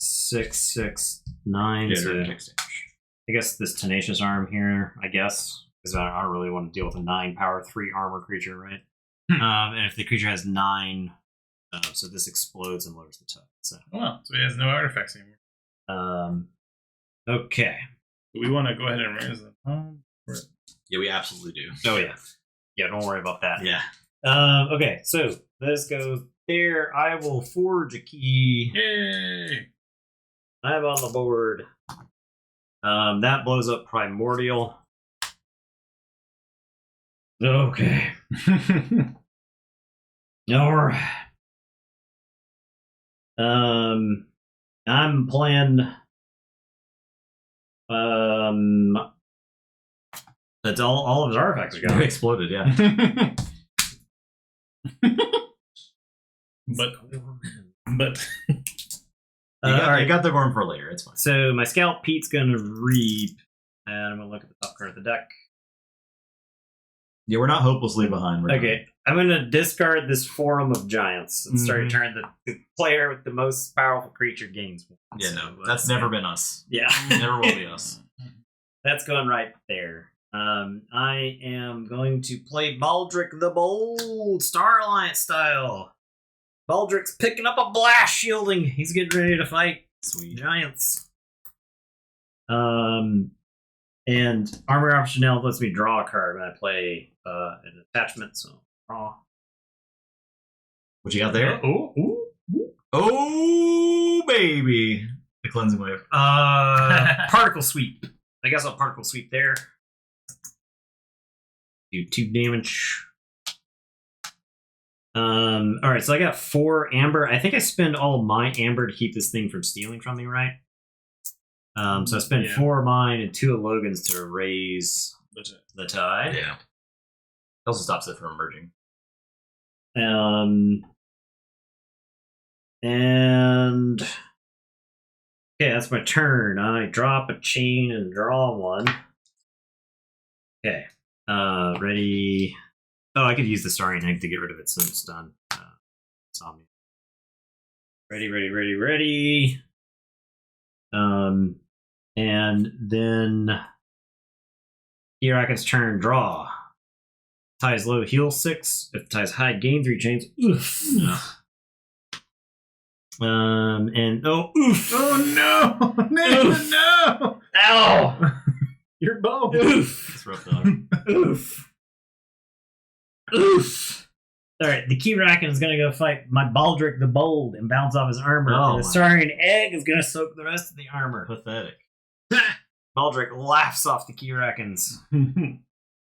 6, 6, 9. Yeah, So takes damage. I guess this Tenacious Arm here, because I don't really want to deal with a 9 power 3 armor creature, right? And if the creature has 9, so this explodes and lowers the tide. So Well, so he has no artifacts anymore. Okay. Do we want to go ahead and raise them? Yeah, we absolutely do. Oh yeah. Yeah, don't worry about that. Yeah. Okay, so this goes there. I will forge a key. Yay! I'm on the board. That blows up Primordial. Okay. Alright. I'm playing. That's all of his artifacts are It gone. exploded, yeah. But You got the Gorm for later. It's fine. So my Scout Pete's gonna reap, and I'm gonna look at the top card of the deck. Yeah, we're not hopelessly behind. We're Okay, I'm gonna discard this Forum of Giants and start your turn. The player with the most powerful creature gains one. not. Yeah, no, So, that's never been us. Yeah, Never will be us. that's going right there. I am going to play Baldric the Bold, Star Alliance style. Baldric's picking up a blast shielding. He's getting ready to fight Sweet. Giants. And Armor Optional lets me draw a card when I play an attachment, so draw. What you got there? ooh. Oh, baby. The Cleansing Wave. Particle Sweep. I guess I'll Particle Sweep there. Do 2 damage. Alright, so I got 4 amber. I think I spend all of my amber to keep this thing from stealing from me, right? So I spend 4 of mine and 2 of Logan's to raise the tide. Yeah. It also stops it from emerging. And okay, that's my turn. I drop a chain and draw one. Okay. Ready. Oh, I could use the Starry Egg to get rid of it since it's done. It's on me. Ready. And then Keyraken's turn, draw. Ties low, heal 6. If ties high, gain 3 chains. Oof. And oof. Oh no! No! Ow! Your bow. Oof. It's rough, dog. Oof. Oof. Alright, the Keyraken is gonna go fight my Baldric the Bold and bounce off his armor. Oh, and the my. Saurian Egg is gonna soak the rest of the armor. Pathetic. Baldric laughs off the Keyraken's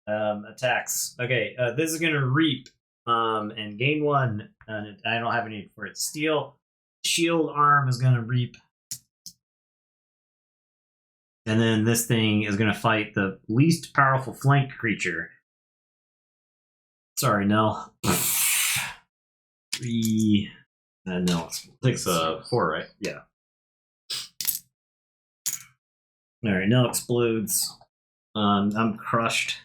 attacks. Okay, this is gonna reap and gain 1. And I don't have any for it to steal. Shield arm is gonna reap. And then this thing is gonna fight the least powerful flank creature. Sorry, Nell. 3. No, it's 6, 4, right? yeah. All right, now explodes. I'm crushed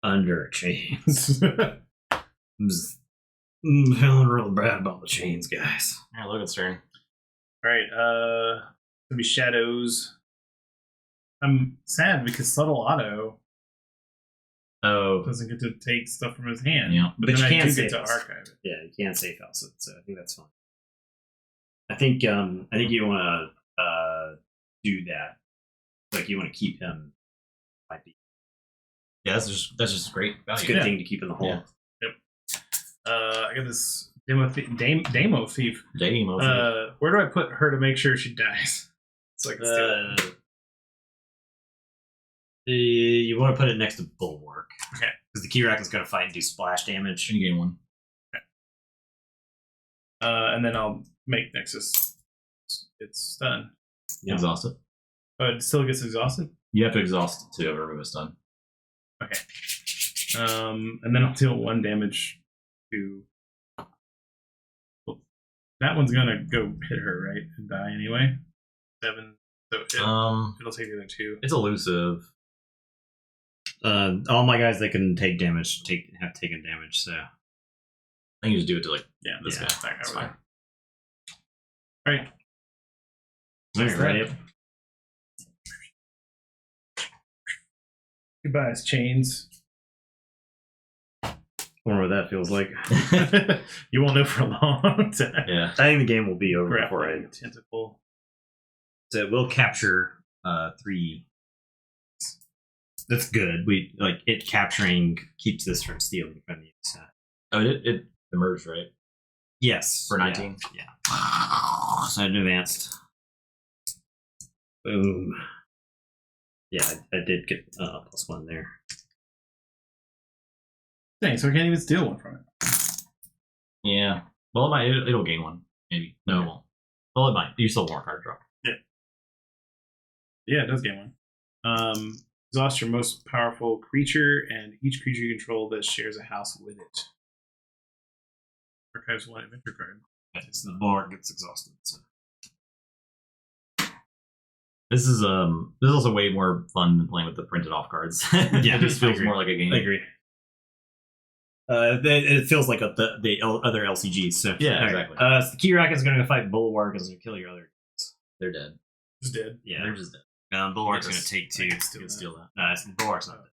under chains. I'm just feeling real bad about the chains, guys. Yeah, Logan's turn. All right, gonna be shadows. I'm sad because subtle auto Oh, doesn't get to take stuff from his hand. Yeah. but But then you I can do save get to it. archive it. Yeah, you can save house it, so I think that's fine. I think you want to do that. Like you want to keep him. Might be. yeah, that's just great It's a value. good Yeah. thing to keep in the hole. Yeah. I got this Demo Thief. Dame, Where do I put her to make sure she dies? So I can steal it. You want to put it next to Bulwark. Okay. Because the Keyraken's going to fight and do splash damage. you gain 1. And then I'll make Nexus. It's stun. Yeah. Exhaust it. But it still gets exhausted. You have to exhaust to remove a stun. Okay. And then I'll deal 1 damage to. Well, that one's gonna go hit her, right, and die anyway. 7. So it'll take the other 2. It's elusive. All my guys that can take damage have taken damage, so. I can just do it to like Yeah, this yeah, guy. that It's guy over fine. there. All right. Alright, ready up. Goodbye, chains. Wonder what that feels like. You won't know for a long time. Yeah. I think the game will be over before I. Grappling tentacle. So we'll capture 3. That's good. We like it capturing keeps this from stealing from the side. Oh, it emerged, right? Yes. For 19? Yeah. So it advanced. Boom. Yeah, I did get +1 there. Dang, so I can't even steal 1 from it. Yeah. Well, it'll gain 1. Maybe. No, it won't. Well, it might. You still have more card draw. Yeah, it does get 1. Exhaust your most powerful creature and each creature you control that shares a house with it. Archives 1 adventure card. It's the bar gets exhausted. So. This is also way more fun than playing with the printed off cards. Yeah, It just I feels agree. more like a game. I agree. It feels like the other LCGs. So Yeah, Alright. exactly. So the Keyraken's going to fight Bulwark. Is going to kill your other. They're dead. It's dead. Yeah. They're just dead. Bulwark's You going to take 2. I can You steal can that. steal that. No, Bulwark's not dead.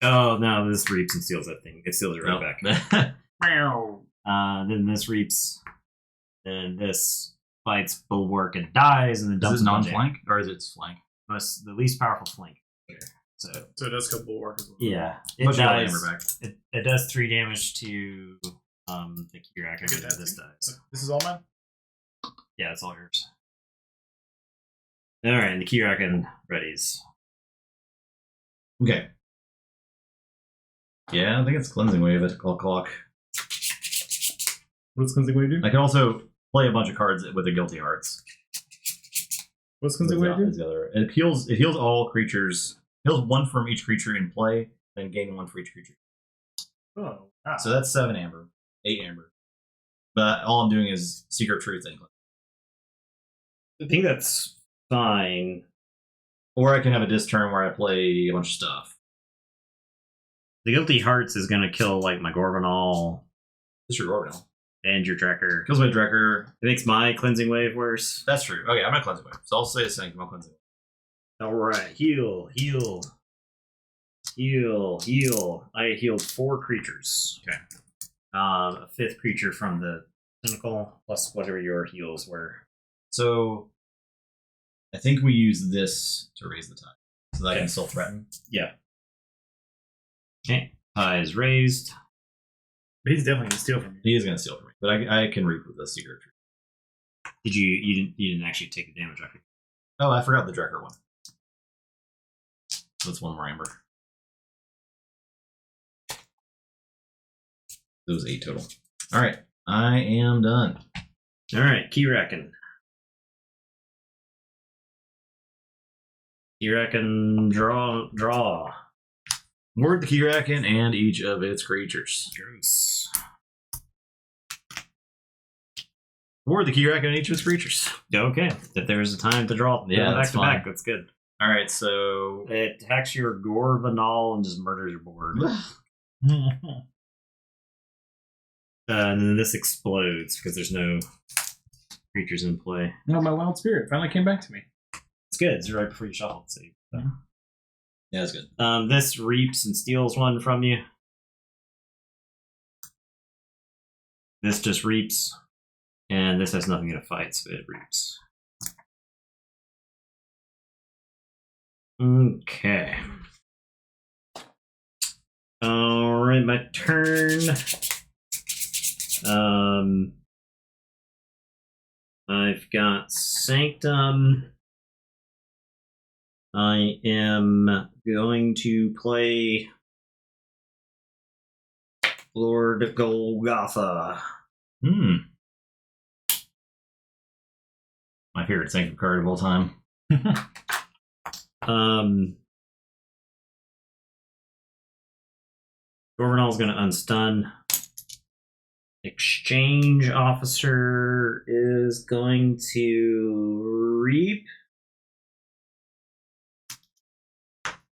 Oh no! This reaps and steals that thing. It steals it right back. Meow. Then this reaps. Then this fights Bulwark and dies, and then Is dumps this a bunch non-flank or is it flank? of- It's the least powerful flank. So So it does kill Bulwark as well. yeah, it Much more dies. hammer back. It does 3 damage to the Keyraken. Get that This thing. dies. This is all mine? Yeah, it's all yours. All right, and the Keyraken readies. Okay. Yeah, I think it's cleansing wave at clock. What's Cleansing Wave do? I can also play a bunch of cards with the Guilty Hearts. What's Cleansing Wave do? Is the other. It heals all creatures. Heals 1 from each creature in play, then gain 1 for each creature. Oh, wow. So that's 7 amber, 8 amber. But all I'm doing is Secret Truth and cleanse. I think that's fine. Or I can have a disc turn where I play a bunch of stuff. The Guilty Hearts is going to kill like my Gorgonal This is your Orbital. and your Drekker. Kills my Drekker. It makes my Cleansing Wave worse. That's true. Okay, I'm not cleansing wave. So I'll say the same. I'm cleansing wave. All right, heal. I healed 4 creatures. Okay. A 5th creature from the Pinnacle, plus whatever your heals were. So I think we use this to raise the tide. So that I Okay. can still threaten. Yeah. Okay. Tide is raised. But he's definitely going to steal from you. He is going to steal from me. But I can reap with the Secret Truth. Did you didn't actually take the damage? Oh, I forgot the Drekker one. So that's 1 more amber. It was 8 total. All right, I am done. All right, Keyraken. Keyraken, draw. Ward the Keyraken and each of its creatures. Gross. Or the Keyraken on each of its creatures. Okay, if there's a time to draw Yeah, back that's to fine. back, that's good. All right, so It hacks your Gorvanal and just murders your board. And then this explodes because there's no creatures in play. No, my wild spirit finally came back to me. It's good. It's right before you shuffle. So yeah, that's good. this reaps and steals one from you. This just reaps, and this has nothing to fight, so it reaps. Okay. All right, my turn. I've got Sanctum. I am going to play Lord Golgotha. My favorite Sanctum card of all time. Gorvanal's going to unstun. Exchange Officer is going to reap.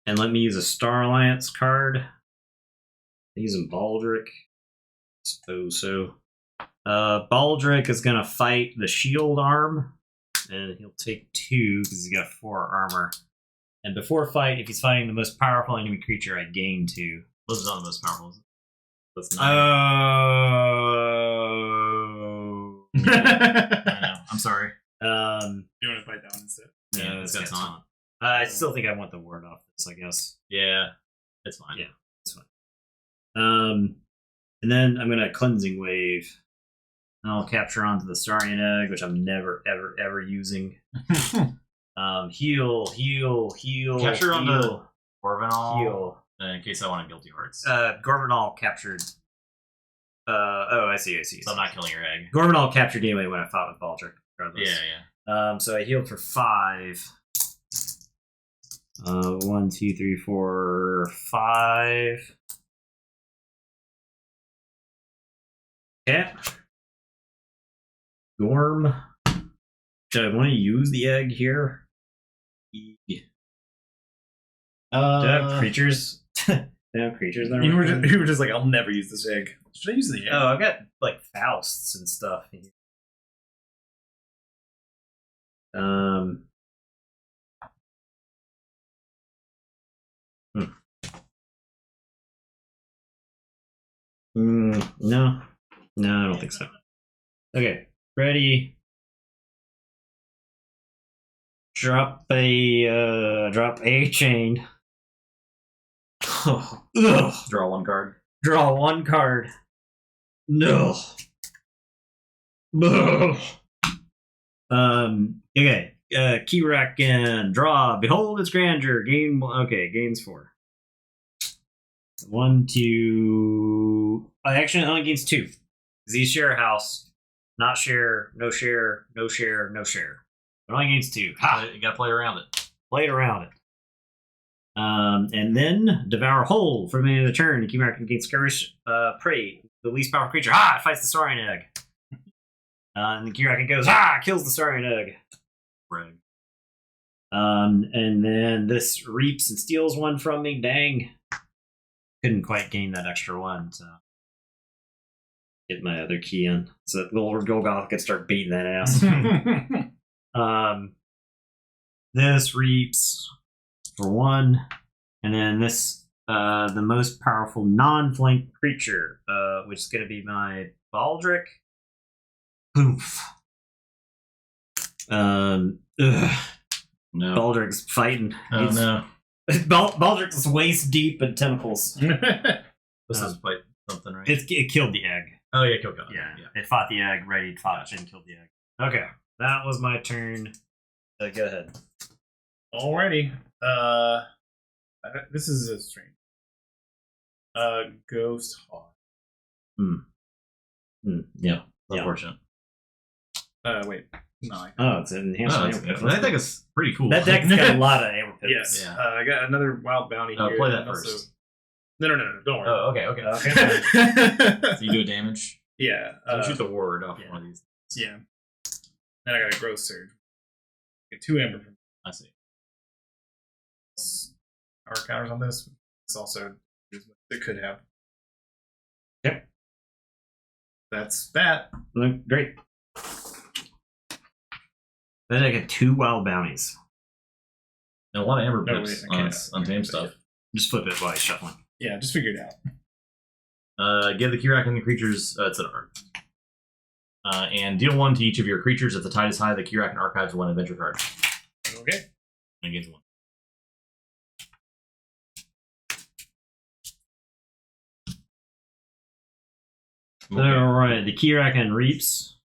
And let me use a Star Alliance card. I'm using Baldric. Suppose so. Baldric is going to fight the shield arm. And he'll take 2 because he's got 4 armor. And before fight, if he's fighting the most powerful enemy creature, I gain 2. Those are not the most powerful. That's Oh. I know. I'm sorry. You want to fight that one instead? Yeah, it's got taunt. I still think I want the ward off this, I guess. Yeah, it's fine. Yeah. It's fine. And then I'm going to Cleansing Wave. And I'll capture onto the Saurian Egg, which I'm never, ever, ever using. Heal. Capture onto heal, Gorvanal. heal. In case I want a Guilty Hearts. Gorvanal captured. I see. So I'm not killing your egg. Gorvanal captured anyway when I fought with Baldric. Regardless. Yeah. So I healed for 5. 1, 2, 3, 4, 5. Yeah. Gorm. Should I want to use the egg here? Do I have creatures? Do I have creatures that are You working? were just like, I'll never use this egg. Should I use the egg? Oh, I've got like Fausts and stuff. No, I don't think so. Okay, ready. Drop a chain. Ugh. Draw 1 card. Draw 1 card. No. Ugh. Okay. Keyraken. Draw. Behold its grandeur. Gains 4. 1, 2. Actually, it only gains 2. Because these share a house. Not share. No share. No share. No share. It only gains 2. Ha! You gotta play around it. Play it around it. And then Devour Whole for the beginning of the turn. Keyraken gains Scarish Prey. The least powerful creature. Ha! It fights the Saurian Egg. And the Keyraken goes, kills the Saurian Egg. Right. And then this reaps and steals 1 from me. Dang. Couldn't quite gain that extra 1, so get my other key in. So that Lord Golgotha could start beating that ass. This reaps for 1. And then this the most powerful non-flank creature, which is gonna be my Baldric. Poof. No. Baldric's fighting. Oh no. Baldric's waist deep in tentacles. This is quite something, right? It killed the egg. Oh yeah, kill God. Yeah. It fought the egg, ready to fight, and killed the egg. Okay, that was my turn. Go ahead. Alrighty. This is a strange. Ghost Hawk. Yeah. Unfortunate. Wait. No. Oh, it's an enhanced. I think it's pretty cool. That deck's got a lot of ammo pits. Yes. Yeah. I got another wild bounty here. Play that and also- first. No. Don't worry. Oh, okay. Okay. So you do a damage. Yeah. So shoot the ward off one of these. Yeah. Then I got a growth surge. Get 2 amber from I see. our counters on this. It's also it could have. Yep. That's that. Great. Then I get 2 wild bounties. And a lot of amber No, pips wait, I on can't. untamed stuff. Just flip it while he's shuffling. Yeah, just figure it out. Give the Keyraken creatures it's an art. And deal 1 to each of your creatures. If the tide is high, the Keyraken archives 1 adventure card. Okay. And gains 1. Alright, the Keyraken reaps.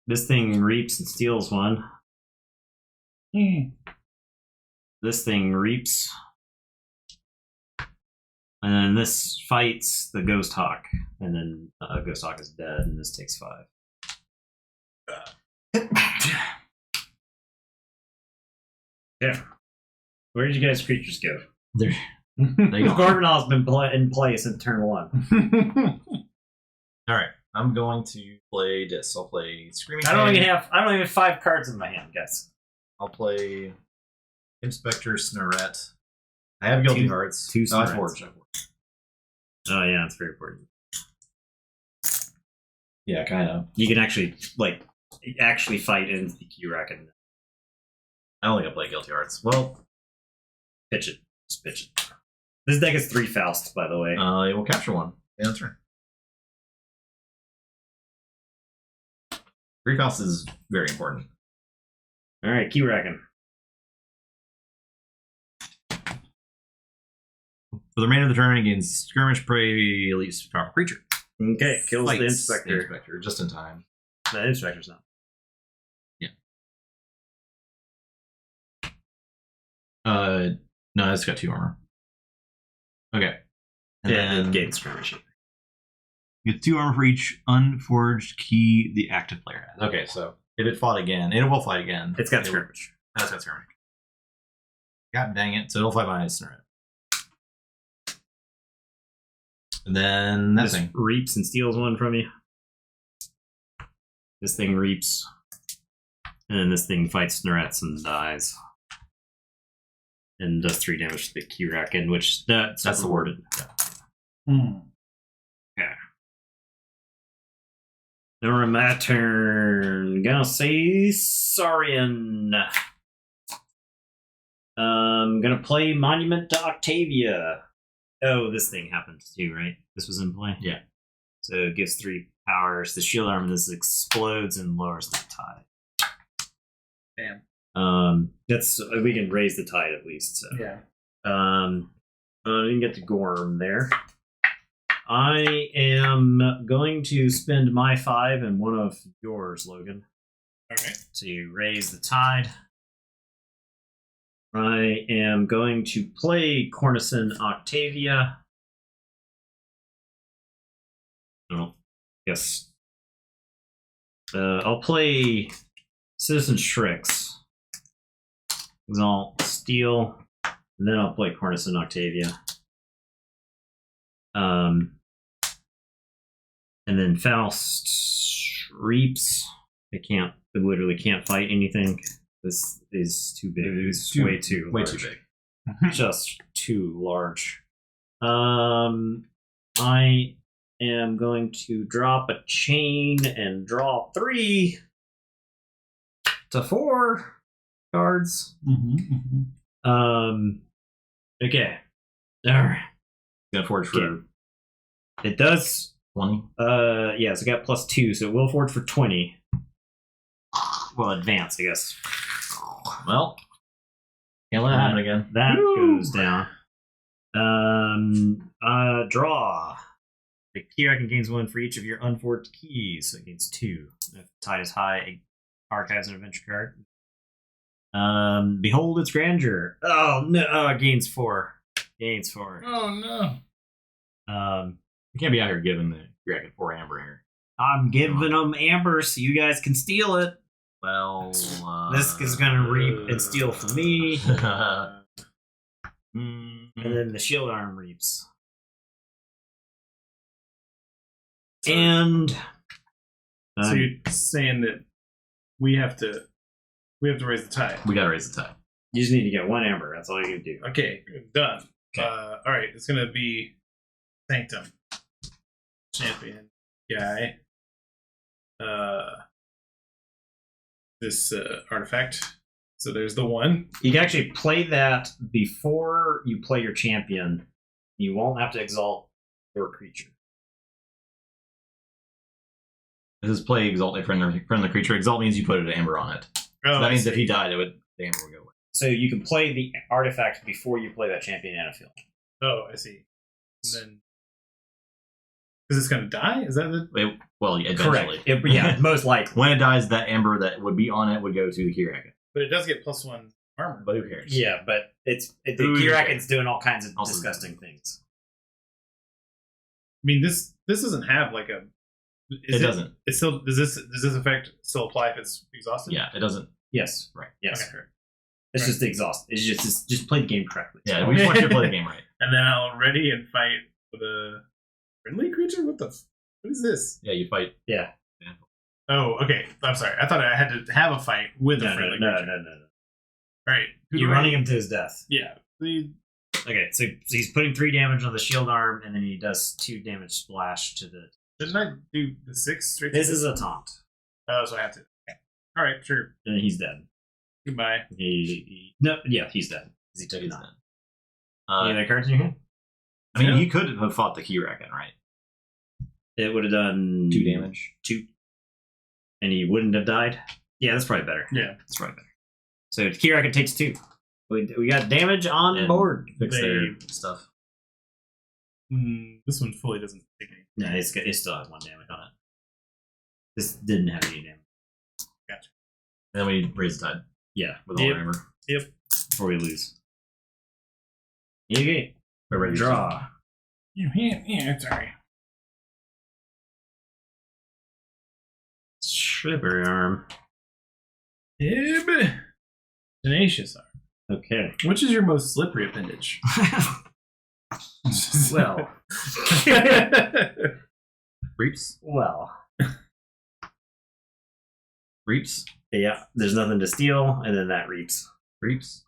This thing reaps and steals 1. This thing reaps. And then this fights the Ghost Hawk. And then Ghost Hawk is dead, and this takes 5. Yeah. Where did you guys' creatures go? They go. Gorgonol's been in play since turn 1. Alright, I'm going to play this. I'll play Screaming I don't Fang. even have 5 cards in my hand, guys. I'll play Inspector Snarette. I have Guilty Hearts. 2 I Snarets. forged. Oh yeah, it's very important. Yeah, kind of. You can actually fight into the Keyraken. I don't think I play Guilty Hearts. Well, Pitch it. Just pitch it. This deck is 3 Faust, by the way. it will capture 1. Yeah, that's right. 3 Faust is very important. Alright, Keyraken. For the remainder of the turn, it gains skirmish, prey, at least powerful creature. Okay, kills Fights the Inspector. Inspector, just in time. The Inspector's not. No, it's got 2 armor. Okay. And Yeah, then it gains skirmish. you get 2 armor for each unforged key the active player has. Okay, so if it fought again, and it will fight again. It's got it will- skirmish. That's got skirmish. God dang it. So it'll fight my Snarette. And then that This thing. reaps and steals 1 from you. This thing reaps. And then this thing fights Snorettes and dies. And does 3 damage to the Keyraken, which that's the rewarded. Hmm. Now my turn. Gonna say Saurian. Gonna play Monument to Octavia. Oh, this thing happened too, right? This was in play? Yeah. So it gives 3 powers. The shield arm, this explodes and lowers the tide. Damn. That's we can raise the tide at least. So. Yeah. I didn't get to Gorm there. I am going to spend my 5 and 1 of yours, Logan, Okay. to raise the tide. I am going to play Cornison Octavia. Oh, yes. I'll play Citizen Shrix. I'll steal, and then I'll play Cornison Octavia. And then Faust reaps. I literally can't fight anything. This is too big. It's way too Way large. too big. Just too large. I am going to drop a chain and draw 3 to 4 cards. Okay. Alright. Gonna forge for Okay. It does 20. yeah, so I got +2, so it will forge for 20. Well, advance, I guess. Well, can't let it happen again. That Woo! goes down. Draw. The Keyraken gains 1 for each of your unforged keys, so it gains 2. If the tide is high, it archives an adventure card. Behold its grandeur. Oh no, it gains 4. Gains 4. Oh no. You can't be out here giving the Keyraken 4 amber here. I'm giving them amber so you guys can steal it. Well, This is gonna reap and steal from me. Mm, And then the shield arm reaps. And So you're saying that we have to raise the tide. We gotta raise the tide. You just need to get one amber. That's all you can do. Okay, done. Okay. All right, it's gonna be Sanctum champion guy. This artifact. So there's the one. You can actually play that before you play your champion. You won't have to exalt your creature. This is play Exalt a friendly creature. Exalt means you put an amber on it. Oh, So that I means if see. he died, the amber would go away. So you can play the artifact before you play that champion in a field. Oh, I see. And then, because it's gonna die. Is that the? Well, eventually. Correct. Yeah, most likely. When it dies, that amber that would be on it would go to the Keyraken. But it does get +1 armor. But who cares? Yeah, but the Who Keyraken's doing all kinds of Also- disgusting things. I mean, this doesn't have like a. It doesn't. It still does this effect still apply if it's exhausted? Yeah, it doesn't. Yes. Right. Yes. Okay. It's Right. just exhaust. It's just play the game correctly. Yeah, we just want you to play the game right. And then I'll ready and fight with a friendly creature. What is this? Yeah, you fight. Yeah. Oh, okay. I'm sorry. I thought I had to have a fight with a friendly creature. No. All right. Who You're do I- running him to his death. Yeah. Okay, so he's putting 3 damage on the shield arm, and then he does 2 damage splash to the. Didn't I do the 6 straight? to This the- is a taunt, Oh, so I have to. Okay. All right. Sure. and then he's dead. Goodbye. He's dead. He took He's none. dead. Any other cards in your hand? I mean, Yeah. he could have fought the Keyraken, right? It would have done 2 damage. 2, and he wouldn't have died. Yeah, that's probably better. Yeah. That's probably better. So Keyraken takes 2. We got damage on And board. Fix They- their stuff. This one fully doesn't take any. No, it still has 1 damage on it. This didn't have any damage. Gotcha. And then we raise the tide Yeah, with all Yep. our amber. Yep. before we lose. Okay, We're ready to draw. Yeah, sorry. Slippery arm. Ib. Tenacious arm. Okay. Which is your most slippery appendage? Well. Reaps. Well. Reaps. Yeah, there's nothing to steal, and then that reaps. Reaps.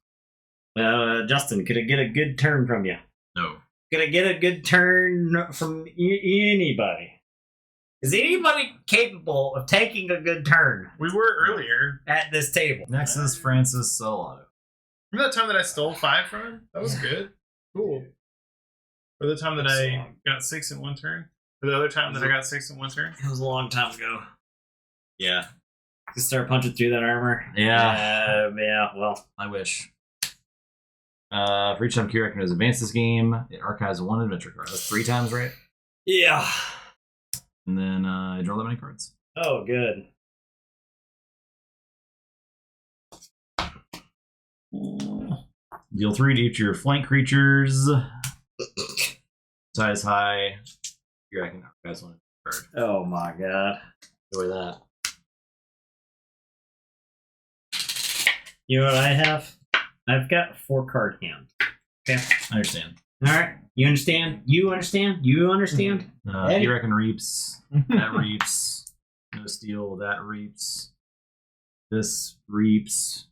Justin, could I get a good turn from you? No. Could I get a good turn from anybody? Is anybody capable of taking a good turn We were earlier. at this table? Next is Francis Salato. Remember that time that I stole 5 from him? That was good. Cool. Or the time that I got 6 in one turn? Or the other time that I got 6 in one turn? It was a long time ago. Yeah. Just start punching through that armor. Yeah. Yeah, well. I wish. For each time Keyraken has advanced this game, it archives 1 adventure card. That's 3 times, right? Yeah. And then I draw that many cards. Oh, good. Deal 3 to each of your flank creatures. Size high. Keyraken archives 1 card. Oh, my God. Enjoy that. You know what I have? I've got a 4-card hand. Okay. I understand. All right. You understand? You understand? You understand? Eddie. Keyraken reaps. That reaps. No steal. That reaps. This reaps.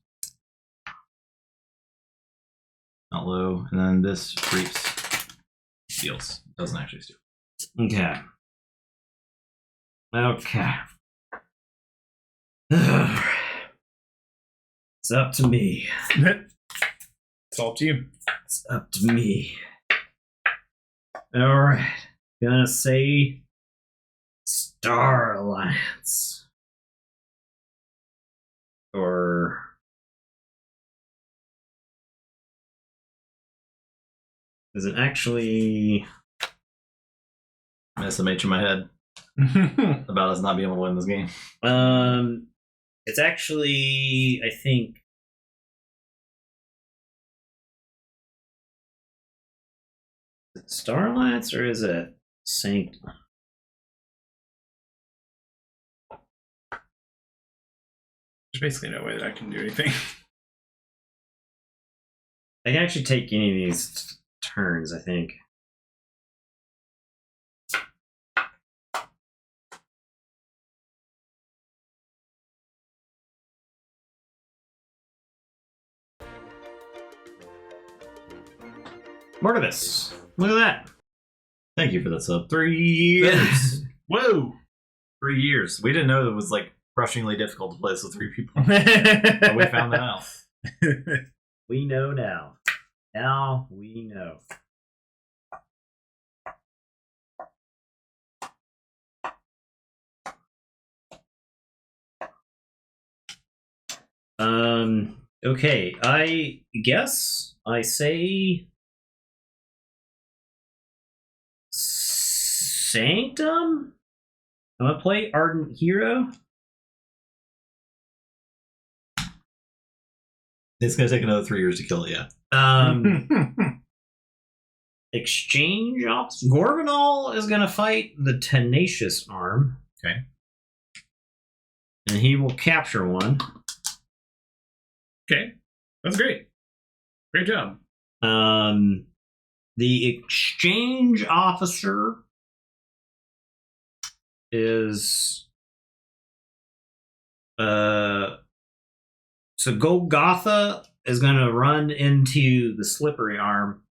Not low. And then this reaps. Steals. Doesn't actually steal. Okay. Okay. It's up to me. It's all to you. It's up to me. All right. Gonna say Star Alliance. Or is it actually? I have some H in my head about us not being able to win this game. It's actually, I think. Is it Star Alliance or is it Saint? There's basically no way that I can do anything. I can actually take any of these turns, I think. Mortivis. Look at that. Thank you for the sub. 3 years. Whoa! 3 years. We didn't know it was like crushingly difficult to play this with 3 people. But we found that out. We know now. Now we know. Okay, I guess I say Sanctum? I'm gonna play Ardent Hero. It's going to take another 3 years to kill it, yeah. Exchange ops. Gorgonal is gonna fight the Tenacious Arm. Okay. And he will capture one. Okay, that's great. Great job. The exchange officer is so Golgotha is going to run into the slippery arm,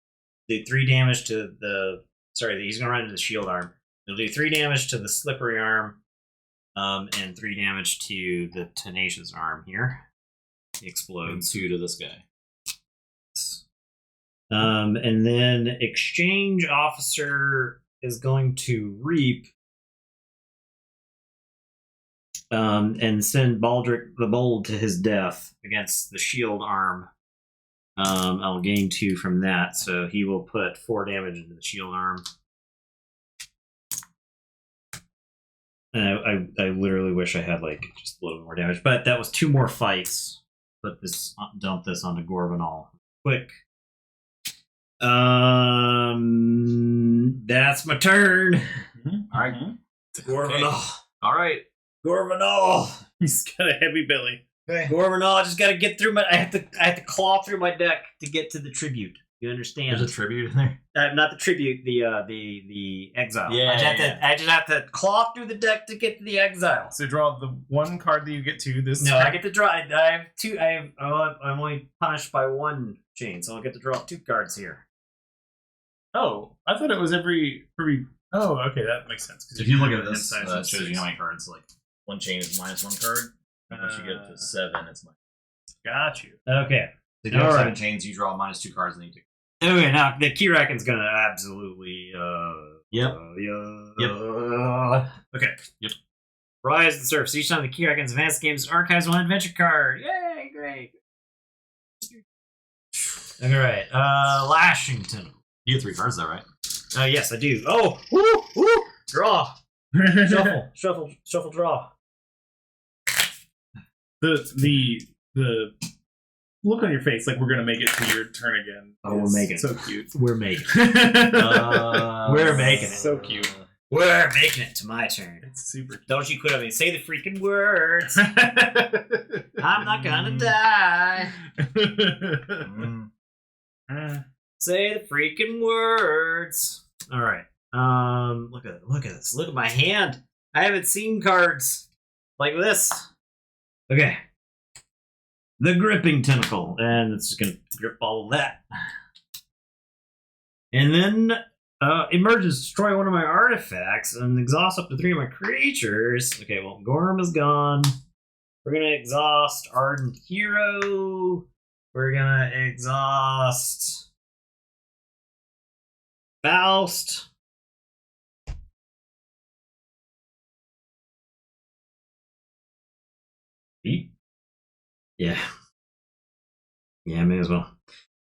do 3 damage to the. Sorry, he's going to run into the shield arm. He'll do 3 damage to the slippery arm, and 3 damage to the tenacious arm here. He explodes. 2 to this guy. And then exchange officer is going to reap and send Baldric the Bold to his death against the shield arm. I'll gain 2 from that, so he will put 4 damage into the shield arm. And I literally wish I had like just a little more damage, but that was 2 more fights. Dump this onto Gorbanal quick. That's my turn. Mm-hmm. All right. Gorbanal. All right. Gorbanal. He's got a heavy belly. Gorbanal. I just got to get through my. I have to claw through my deck to get to the tribute. You understand? There's a tribute in there. Not the tribute. The exile. Yeah, I just have to claw through the deck to get to the exile. So draw the 1 card that you get to this. No, I get to draw. I have 2. I'm only punished by 1 chain, so I'll get to draw 2 cards here. Oh, I thought it was every. Oh, okay, that makes sense. If you look at this, inside, it shows you how many cards. Like 1 chain is -1 card. And once you get up to 7, it's Got you. Okay. If you have All 7 right. chains, you draw -2 cards, and then you take. Okay, now the Keyraken's gonna absolutely. Yep. Okay. Yep. Rise to the surface. Each time the Keyraken's advanced games archives 1 adventure card. Yay! Great. All right. Lashington. You get 3 cards, though, right? Yes, I do. Oh, woo, woo. Draw. Shuffle, draw. The look on your face, like we're gonna make it to your turn again. Oh, we're is making it. so cute. We're making it. We're making it. So cute. We're making it to my turn. It's super cute. Don't you quit on me. Say the freaking words. I'm not gonna die. Say the freaking words. All right. Look at this. Look at my hand. I haven't seen cards like this. Okay. The gripping tentacle, and it's just gonna grip all of that. And then emerges, destroy 1 of my artifacts, and exhaust up to 3 of my creatures. Okay, well, Gorm is gone. We're gonna exhaust Ardent Hero. We're gonna exhaust Faust. Yeah. Yeah, may as well.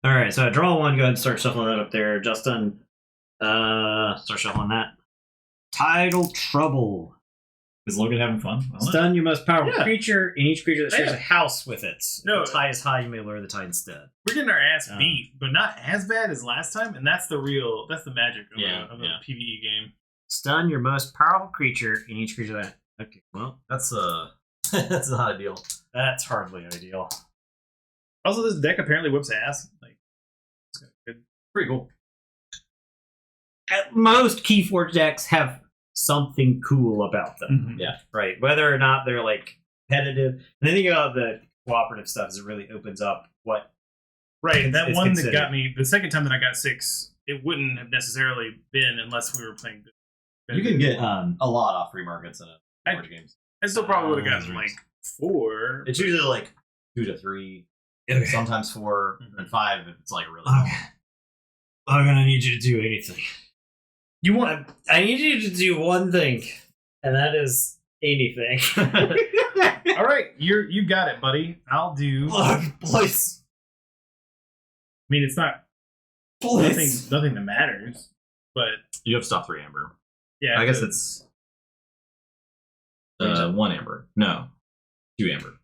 Alright, so I draw 1, go ahead and start shuffling that up there. Justin, start shuffling that. Tidal Trouble. Is Logan having fun? Stun your most powerful Yeah. creature, and each creature that shares Yeah. a house with it. No. If the tie is high, you may lure the tie instead. We're getting our ass Um, beat, but not as bad as last time, and that's the magic of Yeah, a yeah. PvE game. Stun your most powerful creature, and each creature that. Okay, well, That's that's not ideal. that's hardly ideal. Also, this deck apparently whips ass. Like, it's got good. Pretty cool. Most Keyforge decks have something cool about them. Yeah. Right. Whether or not they're like competitive. And the thing about the cooperative stuff is it really opens up what. Right, that It's one considered. that got me the second time that I got 6 it wouldn't have necessarily been unless we were playing. You can get a lot off free markets in Keyforge games. I still probably would have gotten like 4. It's usually like 2 to 3, sometimes 4, and 5 if it's like really. I'm gonna need you to do anything. You want? I need you to do one thing, and that is anything. All right, you got it, buddy. I'll do. Please. I mean, it's not nothing that matters, but You have to stop 3 amber. yeah, I guess it's 1 amber. No, 2 amber.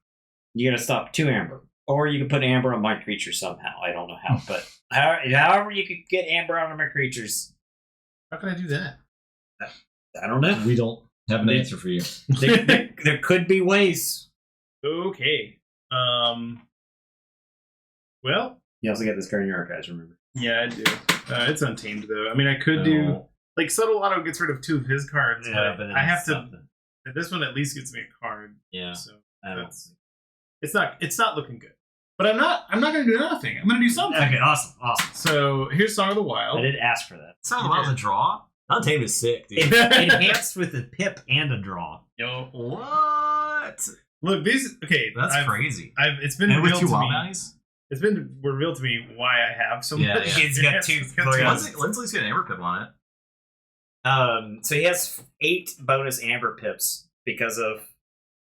You're gonna stop 2 amber, or you can put amber on my creature somehow. I don't know how, but however you could get amber on my creatures. How can I do that? I don't know. We don't have an answer for you. There could be ways. Okay. Well, You also got this card in your archives. Remember? yeah, I do. It's untamed though. I mean, I could do like Subtle Auto gets rid of 2 of his cards, but then I have it's to. something. This one at least gets me a card. Yeah. So I don't that's it's not looking good. But I'm not gonna do nothing. I'm gonna do something. Okay, awesome. So here's Song of the Wild. I didn't ask for that. Sounds about the draw. Untamed is sick, dude. Enhanced with a pip and a draw. Yo, What? look, these okay. That's crazy. It's been And with revealed 2 to wild me. bounties? It's been revealed to me why I have so Yeah, much. yeah. He's got 2 Yes. Lindsley's got an amber pip on it. So he has 8 bonus amber pips because of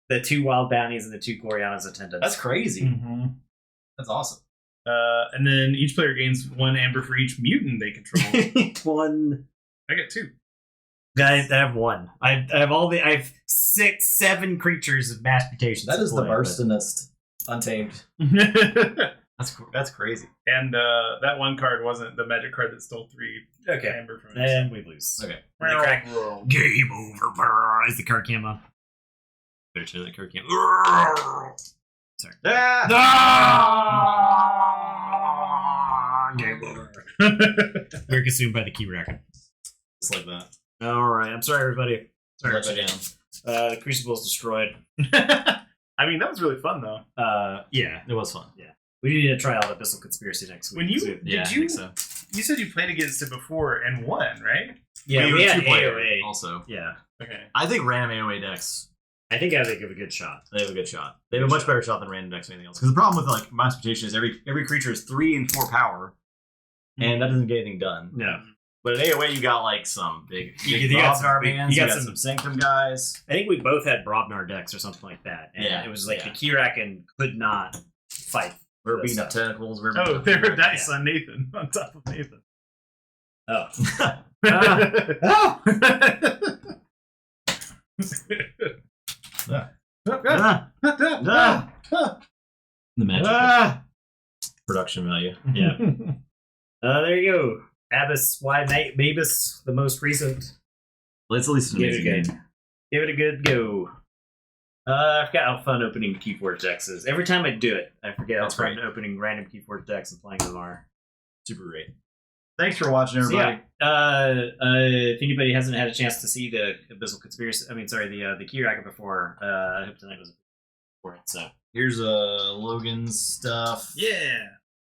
the 2 wild bounties and the 2 Gloriana's attendants. That's crazy. Mhm. That's awesome. And then each player gains 1 amber for each mutant they control. one. I get 2. I have 1. I have 7 creatures of mass mutations. That is to the play, but- burstinest untamed. And That's crazy. that one card wasn't the magic card that stole 3 Okay. amber from us. And we lose. Okay. And the crack- Roll. Game over. Brr, is the card cam Better show that card cam. Sorry. Game over. We're consumed by the Keyraken. Just like that. All right. I'm sorry, everybody. Sorry, Let you everybody. down. The Crucible's destroyed. I mean, that was really fun though. Yeah. It was fun. We need to try out Abyssal Conspiracy next week. When you too. Yeah, did I you think so. you said you played against it before and won, right? Yeah, we have had 2-player AOA. also. Yeah. Okay. I think random AOA decks, I think have a good shot. they have a good shot. They have a much better shot than random decks or anything else. Because the problem with like mass mutation is every creature is 3 and 4 power, and that doesn't get anything done. No. But in AOA, you got like some big You got some Brobnar big- bands, you you got got some- some Sanctum guys. I think we both had Brobnar decks or something like that. And Yeah, it was like yeah. the Keyraken could not fight. We're this beating up stuff. tentacles. We're Oh, there were dice Yeah. on Nathan on top of Nathan. Oh. Oh. the magic production value. Yeah. There you go. Abyss, why Mabus, the most recent. Well, it's at least an Give it amazing a game. Give it a good go. I forgot how fun opening Keyforge decks is. Every time I do it, I forget how That's fun great. opening random Keyforge decks and playing them are. Super great. Thanks for watching, So, everybody. if anybody hasn't had a chance to see the Abyssal Conspiracy, the Keyraken before, I hope tonight was for it. So Here's Logan's stuff. Yeah.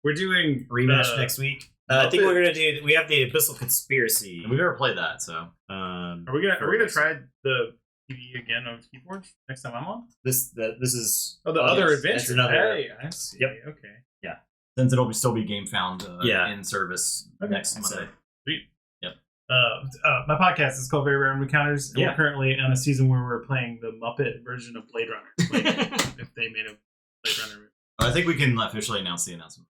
We're doing rematch next week. I think we're gonna do. We have the Abyssal Conspiracy. And we've never played that, so Are we gonna try the TV again on Keyforge next time I'm on? This is Oh, the other yes, adventure. that's another. Hey, I see. Yep. Okay. since it'll still be game found Yeah. in service Okay. next So- Monday. My podcast is called Very Random Encounters, and Yeah. we're currently on a season where we're playing the Muppet version of Blade Runner. Like, if they made a Blade Runner. I think we can officially announce the announcement.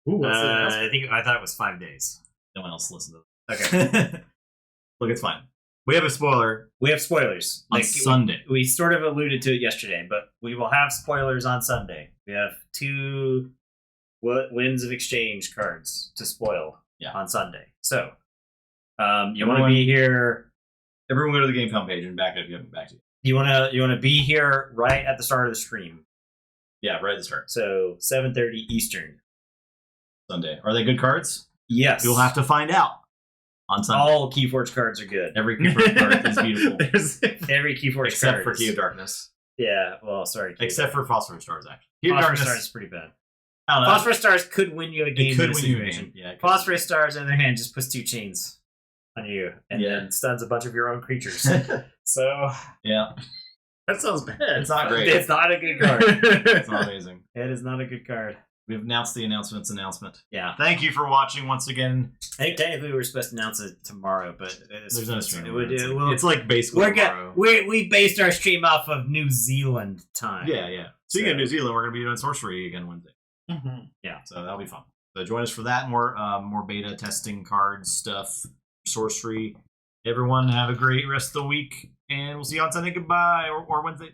Ooh, what's the announcement? I thought it was 5 days. No one else listened to Okay. it. Look, it's fine. We have a spoiler We have spoilers. on Sunday. We sort of alluded to it yesterday, but we will have spoilers on Sunday. We have 2 Winds of Exchange cards to spoil on Sunday. So, you want to be here. Everyone go to the Game Found page and back it if you haven't backed it. You want to be here right at the start of the stream. Yeah, right at the start. So 7:30 Eastern. Sunday. Are they good cards? Yes. You'll have to find out on Sunday. All Keyforge cards are good. Every Keyforge card is beautiful. Every Keyforge Except card for is- Key of Darkness. Yeah. Well, sorry. Key of Except for Phosphorus Stars, actually. Key of Phosphorus Darkness Stars is pretty bad. I don't know. Phosphorus Stars could win you a game. It could in a win you a situation. game. Yeah, it could. Phosphorus Stars, on the other hand, just puts 2 chains on you and Yeah. then stuns a bunch of your own creatures. So Yeah, That sounds bad. it's not great. it's not a good card. It's not amazing. It is not a good card. We've announced the announcement. Yeah. Thank you for watching once again. I think technically we were supposed to announce it tomorrow, but There's no stream. It would, It's like basically we're tomorrow. we based our stream off of New Zealand time. Yeah. Speaking of New Zealand, we're going to be doing sorcery again Wednesday. Mhm. So that'll be fun. So join us for that. More beta testing cards stuff, sorcery. Everyone have a great rest of the week, and we'll see you on Sunday. Goodbye, or Wednesday.